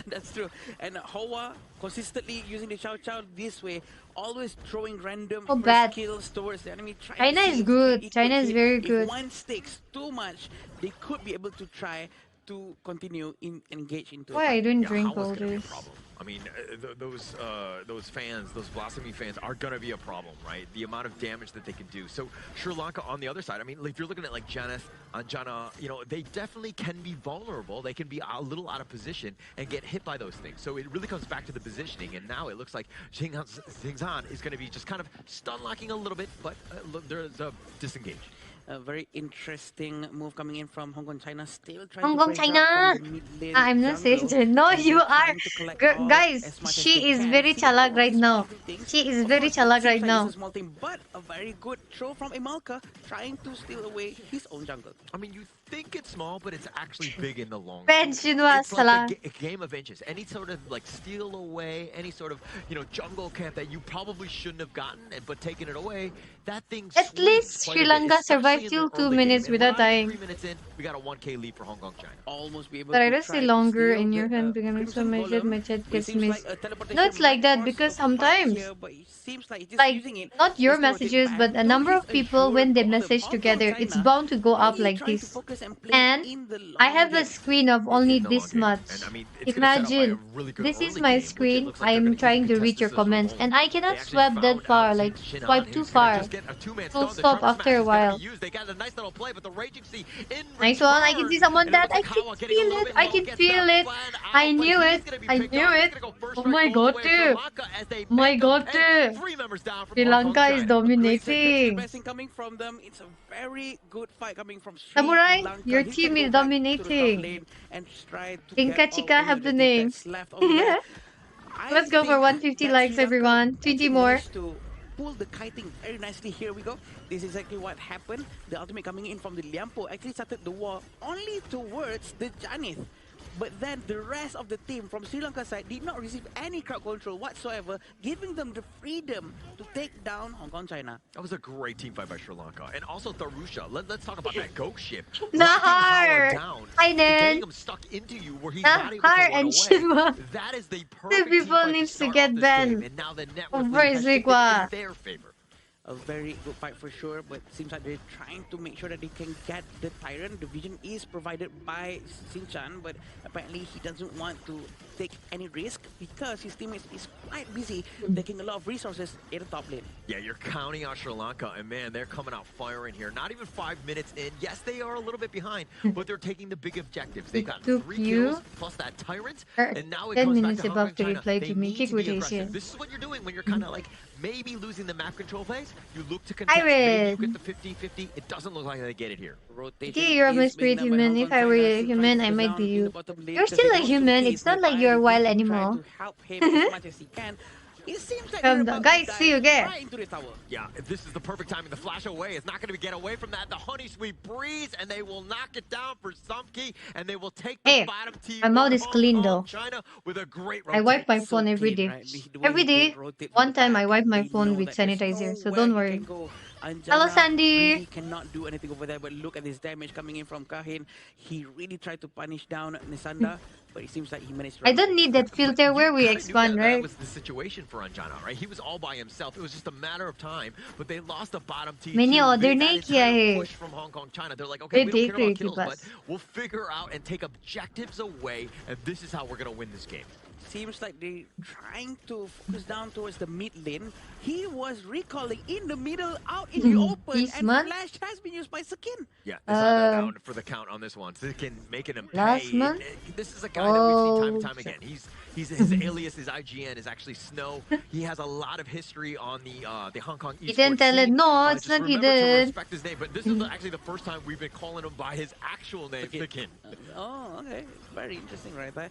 That's true. And Hoa consistently using the Chow Chow this way, always throwing random Oh, first bad. kills towards the enemy. Trying China to see is if good. it China could is hit. very If good. one sticks too much, they could be able to try to continue engage into Why a I fight. didn't Yeah, drink how was all going to be a this? problem? I mean, those fans, those Blasphemy fans are going to be a problem, right? The amount of damage that they can do. So Sri Lanka on the other side, I mean, if you're looking at like Janeth, Anjana, you know, they definitely can be vulnerable. They can be a little out of position and get hit by those things. So it really comes back to the positioning. And now it looks like Xingzhan is going to be just kind of stun locking a little bit, but there's a disengage. A very interesting move coming in from Hong Kong China. Still trying Hong to Kong pressure China. out from the mid lane I'm not saying jungle, that. No, and you they're are. trying to collect all Guys, as much as she they is can. very See all chalak of right these now. small things. She is Of very course, it chalak seems right like now. It's a small thing, but a very good throw from Imalka, trying to steal away his own jungle. I mean, you think it's small, but it's actually big in the long Ben run. Shinwa It's like salah. a game of inches. Any sort of like steal away, any sort of, you know, jungle camp that you probably shouldn't have gotten, but taking it away, that thing At swings least quite Sri a bit, Lanka especially survived in the till 2 early minutes game. And we're without not even dying. 3 minutes in, we got a 1K lead for Hong Kong China. Almost be able But I to don't see try to longer steal in your the, hand becoming so Crimson measured, Golem. my chat It gets seems missed. like a teleportation No, it's like might that cause because a fight sometimes, here, but it seems like it's just like, using it not your just to rotate messages, back. but a No, number he's of people, assured when they Golem. message Hong Kong together, it's China bound to go up really like trying to this. focus and play And in the I long have a game. screen of only In the long this game. much. And I mean, it's gonna set up by a Imagine, really good this is early my game, which it screen. looks like they're I'm gonna trying even to read contest your this as a comments, whole. and I They cannot actually swipe that found far, out like Shinhan, swipe who's too gonna far. just get a two-man It'll stun. The stop Trump after Smash a is gonna while. be used. They got a nice little play, but the Raging Sea in Nice one. I can see return. someone And it that looks I like can Kawa getting a feel little it. bit I low, can gets feel that it. plan I out, but knew he's it. gonna be I picked knew off. He's it. gonna go first Oh strike my goes god, away. Sri too. Lanka as they Oh my make god, them pay. too. 3 members down from Sri Hong Kong Lanka is China. Great second dominating. pressing coming from them. It's a very good fight coming from Sri Samurai, Lanka. your He team can is go back to the top dominating. lane and try to Inka get all Chika only the team happening. that's left over there. I Let's go for think 150 that likes, Sri Lanka everyone. 20 actually more. managed to pull the kiting very nicely. Here we go. This is exactly what happened. The ultimate coming in from the Liampo actually started the war only towards the Janith. But then the rest of the team from Sri Lanka side did not receive any crowd control whatsoever, giving them the freedom to take down Hong Kong China. That was a great team fight by Sri Lanka. And also Tharusha. Let's talk about that ghost ship. Nahar! Down, Hi, getting Nan. him stuck into you where he's not able to Nahar run and away. Shinwa. That is the The perfect team people fight to needs to start get off this game. banned. And now the net Oh, worth where lead is has shifted Zigwa? in their favor. A very good fight for sure, but seems like they're trying to make sure that they can get the Tyrant. The vision is provided by Sinchan, but apparently he doesn't want to take any risk because his teammates is quite busy taking a lot of resources in the top lane. Yeah, you're counting out Sri Lanka, and man, they're coming out firing here. Not even 5 minutes in. Yes, they are a little bit behind, but they're taking the big objectives. They got took 3 you kills plus that Tyrant, and now it 10 goes back minutes to Hong above Kong to China. reply They to me. need to be Quotation. aggressive. This is what you're doing when you're kind of like maybe losing the map control phase. You look to contest. Iris. Maybe you get the 50-50. It doesn't look like they get it here. Rotation Okay, you're my is being spirit done by human. Hong If Kong I were China a to try human, to I close might down be in you. the bottom lane You're because still they a want to human. keep It's not the like you're a IDP wild to try animal. to help him as much as he can. It seems like they're about Guys, to see you dive again. right into the tower. Yeah, this is the perfect timing. The flash away is not going to get away from that. The honey sweet breeze, and they will knock it down for Sumkey, and they will take the Hey, bottom team. my mouth is Hong clean, Kong, though. China with a great I wipe my rotation. phone So every clean, day. right? The way Every they day, rotate one from the time I back, wipe my they phone know with that there's sanitizer, so nowhere don't he worry. can go. Anjana Hello, Sandy. really cannot do anything over there, but look at this damage coming in from Kahin. He really tried to punish down Nisanda, but it seems like he managed to I run don't away. need that filter where we kinda knew expand, that right? was the situation for Anjana, right? He was all by himself. It was just a matter of time, but they lost the bottom T2. मैंने order That नहीं किया entire है. push from Hong Kong, China. They're like, okay, ये we don't देख care रही about थी kills, but बस. we'll figure out and take objectives away, and this is how we're going to win this game. Seems like they're trying to focus down towards the mid lane. He was recalling in the middle, out in the open, He's and man. Flash has been used by Sakin. Yeah, this is the Uh, down for the count on this one. So they can making him last pay. month? This is a guy that we've seen time and Oh. time again. His alias, his IGN is actually Snow. He has a lot of history on the Hong Kong esports didn't tell it. scene. No, it's just not remember to hidden. respect his name. But this is actually the first time we've been calling him by his actual name, Sakin. Oh, okay. Very interesting right there.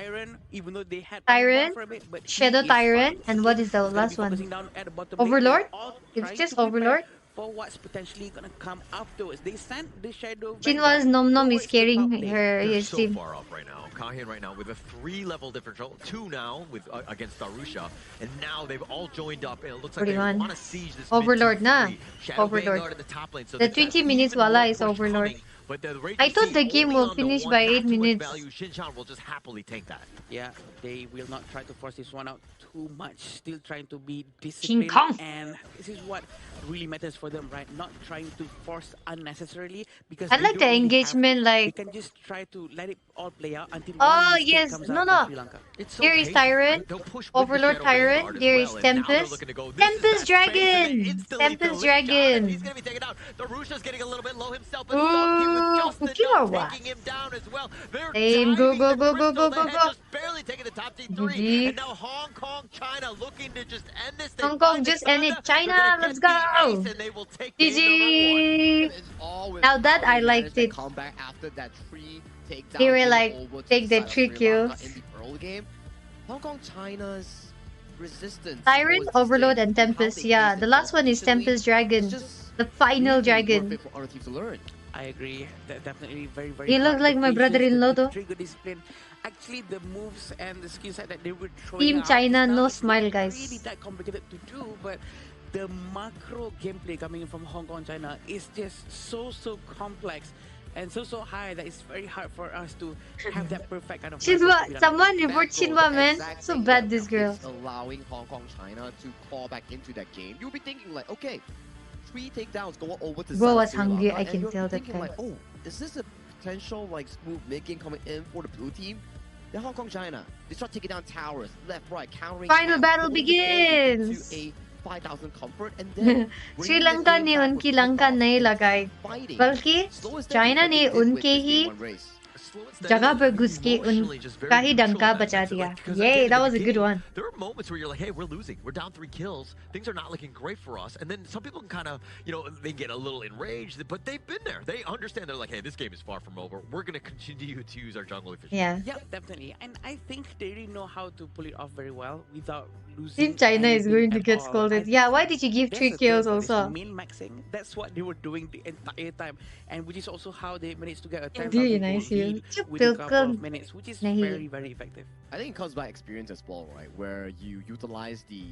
Tyrant, even though they had Tyrant, for a bit, but Shadow he is Tyrant, fine. and what is the He's gonna be last one? focusing down at the bottom lane. Overlord? They're all Is trying this to prepare Overlord? for what's potentially gonna come afterwards. They sent the Shadow Chinwa's Vanguard Nom Nom is towards the carrying top lane. her They're his so team. far up right now. Kahin right now with a 3-level differential, 2 now with against Darusha, and now they've all joined up, and it looks like they 41. want to siege this Overlord mid 2-3. na. Shadow Overlord. Vanguard in the top lane, so The they've got 20 minutes even wala more is push Overlord. coming, but the I thought the Raging game only will on the finish one, by not 8 too much minutes. value. Shinchan will just happily take that. Yeah, they will not try to force this one out too much. Still trying to be King disciplined, Kong. and this is what really matters for them, right? Not trying to force unnecessarily because I they like the don't really have engagement, to. like, They can just try to let it all play out until oh one mistake yes, comes no out from no. Sri Lanka. It's so Here is patient, Tyrant, right? They'll push with the Overlord Shadow Vanguard Tyrant. as There well, is and now they're Tempest. looking to go, this is Tempest that space, and they Dragon. instantly Tempest delete Shot, and Dragon. he's gonna be taken out. Darusha's getting a little bit low himself, but Soggy with just Killer enough what? taking him down as well. They're Same. Go diving go the go go crystal. go They go had go. just barely taken the top T3, GG. and now Hong Kong, China looking to just end this. They Hong Kong find just ended Xanda. China. They're gonna Let's get the ace, go. and they will take game number 1. GG. It's always Now that how I they liked manage that it. comeback after that 3 takedown. They were game like, over to take the side of 3 Sri Lanka kills. in the early game. Hong Kong, China's resistance. Tyrant, towards Overlord, this and game, how Tempest. they Yeah, face the it last one is consistently, Tempest Dragon. it's just The final really dragon. worth it for other teams to learn. I agree. That definitely very, very. He hard. looked The like my patience, brother-in-law the though. trigger discipline. Actually, the moves and the skill set that they were throwing Team out China, just now no is smile, not guys. really that complicated to do, but the macro gameplay coming in from Hong Kong, China is just so complex and so high that it's very hard for us to have that perfect kind of. macros to Chinwa, be done. someone report Macro, Chinwa, the man. exact So thing bad that this girl. is allowing Hong Kong, China to claw back into that game. You'll be thinking like, okay, 3 takedowns going over to Bro South was Sri hungry, Lanka, I and can you're tell that thinking guy. like, oh, is this a potential like smooth mid game coming in for the blue team? Then Hong Kong, China, they start taking down towers left, right, countering. Final out, battle pulling the game into begins. a 5,000 comfort, and then Sri bringing the Lanka game ने back उनकी with Lanka kickoff नहीं and लगाई, fighting. बल्कि Slow and steady, China but ने they did win उनके this he game 1 race. Slow and steady, जगह पर and घुस के emotionally just very उनका ही neutral डंका in that बचा sense. दिया. Like, 'cause Yay, again, in that the was a good beginning, one. There are moments where you're like, hey, we're losing. We're down 3 kills. Things are not looking great for us. And then some people can kind of, they get a little enraged, but they've been there. They understand. They're like, hey, this game is far from over. We're going to continue to use our jungle efficiency. Yeah. Yeah, definitely. And I think they really know how to pull it off very well without losing. Team China is anything going to at get all. scolded. I Yeah, think why did you give that's 3 the kills term for this, also? min-maxing. That's what they were doing the entire time, and which is also how they managed to get a 10,000 Really goal nice lead here. with a couple Welcome. of minutes, which is Nahi. very, very effective. I think it comes by experience as well, right? Where you utilize the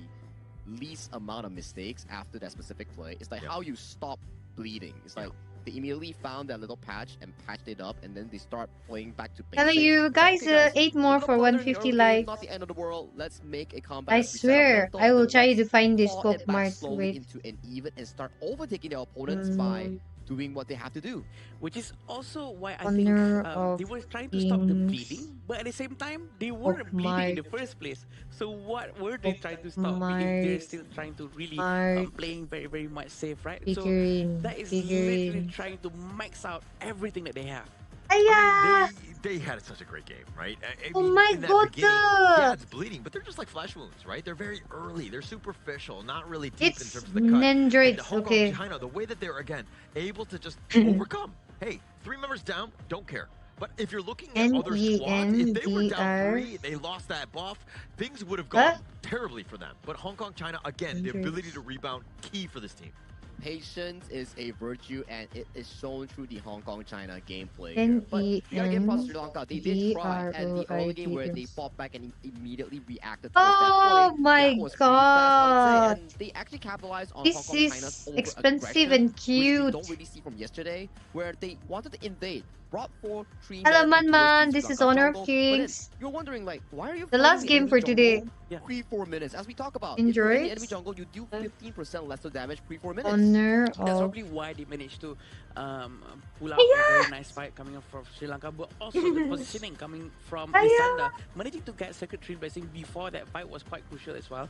least amount of mistakes after that specific play. It's like how you stop bleeding. It's like they immediately found that little patch and patched it up, and then they start playing back to basics. Hello you It's like, guys, okay, 8 more we're for gonna blunder in the 150 early game, likes. Not the end of the world. Let's make a comeback. I reset our swear, mental, I and will then try let's to find this claw it back Pokemart. slowly Wait. into an even and start overtaking their opponents by doing what they have to do. Which is also why I Honor think they of were trying to stop the Kings bleeding, but at the same time, they weren't bleeding in the first place. So what were they trying to stop if they're still trying to really playing very, very much safe, right? Figurine, So that is literally figurine. trying to max out everything that they have. Aya! They had such a great game, right? Oh my in that god! beginning, yeah, it's bleeding, but they're just like flesh wounds, right? They're very early. They're superficial, not really deep in It's terms of the cut. And Nendroids, Hong Kong, okay. China, the way that they're, again, able to just overcome. Hey, 3 members down, don't care. But if you're looking at other squads, if they were down 3, they lost that buff, things would have gone terribly for them. But Hong Kong, China, again, the ability to rebound, key for this team. Patience is a virtue, and it is shown through the Hong Kong China gameplay. N But you gotta give props to Sri Lanka. They did try, E and the early game where they R O I D S. fought back and immediately reacted towards Oh that play. my That was pretty fast, I would say, god! and they actually capitalized on This Hong Kong China's is over expensive and which we cute. don't really see from yesterday, where they wanted to invade. Brought 4 3 Hello men Man, towards the this is Sri Lanka Honor of jungle, but then Kings. you're wondering like, why are you The fighting last the game enemy for jungle today. pre-4 minutes? As we talk about, Enjoy if you're in the it. enemy jungle, you do 15% lesser damage pre-4 minutes. Honor That's of probably why they managed to pull out a very nice fight coming up from Sri Lanka, but also the positioning coming from Xanda, managing to get Secretary Blessing before that fight was quite crucial as well.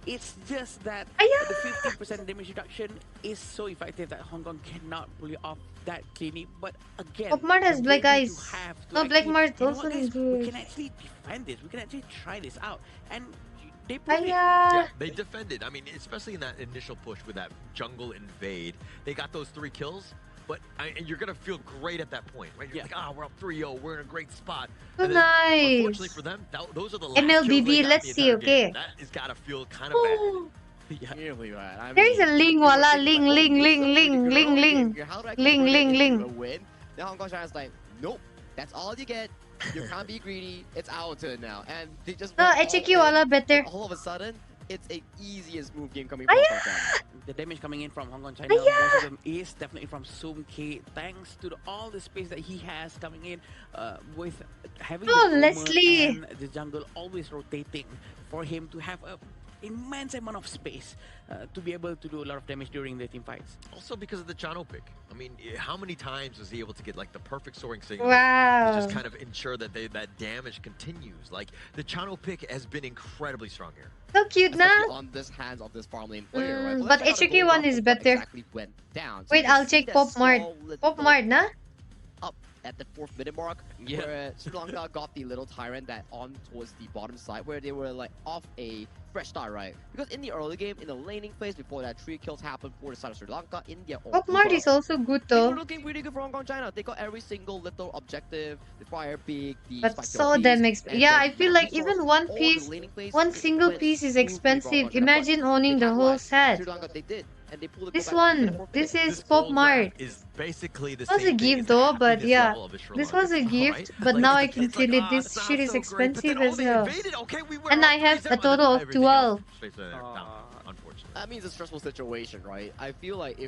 It's just that the 15% damage reduction is so effective that Hong Kong cannot pull it off that cleanly. But again, Pokemart has the black bravery eyes. to have to No, Black actually, Mart you know also what, guys, is we good. can actually defend this. We can actually try this out. And they proved it. Aya! They defended. I mean, especially in that initial push with that jungle invade. They got those 3 kills, but and you're going to feel great at that point, right? You're like, we're up 3-0. We're in a great spot. So And then, nice. unfortunately for them, those are the last MLBB, kills they got let's the see, entire game. okay. That has got to feel kind of bad. Really bad. I There is a mean, Ling, you were wala, thinking Ling, like, oh, Ling, this is a Ling, pretty Ling, good early game Ling, here. How do I Ling, convert Ling, it Ling. into a win? Now Hong Kong China's like, nope, that's all you get. You can't be greedy. It's our turn now. And they just No, went all HQ in, wala better. and all of a sudden, it's a easy and smooth game coming from Aya! Hong Kong China. The damage coming in from Hong Kong China, Aya! most of them is definitely from Sum K, thanks to all the space that he has coming in with having Oh, the Leslie. and the jungle always rotating for him to have a immense amount of space to be able to do a lot of damage during the team fights. Also because of the channel pick. I mean, how many times was he able to get like the perfect soaring signal Wow. to just kind of ensure that that damage continues? Like the channel pick has been incredibly strong here. So cute, na? Especially on this hands of this farm lane player, right? But let's check out the HQ gold one drop is of what better. Exactly went down. So Wait, you can I'll see check that Pop Mart. small little Pop Mart, na? up at the 4th minute mark, Yeah. where Sri Lanka got the little tyrant that on towards the bottom side, where they were like off a fresh start, right? Because in the early game, in the laning phase, before that 3 kills happened for the side of Sri Lanka, India or Pop Mart is also good they were though. looking pretty good for Hong Kong China. They got every single little objective, the fire big, the But spike so piece, damn and expensive. Yeah, the I feel map like resource, even one all the piece, laning phase, one it single went piece is smoothly for Hong expensive. Kong China. But Imagine owning they the whole capitalized. set. Sri Lanka, they did, and they pulled it This back in the one, 4th this minute. is Pop gold Mart. grab is basically the It was a same thing gift as the though, but happiness yeah. level of the Sri This was a Lankans, gift, right? but Like, now I it's can it's like, feel it. ah, This it's not shit is so great, but then, expensive oh, as they hell. invaded. Okay, we were And on I have 3-0, a and then total of everything else 12. straight there, down, unfortunately. That means a stressful situation, right? I feel like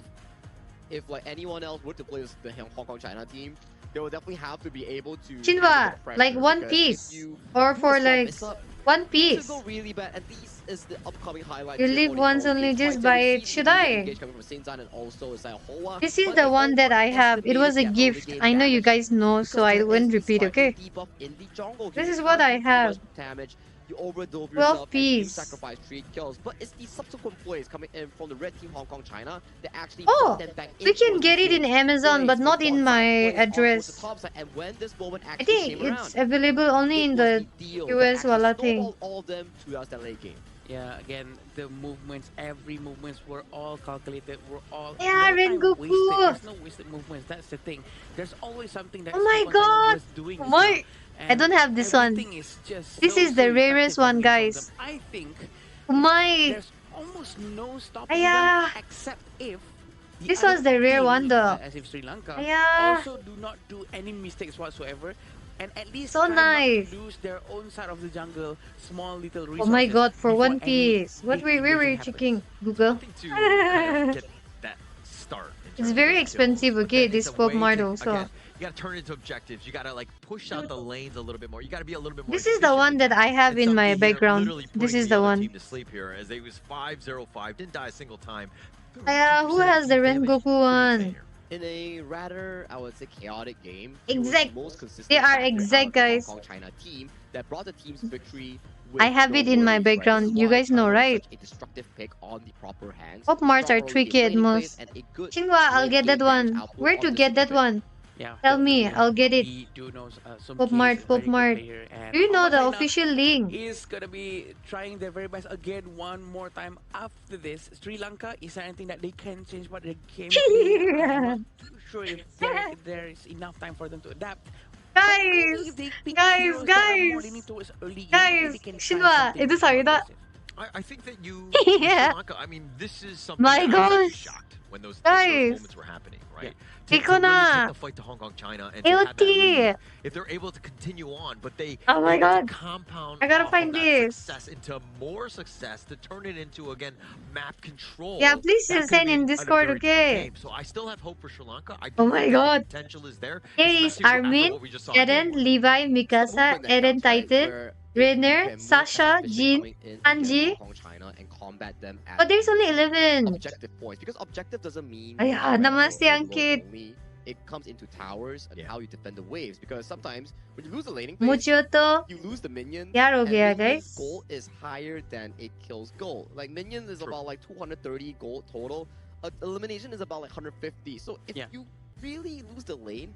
if like anyone else were to play the Hong Kong China team, they will definitely have to be able to handle Chinwa, the pressure, like one because if piece. you Or do a for small like mess-up, one things piece. will go really bad, and this is the upcoming highlight. You here live for the once early only, games just fight. buy So we it. see Should the I? engage coming from Saint-Zan and also Hoa, This is but the they one that I have. It was a overestimated their early gift. game I know you damage guys know, because so I there won't is the repeat, slightly okay? debuff in the jungle. This You is what can't I do too have. much damage. You overdove 12 yourself and you piece. sacrifice 3 kills. But it's the subsequent plays coming in from the red team Hong Kong China that actually Oh, brought them back we in can for get these it in games. Amazon, but Plays not on in bot my side, plays on towards the address. top side, and when this moment I actually think came it's around, available only it in was the the deal that US actually wala thing. snowballed all of them towards the late game. Yeah, again, the movements, every movements were all calculated, were all Yeah, no time Rengoku. wasted. There's no wasted movements. That's the thing. There's always something that Oh my Hong Kong China god! was doing. Oh my! I don't have this one. Everything is just This so, is the so rarest effective one, coming from guys. them. I think Oh my! there's almost no stopping Aya! them except if the This other was the rare team, one though. as if Sri Lanka, Aya! also do not do any mistakes whatsoever, and at least So try nice. not to lose their own side of the jungle, small little Oh resources. my god, for before One any Piece. What big where were you invasion happens. checking? Google? Something to kind of get that start. in It's terms very of expensive, skills, but okay, then it's this a Pop way Mart to, also. again, you gotta turn it into objectives. You gotta like push out the lanes a little bit more. You gotta be a little bit more. This is the efficient one with that I have And in my somebody here background. literally This putting is the other one. team to sleep here as they was 5-0-5, didn't die a single time. Who has the Rengoku one? In a rather, I would say, chaotic game, Exact. it was the most consistent They are factor out exact, of the guys. Hong Kong China team that brought the team's victory. I have it in my background. You guys know, right? A destructive pick on the proper hands. Pop Marts are Strong early tricky at game laning most. phase and a good Chinwa, I'll late get that game damage one. output Where on to this get that single pick. one? Yeah, Tell me, definitely. I'll get it. We do know some Pop keys Mart, is a Pop very good Mart. player, and Do you know Hong the Kong China official link? is gonna be trying their very best again one more time after this. Sri Lanka, is there anything that they can change about the game? I'm not too sure if there is enough time for them to adapt. But maybe Guys! if they pick Guys, heroes that are more guys! leaning towards early game, Guys, they can try Shinwa, something ito more sa'yo na. aggressive. I think that you, Yeah. Sri Lanka, I mean, this is something My that I was actually gosh. shocked when those Guys. moments were happening, right? Ikaw To really na. take the fight to Hong Kong, China, and to have that LT. lead, if they're able to continue on, but they Oh my able to god. compound I gotta off find of that this. success into more success to turn it into again map control. Yeah, please that could send be in a Discord, very different okay? game. So I still have hope for Sri Lanka. I do Oh my think that the god. potential is there. Here is especially after Armin, what we just saw in game Eren, one. Levi, It's the Mikasa, movement that Eren counts, right, Titan, where if Renner, you can move Sasha, as efficient Jin, coming in Anji. against Hong Kong, China and combat them at But there's only the 11. objective points, because objective doesn't mean Ay, red namaste, or Ankit. overlord only. It comes into towers and Yeah. how you defend the waves, because sometimes when you lose the laning phase, Muchoto. you lose the minion. Yaro and gaya, minion's guys. gold is higher than it kills gold. Like minion is True. about like 230 gold total. Elimination is about like 150. So if Yeah. you really lose the lane,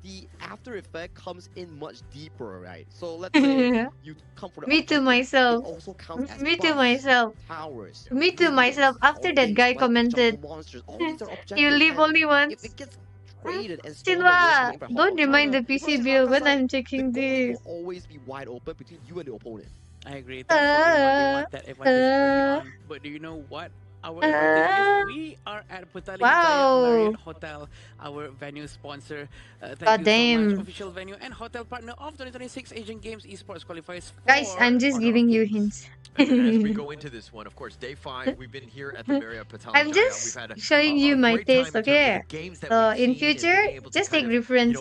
the after effect comes in much deeper, right? So let's say you come for the Me to objective, myself. it also counts as Me to buffs, myself. towers. Me to minions, myself. After all that things guy like commented, jungle monsters, all these are objectives. You live and only once. if it gets traded and stolen away Chinwa, from Hong don't Kong remind China, the PC because Sri bill Lanka when side, I'm the checking goalie this. will always be wide open between you and the opponent. I agree. That's what we want. We want that advantage early on. But do you know what our advantage is? We are at Putali Hidayat Marriott Hotel, our venue sponsor. Thank you so much, official venue and hotel partner of 2026 Asian Games Esports Qualifiers. Guys, I'm just giving you hints. And as we go into this one, of course, day 5, we've been here at the Marriott Putali I'm Hidayat. just We've had showing you my taste, okay? So in future, just take reference.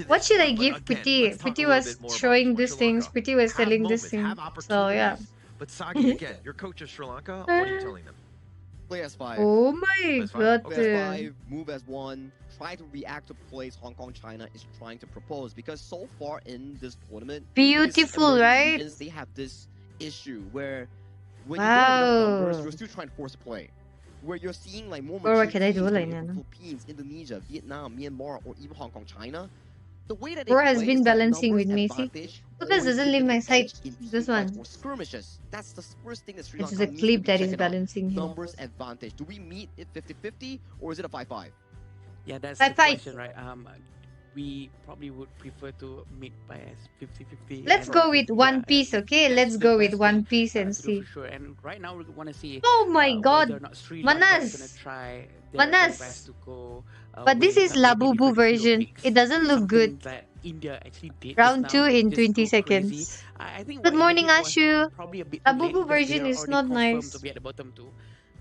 What should I give Pretty? Pretty was showing these things. Pretty was selling this thing. So yeah. But Sagi, again, your coach of Sri Lanka, what are you telling them? Play as 5. Oh my god. Play as 5, move as 1, try to react to plays Hong Kong China is trying to propose, because so far in this tournament, Beautiful, right? Regions, they have this issue where when you don't have enough numbers, you're still trying to force a play. Where you're seeing like more mature teams like Philippines, Indonesia, Vietnam, Myanmar, or even Hong Kong China. The way that Bro has been balancing with me. See, Lucas doesn't leave my side. This one. Skirmishes. That's the first thing that Sri This Lanka is a clip that is balancing him. Numbers advantage. Do we meet it 50-50 or is it a 5-5? Yeah, that's the question, right? We probably would prefer to meet by as 50-50. Let's go with One Piece, okay? Let's go with One Piece and see. For sure. And right now we want to see. Oh my God, Manas. Manas. But this is Labubu version. It doesn't look good. India actually did Round 2 in 20 seconds. Good morning, Ashu. Labubu version is not nice.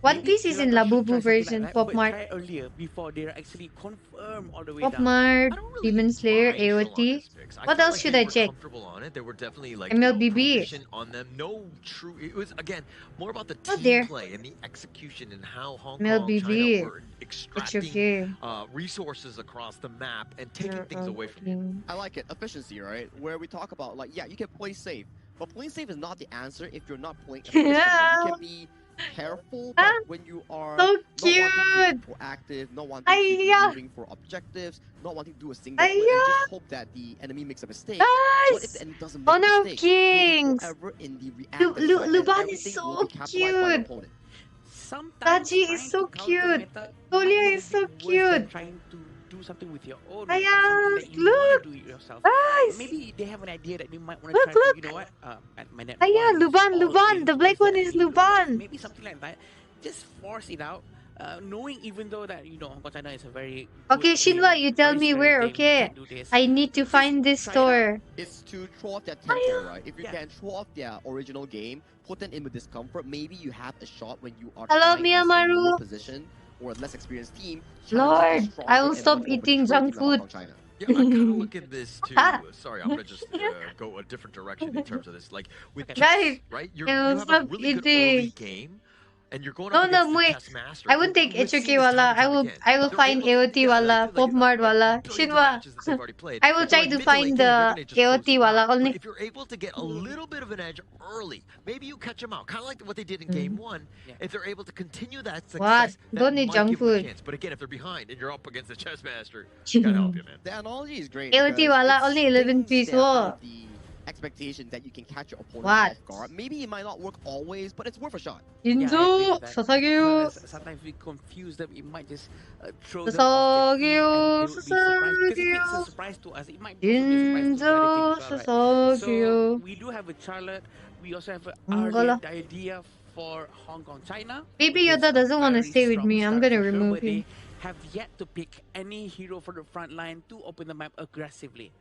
One Piece is in Labubu version. Pop Mart. Pop Mart, Demon Slayer, AOT. What else should I check? MLBB. No true. It was again more about the Oh, team there. play and the execution and how Hong MLBB. Kong China were It's extracting okay. resources across the map and taking things away from you. I like it. Efficiency, right? Where we talk about like, yeah, you can play safe, but playing safe is not the answer if you're not playing efficiently. You can be careful, but when you are So not wanting to cute. be proactive, not wanting to be moving for objectives, not wanting to do a single play, and just hope that the enemy makes a mistake. What if the enemy doesn't make Honor a of mistake? Kings. Forever in the reactive side, and Luban is everything so will be capitalized by the cute. opponent. Taji is so cute. Tolia is so cute. Trying to do something with your own. Ayaz, You wanna look. do it yourself. Guys. Maybe they have an idea that you might want Look, to try look. to, you know what? At my net Aya, one, Luban, all Luban. in, The black so one that is you know, Luban. Maybe something like that. Just force it out. Knowing even though that you know Hong Kong China is a very Okay, good Shinwa, team, you tell very me scary where, team, okay? can do this. I need to find this try it out. store. It's to throw off their tempo, right? If you Yeah. can throw off their original game, put them in with discomfort, maybe you have a shot when you are Hello, trying as a Miyamaru. lower position or a less experienced team. Lord, I will stop eating junk food. Yeah, I kind of look at this too. Sorry, I'm gonna just go a different direction in terms of this. Like with Guys, chess, right? You I will have a stop really good early eating. game, and you're going No, up no, against the wait. chess master. I won't take We've seen HOK this wala. time and I time will again. I will They're find able to- AOT yeah, wala, like, Pop Mart wala, billions of Shinwa. matches that they've already played. I will But try like to mid late find game, the they're gonna just close AOT them wala out. But only. if you're able to get a little bit of an edge early, maybe you catch them out. Kind of like what they did in game 1. Yeah. If they're able to continue that success, What? that Don't need might junk give them a food. chance. But again, if they're behind and you're up against the chess master, gotta help you, man. The analogy is great. AOT because wala, it's only 11 things piece, that are whoa. the expectation that you can catch your opponent What? off guard. Maybe it might not work always, but it's worth a shot. Jinzo, Sasageyo. Sometimes we confuse them. It might just throw them off their feet and they would be surprised. Because if it's a surprise to us, it might also be a surprise to the other team as well, right? So Sasageyo. we do have a Charlotte. We also have Angola. the idea for Hong Kong China. Baby which is Yoda a doesn't want to very stay with strong me. I'm start gonna for sure, remove but him. they have yet to pick any hero for the front line to open the map aggressively.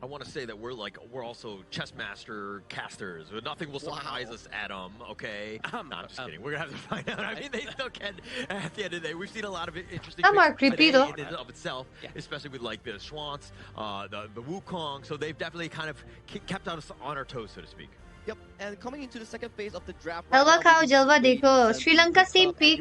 I want to say that we're also chess master casters. Nothing will surprise us, Adam. Okay. No, I'm just kidding. We're gonna have to find out. I mean, they still can. At the end of the day, we've seen a lot of interesting. Some are picks creepy, today though. in and of itself, especially with like the Schwantz, the Wukong. So they've definitely kind of kept us on our toes, so to speak. Yep, and coming into the second phase of the draft. Jalwa Kao, Jalwa Deko. Sri Lanka same pick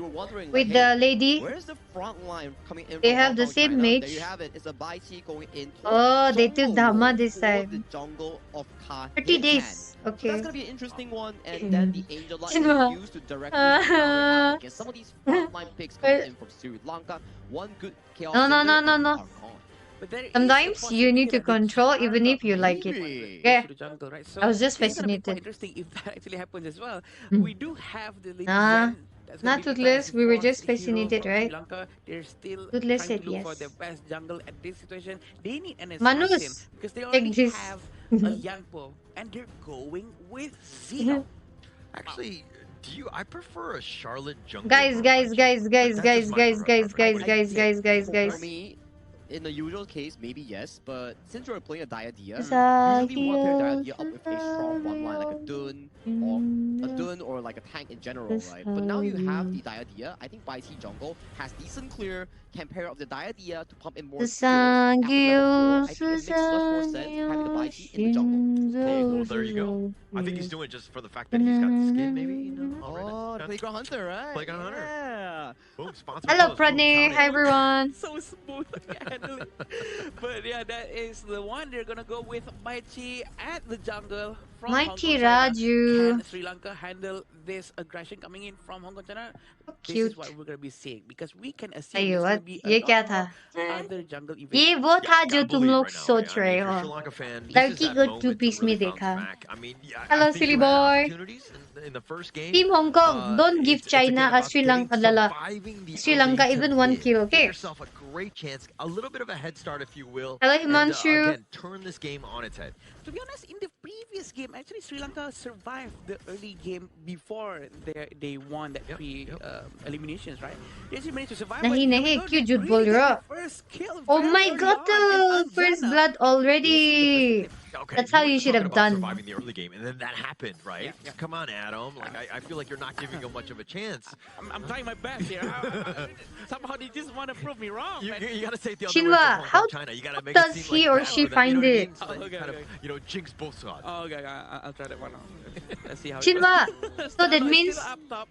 with the lady. Where's the front line coming in? They from have Hong the Kong, same China? mage. There you have it. It's a Bai Chi going in. Oh, they took Jungle Dhamma War this for time. The jungle of Ka. 30 Hintan. days. So Okay. that's gonna be an interesting one, and then the Angel Light Shinwa. is used to directly counter against some of these frontline picks coming in from Sri Lanka. One good chaos. No, no, Cinder no, no, and no. are gone. But there is a Sometimes you need to possibility that the control even if you Charlotte like it. Maybe. Yeah. to the jungle, right? So I was just it's gonna be quite fascinated. interesting if that actually happens as well. Mm. We do have the Lady Nah. Zen That's gonna Not be Toothless, best we were for just Hero fascinated, from right? Sri Lanka. They're still Toothless trying said to look for yes. the best jungle at this situation. They need an assassin Manus, because they take already this. have a Yangpo, and they're going with Zeno. Actually, I prefer a Charlotte jungle Guys, over guys, Budgie, guys, but guys, that's guys, just my guys, guys, preference. guys, guys, guys, guys, For guys. me, in the usual case, maybe yes, but since you're playing a Diadia, Sa usually we want to pair hills Diadia up with a strong front line, like a Dun or like a tank in general, right? But now you have the Diadia. I think YT jungle has decent clear, can pair up the Diadia to pump in more skills after level 4. I think it makes much more sense having the YT in the jungle. Hey, well, there you go. I think he's doing it just for the fact that he's got the skin, maybe, you know? Oh, the Playground Hunter, right? Playground Hunter. Yeah. Boom, sponsor Hello, post, boom, Pranay. count Hi, it. everyone. So smooth, I can't handle it. But yeah, that is the one. They're gonna go with Mighty at the jungle from Hong Mighty Kong, China. Raju. Can Sri Lanka handle this aggression coming in from Hong Kong, China? This Cute. is what we're gonna be seeing because we can assume अयो it's what gonna be ये a क्या lot था more other jungle ये events. वो था जो Gotta तुम believe लोग right now, सोच I mean, रहे if you're हो a Sri Lanka fan, this लड़की is that को moment to to peace really में bounce देखा back. I mean, yeah, Hello, I think silly you had boy. opportunities in the first game. Team Hong Kong don't give It's China again a about Sri Lanka surviving the Sri Lanka early to even one mid. kill Give okay yourself a great chance, a little bit of a head start, if you will. Hello, And Himanshu. again, turn this game on its head. To be honest, in the previous game, actually Sri Lanka survived the early game before they won that eliminations, right? They actually managed to survive. but नहीं here we नहीं go, क्यों they झूठ बोल really रहे हो get the first kill Oh very my early god, on, and the first Anjana blood is the already. first victim. Okay, That's how were you just should talking have about done. surviving the early game, and then that happened, right? Yeah, yeah. Come on, Adam. Like I feel like you're not giving him much of a chance. I'm trying my best here. Somehow they just want to prove me wrong. You, man. you gotta say it the other way Shinwa, from Hong how Kong, China. You gotta make does it seem he like or bad she for them, you know find what I it? mean? So that you kind of, jinx both sides. Oh, okay, I'll try that one out. Let's see how Shinwa, it goes. so that Stella is means still up top.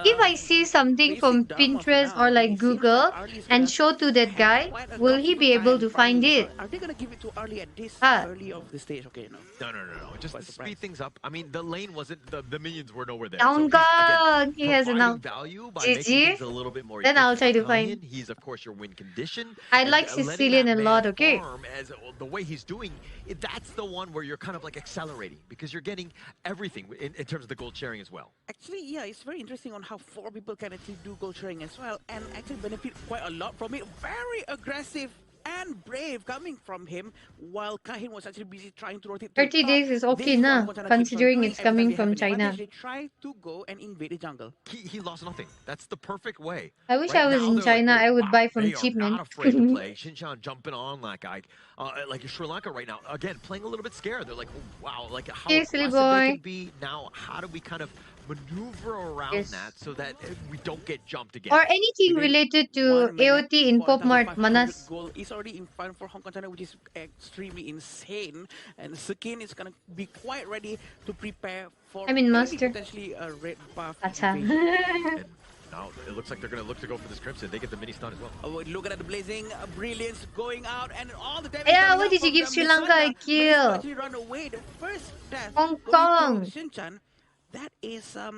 if I see something from Pinterest or like Google and show to that guy, will he be able to find it? Are they gonna give it too early at this Ah. early of the stage? Okay, no. No. Just Quite to surprised. speed things up. I mean, the lane wasn't, the minions were nowhere there. Down So God, he has providing enough. value by GG. making things a little bit more Then I'll try to Italian. find. He's, of course, your win condition. I And, like letting Sicilian that a man lot, okay? farm as the way he's doing, that's the one where you're kind of like accelerating because you're getting everything in terms of the gold sharing as well. Actually, yeah, it's very interesting on how 4 people can actually do gold sharing as well and actually benefit quite a lot from it. Very aggressive and brave coming from him while Kahin was actually busy trying to rotate. 30 days is okay na, considering it's coming from China. They try to go and invade the jungle. He lost nothing. That's the perfect way. I wish Right I was now, in they're like, China. oh, I would wow, buy from they cheap, are man. not afraid to play. Shinchan jumping on like Sri Lanka right now. Again, playing a little bit scared. They're like, oh, wow, like how Hey, silly aggressive they boy. can be. Now, how do we kind of maneuver around Yes. that so that we don't get jumped again? Or anything related to 1 minute, AOT in Pop Mart, 4,500 Manas. goal is already in front for Hong Kong China, which is extremely insane. And Sakin is gonna be quite ready to prepare for I mean, maybe Master. potentially a red buff. Acha. invasion. And now it looks like they're going to look to go for this Crimson. They get the mini stun as well. Oh, look at the blazing brilliance going out and all the damage. Yeah, coming why out did you from give the Sri Lanka a Misanda managed to kill? actually run away. The first death Hong going to Kong. Shinchan. That is a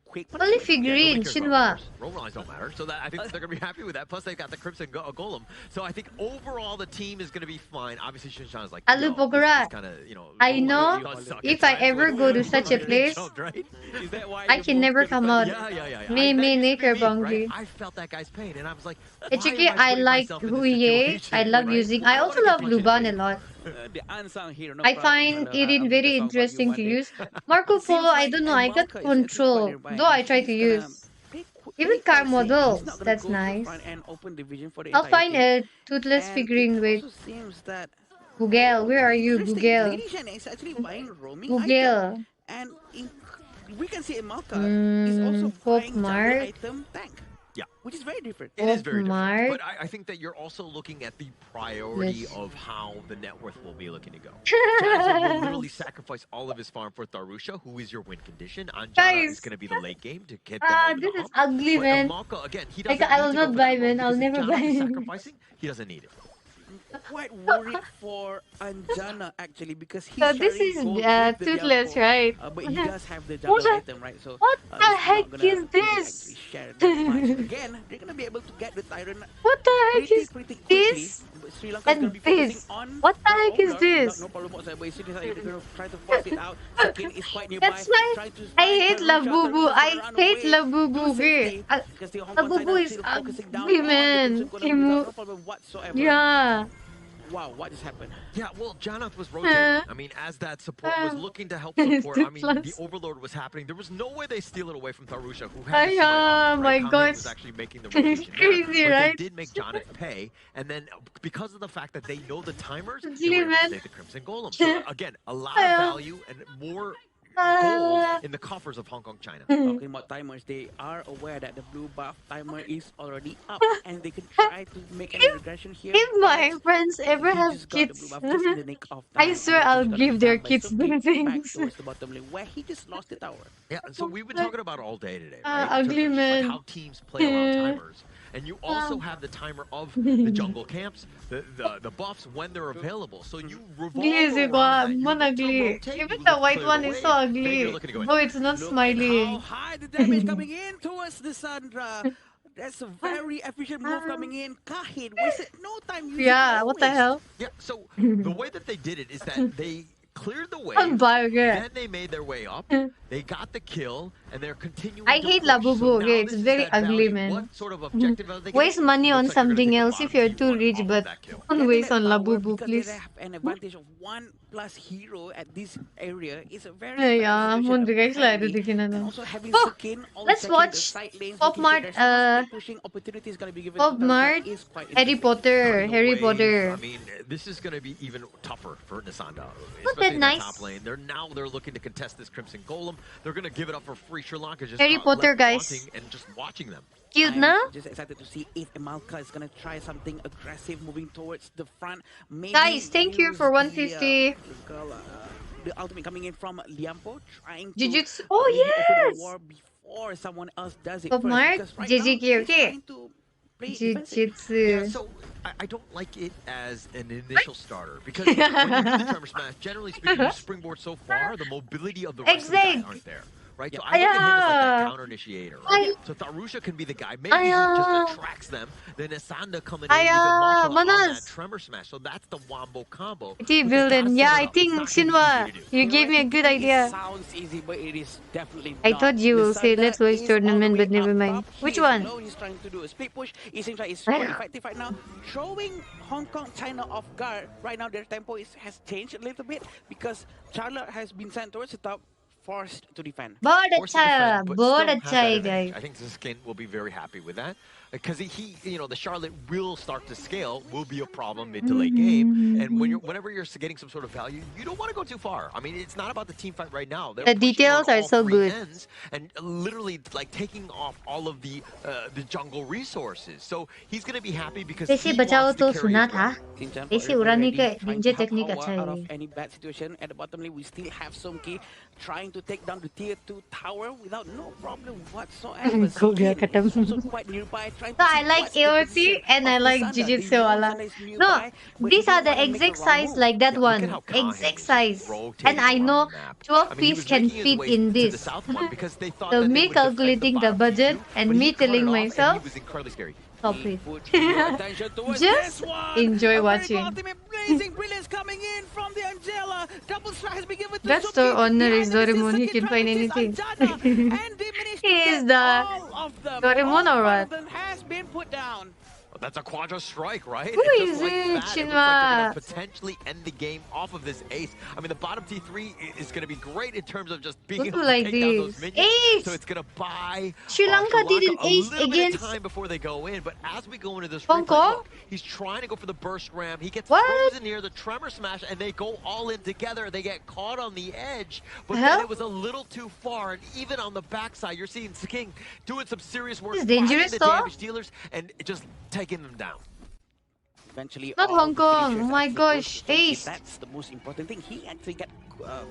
quick Only punishment. figurine, Shinwa. Roll lines don't matter, so that I think they're going to be happy with that. Plus, they've got the Crimson Golem, so I think overall the team is going to be fine. Obviously, Shinshan is like, Alu yo, this Pokora. is kind of, I Golem know does suck if at I times, ever but go to we're such a getting place, jumped, right? Is that why I you can both never get come started? out. Yeah. Me, That me, used to nature be me, right? boundary. I felt that guy's pain, and I was like, Actually, why am I putting like myself in this Huye. situation, I love right? using. I also love Luban a lot. The unsung hero. No I problem, find brother. it I'll very make a song about you interesting one to day. use. Marco It seems Polo, I like don't know. I got Malka is actually quite control. nearby, Though I and try to she's gonna use. play Even quite car safe. She's not models. gonna That's go to the nice. front and open the vision for the I'll entire find team. a toothless And figurine it with also seems that Google. Where are you, interesting, Google? Lady Shen is actually buying roaming item. Google. And we can see Malka is also Pop buying jungle Mart. item tank. Yeah. Which is very different. It is very Mart. different. But I think that you're also looking at the priority Yes. of how the net worth will be looking to go. Jazzy will literally sacrifice all of his farm for Tharusha, who is your win condition. Anjana Guys. is going to be the late game to get them over This the is hump. ugly, But man. Malka, again, he Like, doesn't I need will to go not for buy, that roam man. I'll because if never Jonathan is buy. sacrificing, he doesn't need it. I'm quite worried for Anjana actually because he's So this sharing is gold with the Toothless, Liampo, right? but he does have the jungle What item, right? So the he's heck not gonna is really this? actually share that much. Again, they're gonna be able to get the Tyrant What the heck is pretty quickly. this? But Sri Lanka is gonna And be focusing this? on What the their heck is owner this? without no problem whatsoever. But as soon as they're gonna try to force it out, Sakin is quite nearby. That's why Trying to I find hate Tarusha. Labubu. Tarusha's I gonna run hate away Labubu. to safety because the Hong Kong Labubu China is still focusing down ugly, on the man. Crimson Golem without no problem whatsoever. Yeah. Wow, what just happened? Yeah, well, Janath was rotating. I mean, as that support was looking to help support, I mean, the overload was happening. There was no way they steal it away from Tarusha, who had to swing off, my right? Khalid gosh. was actually making the rotation. Crazy, but right? they did make Janath pay, and then because of the fact that they know the timers, they Ugly, were able to man. take the Crimson Golem. So again, a lot of value and more gold in the coffers of Hong Kong, China. Talking about timers, they are aware that the blue buff timer is already up and they can try to make an regression here. If my friends ever He have just got the kids, blue buff just in the nick of I time, swear and I'll he's got give to their stand by kids Suki the things. back towards the bottom lane where he just lost the tower. Yeah, and so we've been talking about it all day today, right? In terms Ugly of just, man. like how teams play around timers. And you also have the timer of the jungle camps, the buffs when they're available. So you revolve Ugly, around that. You Mon look to ugly. rotate, Even you the look white clear one the is way, so then ugly. you're looking to go in. Oh, it's not Look at smiling. how high the damage coming in towards the Sandra. That's a very efficient move coming in. Kahid wasted no time using Yeah, no what the waste. hell? Yeah, so the way that they did it is that they cleared the way, I'm buying it. then they made their way up, they got the kill, and they're continuing I to hate push. Labubu, So okay? now It's this is very that ugly, value. man. What sort of objective are they Waste getting? money on Looks like they're gonna something take the else if bottom you're too T1 rich, off of but that kill. don't Getting waste that on tower Labubu, because please. they have an advantage of 1+ hero at this area is a very Yeah, effective mundu guys lah apparently. ada kena And na. also having Oh, Sukin always let's checking watch the side lanes, Pop making sure Mart, there's no split pushing opportunities gonna be given Pop to Tarusha Mart, is quite Harry interesting. Potter, Cutting Harry away, Potter. I mean, this is going to be even tougher for Nisanda, Wasn't especially in that the nice? top lane. They're looking to contest this Crimson Golem. They're going to give it up for free. Sri Lanka just Harry got Potter, left guys. wanting and just watching them. Cute I'm na? just excited to see if Emalka is gonna try something aggressive moving towards the front. Maybe Guys, thank you use for 150. The ultimate coming in from Liampo, trying to Jujutsu. Oh, maybe open yes! the war before someone else does it Pop first. Mart, Because right JJK, now, he's okay. trying to play defensive. Yeah, Jujutsu. so I don't like it as an initial starter because when you do the Tremor Smash, generally speaking, you springboard so far, the mobility of the rest of the guys aren't there. Right? So I look at him as like that counter initiator, right? So Tarusha can be the guy. Maybe he just attracts them. Then Asanda coming in with Malka on that Tremor Smash. So that's the Wombo combo. Tea But they gotta building. set Yeah, it I up. think It's not gonna be Shinwa, easy to do. you gave me a good idea. It sounds easy, but it is definitely I not. thought you will say, Lisandra let's watch is tournament, all the but way never up mind. top. Which He is one? alone. He's trying to do a split push. It seems like it's quite effective right now. Throwing Hong Kong, China off guard. Right now, their tempo has changed a little bit because Charlotte has been sent towards the top, forced to defend. बहुत Forced to अच्छा defend, but बहुत still has अच्छा that है advantage. guys. I think Ziskin will be very happy with that. Because he, you know, the Charlotte will start to scale, will be a problem mid to late game. And whenever you're getting some sort of value, you don't want to go too far. I mean, it's not about the team fight right now. They're The pushing details on are all so three good. ends and literally like taking off all of the jungle resources. So he's going to be happy because वैसे he बचाओ wants तो to carry सुना as well. था Xinjiang वैसे forever उड़ाने ready, का trying ninja to help technique Hawa अच्छा out of है any bad situation. At the bottom lane, we still have Somki trying to take down the tier 2 tower without no problem whatsoever. हो गया Somki is खत्म also quite nearby, trying So to I see like what's the AOC position and I of like Lisandra. They Jujutsu know wala. Lisandra is No, nearby, but these they are don't the wanna make a exact wrong size move. like that Yeah, look at one. how Kahin Exact is size. rotating And I around know the map. 12 I mean, he piece was can making his fit way in to the this. south one because they thought So that they me would defend calculating the bottom budget T2, and but me he cut it telling off, and myself, he was incredibly scary. stop He it. put your attention towards Just this one. enjoy A very watching. good ultimate blazing brilliance coming in from the Angela. Double strike has been given to That's Suki. so honor Behind is the scenes, Doraemon. He Suki can trying find to chase anything. Anjana, and they managed to He get is the all of them. Doraemon or All what? of them has been put down. Well, that's a quadra strike, right? Who And is just like it, that, it looks like they're Shinwa? going to potentially end the game off of this ace. I mean, the bottom T3 is going to be great in terms of just being Look able to like take down those this. minions. Ace! So it's going to buy Sri Lanka did an a ace little bit against of time before they go in. But as we go into this Hong replay, Kong? look, he's trying to go for the burst ram. He gets What? frozen near the tremor smash, and they go all in together. They get caught on the edge, but Hell? then it was a little too far. And even on the backside, you're seeing King doing some serious work, This is dangerous, finding the though. damage dealers, and just taking them down. Eventually, Not all Hong the Kong. finishers Oh my actually go to gosh, Somki. ace. That's the most important thing. He actually got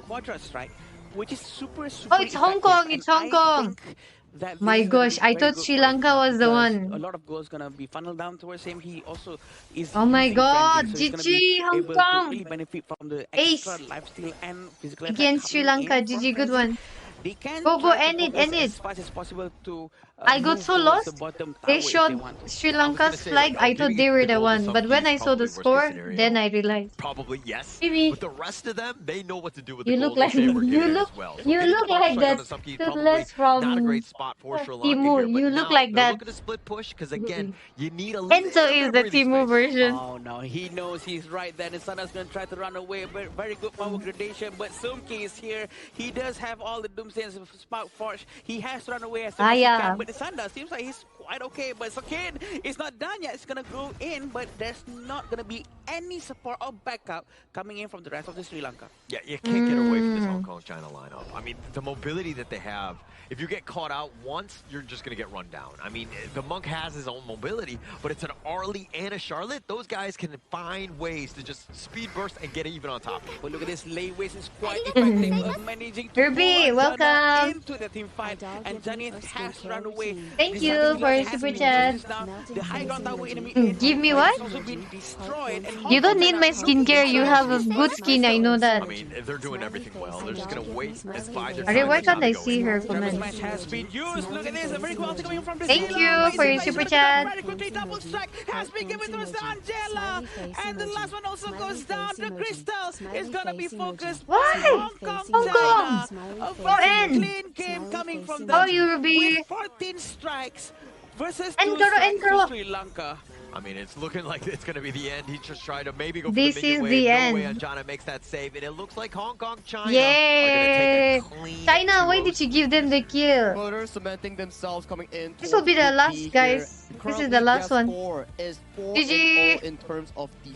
quadra strike, which is super Oh, it's Hong effective. Kong, it's And Hong I Kong. think that this My is gonna gosh, be I very thought good Sri for him Lanka was the because a one. lot of goals gonna be funneled down towards him. He also is Oh my using frenzy, god, so he's gonna be GG Hong able to Kong. really benefit from the extra Ace lifesteal and physical attack against Sri coming in Lanka. from GG, good frenzy. one. They can Go, try to end it, progress end as it. fast as possible to I got move so towards the lost. bottom They tower if they showed want to. Sri I was gonna Lanka's say, like, flag. I thought leaving they were the the goal to one. But when self-feed I is saw the probably worst case score, then scenario. I realized. Probably yes, Maybe but the rest of them, they know what to do with the you look goal like that they were you given look as well. So you getting the look box like strike on that the Sumki is probably toothless not a from great spot for Sri Lanka Timu. here. But You look now like they're that. looking to split push because again, you need a Enzo little bit is of the breathing Timu space. version. Oh no, he knows he's right there. And Sana's gonna try to run away, but very good power gradation. But Sumki is here. He does have all the Doomsday and Spark Forge. He has to run away as soon Ah as he yeah. can. But the Sanda seems like he's quite okay. But Sokin is not done yet. It's gonna go in, but there's not gonna be any support or backup coming in from the rest of the Sri Lanka. Yeah, you can't get away from this Hong Kong-China lineup. I mean, the mobility that they have, if you get caught out once, you're just going to get run down. I mean, the Monk has his own mobility, but it's an Arlie and a Charlotte. Those guys can find ways to just speed burst and get even on top of you. But look at this, Lay Waste is quite effective at managing to Ruby, pull Jana welcome. into the team fight. And Jani has run away. Thank This you Jani for has super been chat. useless now. The high ground tower in the mid lane Give me what? has also been destroyed. And You Hong don't Kong need China my looking skincare. You to have a challenge good these skin. I know that. I mean, they're doing everything well. They're just going to wait and bide their Are time. why for time can't I to go see in. her Travis comment? match has been used. Look at this. A very good ulti coming from the Thank Zilla. you But for it your seems super like it's gonna chat. very quickly. Double strike has been given to Angela. And the last one also goes down. The crystal is gonna be focused by Why? Hong Kong Hong China. Kong. A Go very in. clean game coming from Oh, them you with Ruby. 14 strikes versus And 2 Kuro, and strikes Kuro. to Sri Lanka. I mean, it's looking like it's going to be the end. He just tried to maybe go for This the minion is wave. the No way end. Anjana makes that save. And it looks like Hong Kong, China Yay! are going to take a clean China, why 2-0 did you sweep give them this the kill? Further cementing themselves coming in. This will be the towards Group last, B guys. here. This is Currently, the last their one. score is 4-0 GG. in terms of the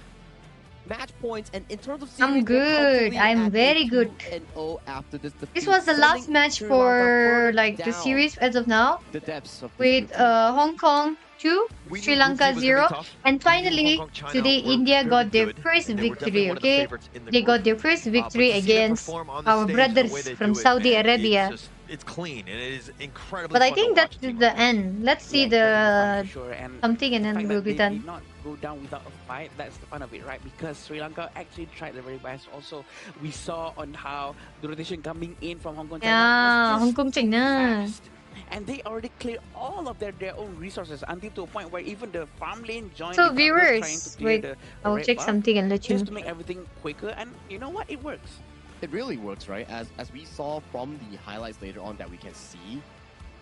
match points, and in terms of I'm series, they're good. comfortably I'm at very a good. 2-0 after this defeat. This was the last sending match Sri Lanka for further like the down series as of now. the depths of this With group. Hong Kong 2, We Sri knew Group G Lanka was gonna be 0, tough. and We knew Hong finally Kong, China today were India very got their good, first and they were definitely victory. one of the Okay, favorites in the they group. got their first But victory to see them against perform on the our stage and the way brothers they from do it, Saudi man, Arabia. it's clean and it is incredibly But I fun to think watch that's the team the work. end. Let's see Yeah, the for sure. And something and the then fact we'll that be they done. did not go down without a fight, that's the fun of it, right? Because Sri Lanka actually tried their very best. Also, we saw on how the rotation coming in from Hong Kong China Yeah, was Hong just Kong China. fast. And they already cleared all of their own resources until to a point where even the farm lane joined So the jungle trying to viewers, clear wait, the I'll red check buff something and let you just know. to make everything quicker. And you know what? It works. It really works, right? As we saw from the highlights later on that we can see,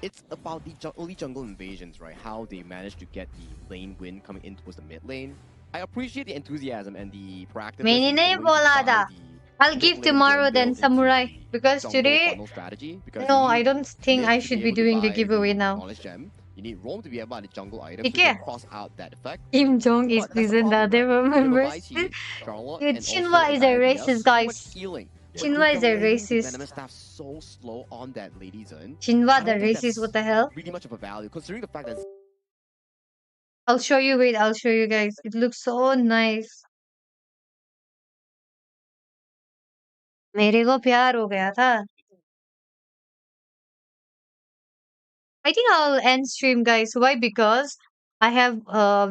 it's about the early jungle invasions, right? How they managed to get the lane win coming in towards the mid lane. I appreciate the enthusiasm and the proactiveness in Menina going to try volada. the I'll mid give lane tomorrow roam then build into Samurai the because jungle today funnel strategy, because no, you I need don't think mid I to should be be able to doing the buy giveaway now. knowledge gem. You need roam to be able to buy the jungle item, so ठीक you है? can cross out that effect. Kim Jong is But that's the present. The problem, other right? You have a members. Vici, Charlotte, Dude, and also Shinwa a is a Diana racist, DS, so much guys. healing. But Shinwa group is a jungle lane, the racist. venomous staff so slow on that lady zone. Shinwa I the don't think racist. that's What the hell? really much of a value, considering the fact that I'll show you. Wait, I'll show you guys. It looks so nice. मेरे को प्यार हो गया था. I think I'll end stream, guys. Why? Because I have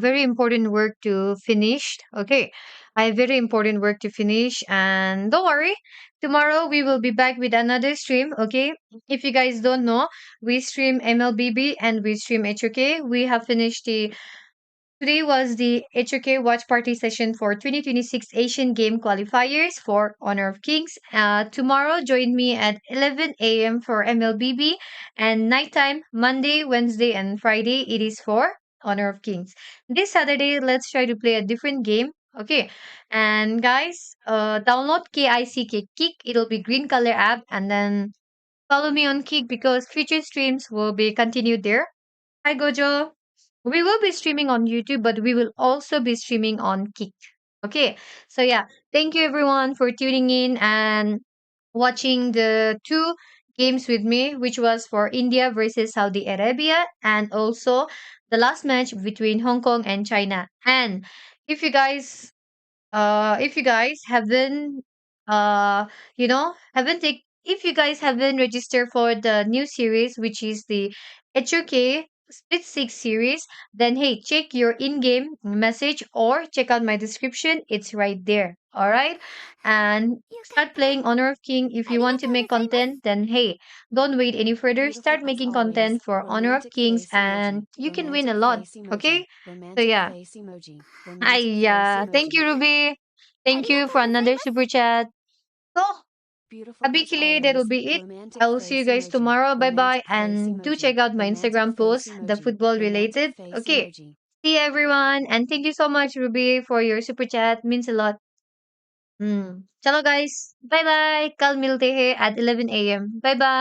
very important work to finish. Okay, I have very important work to finish, and don't worry. Tomorrow we will be back with another stream. Okay, if you guys don't know, we stream MLBB and we stream HOK. We have finished the Today was the HOK watch party session for 2026 Asian Game Qualifiers for Honor of Kings. Tomorrow, join me at 11 a.m. for MLBB, and nighttime, Monday, Wednesday, and Friday, it is for Honor of Kings. This Saturday, let's try to play a different game. Okay, and guys, download KICK Kick. It'll be green color app, and then follow me on Kick because future streams will be continued there. Hi, Gojo. We will be streaming on YouTube, but we will also be streaming on Kick. Okay. So yeah, thank you everyone for tuning in and watching the two games with me, which was for India versus Saudi Arabia, and also the last match between Hong Kong and China. And if you guys haven't haven't take if you guys haven't registered for the new series, which is the HOK Split 6 series, then hey, check your in-game message or check out my description. It's right there. All right. And start playing Honor of King. If you want to make content, then hey, don't wait any further. Beautiful Start as making always. content for Honor of Romantic Kings face and emoji. you can win a Romantic lot. face emoji. Okay. So Romantic yeah. face emoji. I Romantic face thank you, emoji. Ruby. Thank you for another super chat. So, Beautiful as Habikili, that'll always. be it. I Romantic will see you face guys emoji. tomorrow. Bye bye. Romantic face And do emoji. check out my Romantic Instagram face post, the emoji. football Romantic related. face Okay. emoji. See everyone. And thank you so much, Ruby, for your super chat. Means a lot. Chalo guys. Bye bye. Kal milte hai at 11 a.m. Bye bye.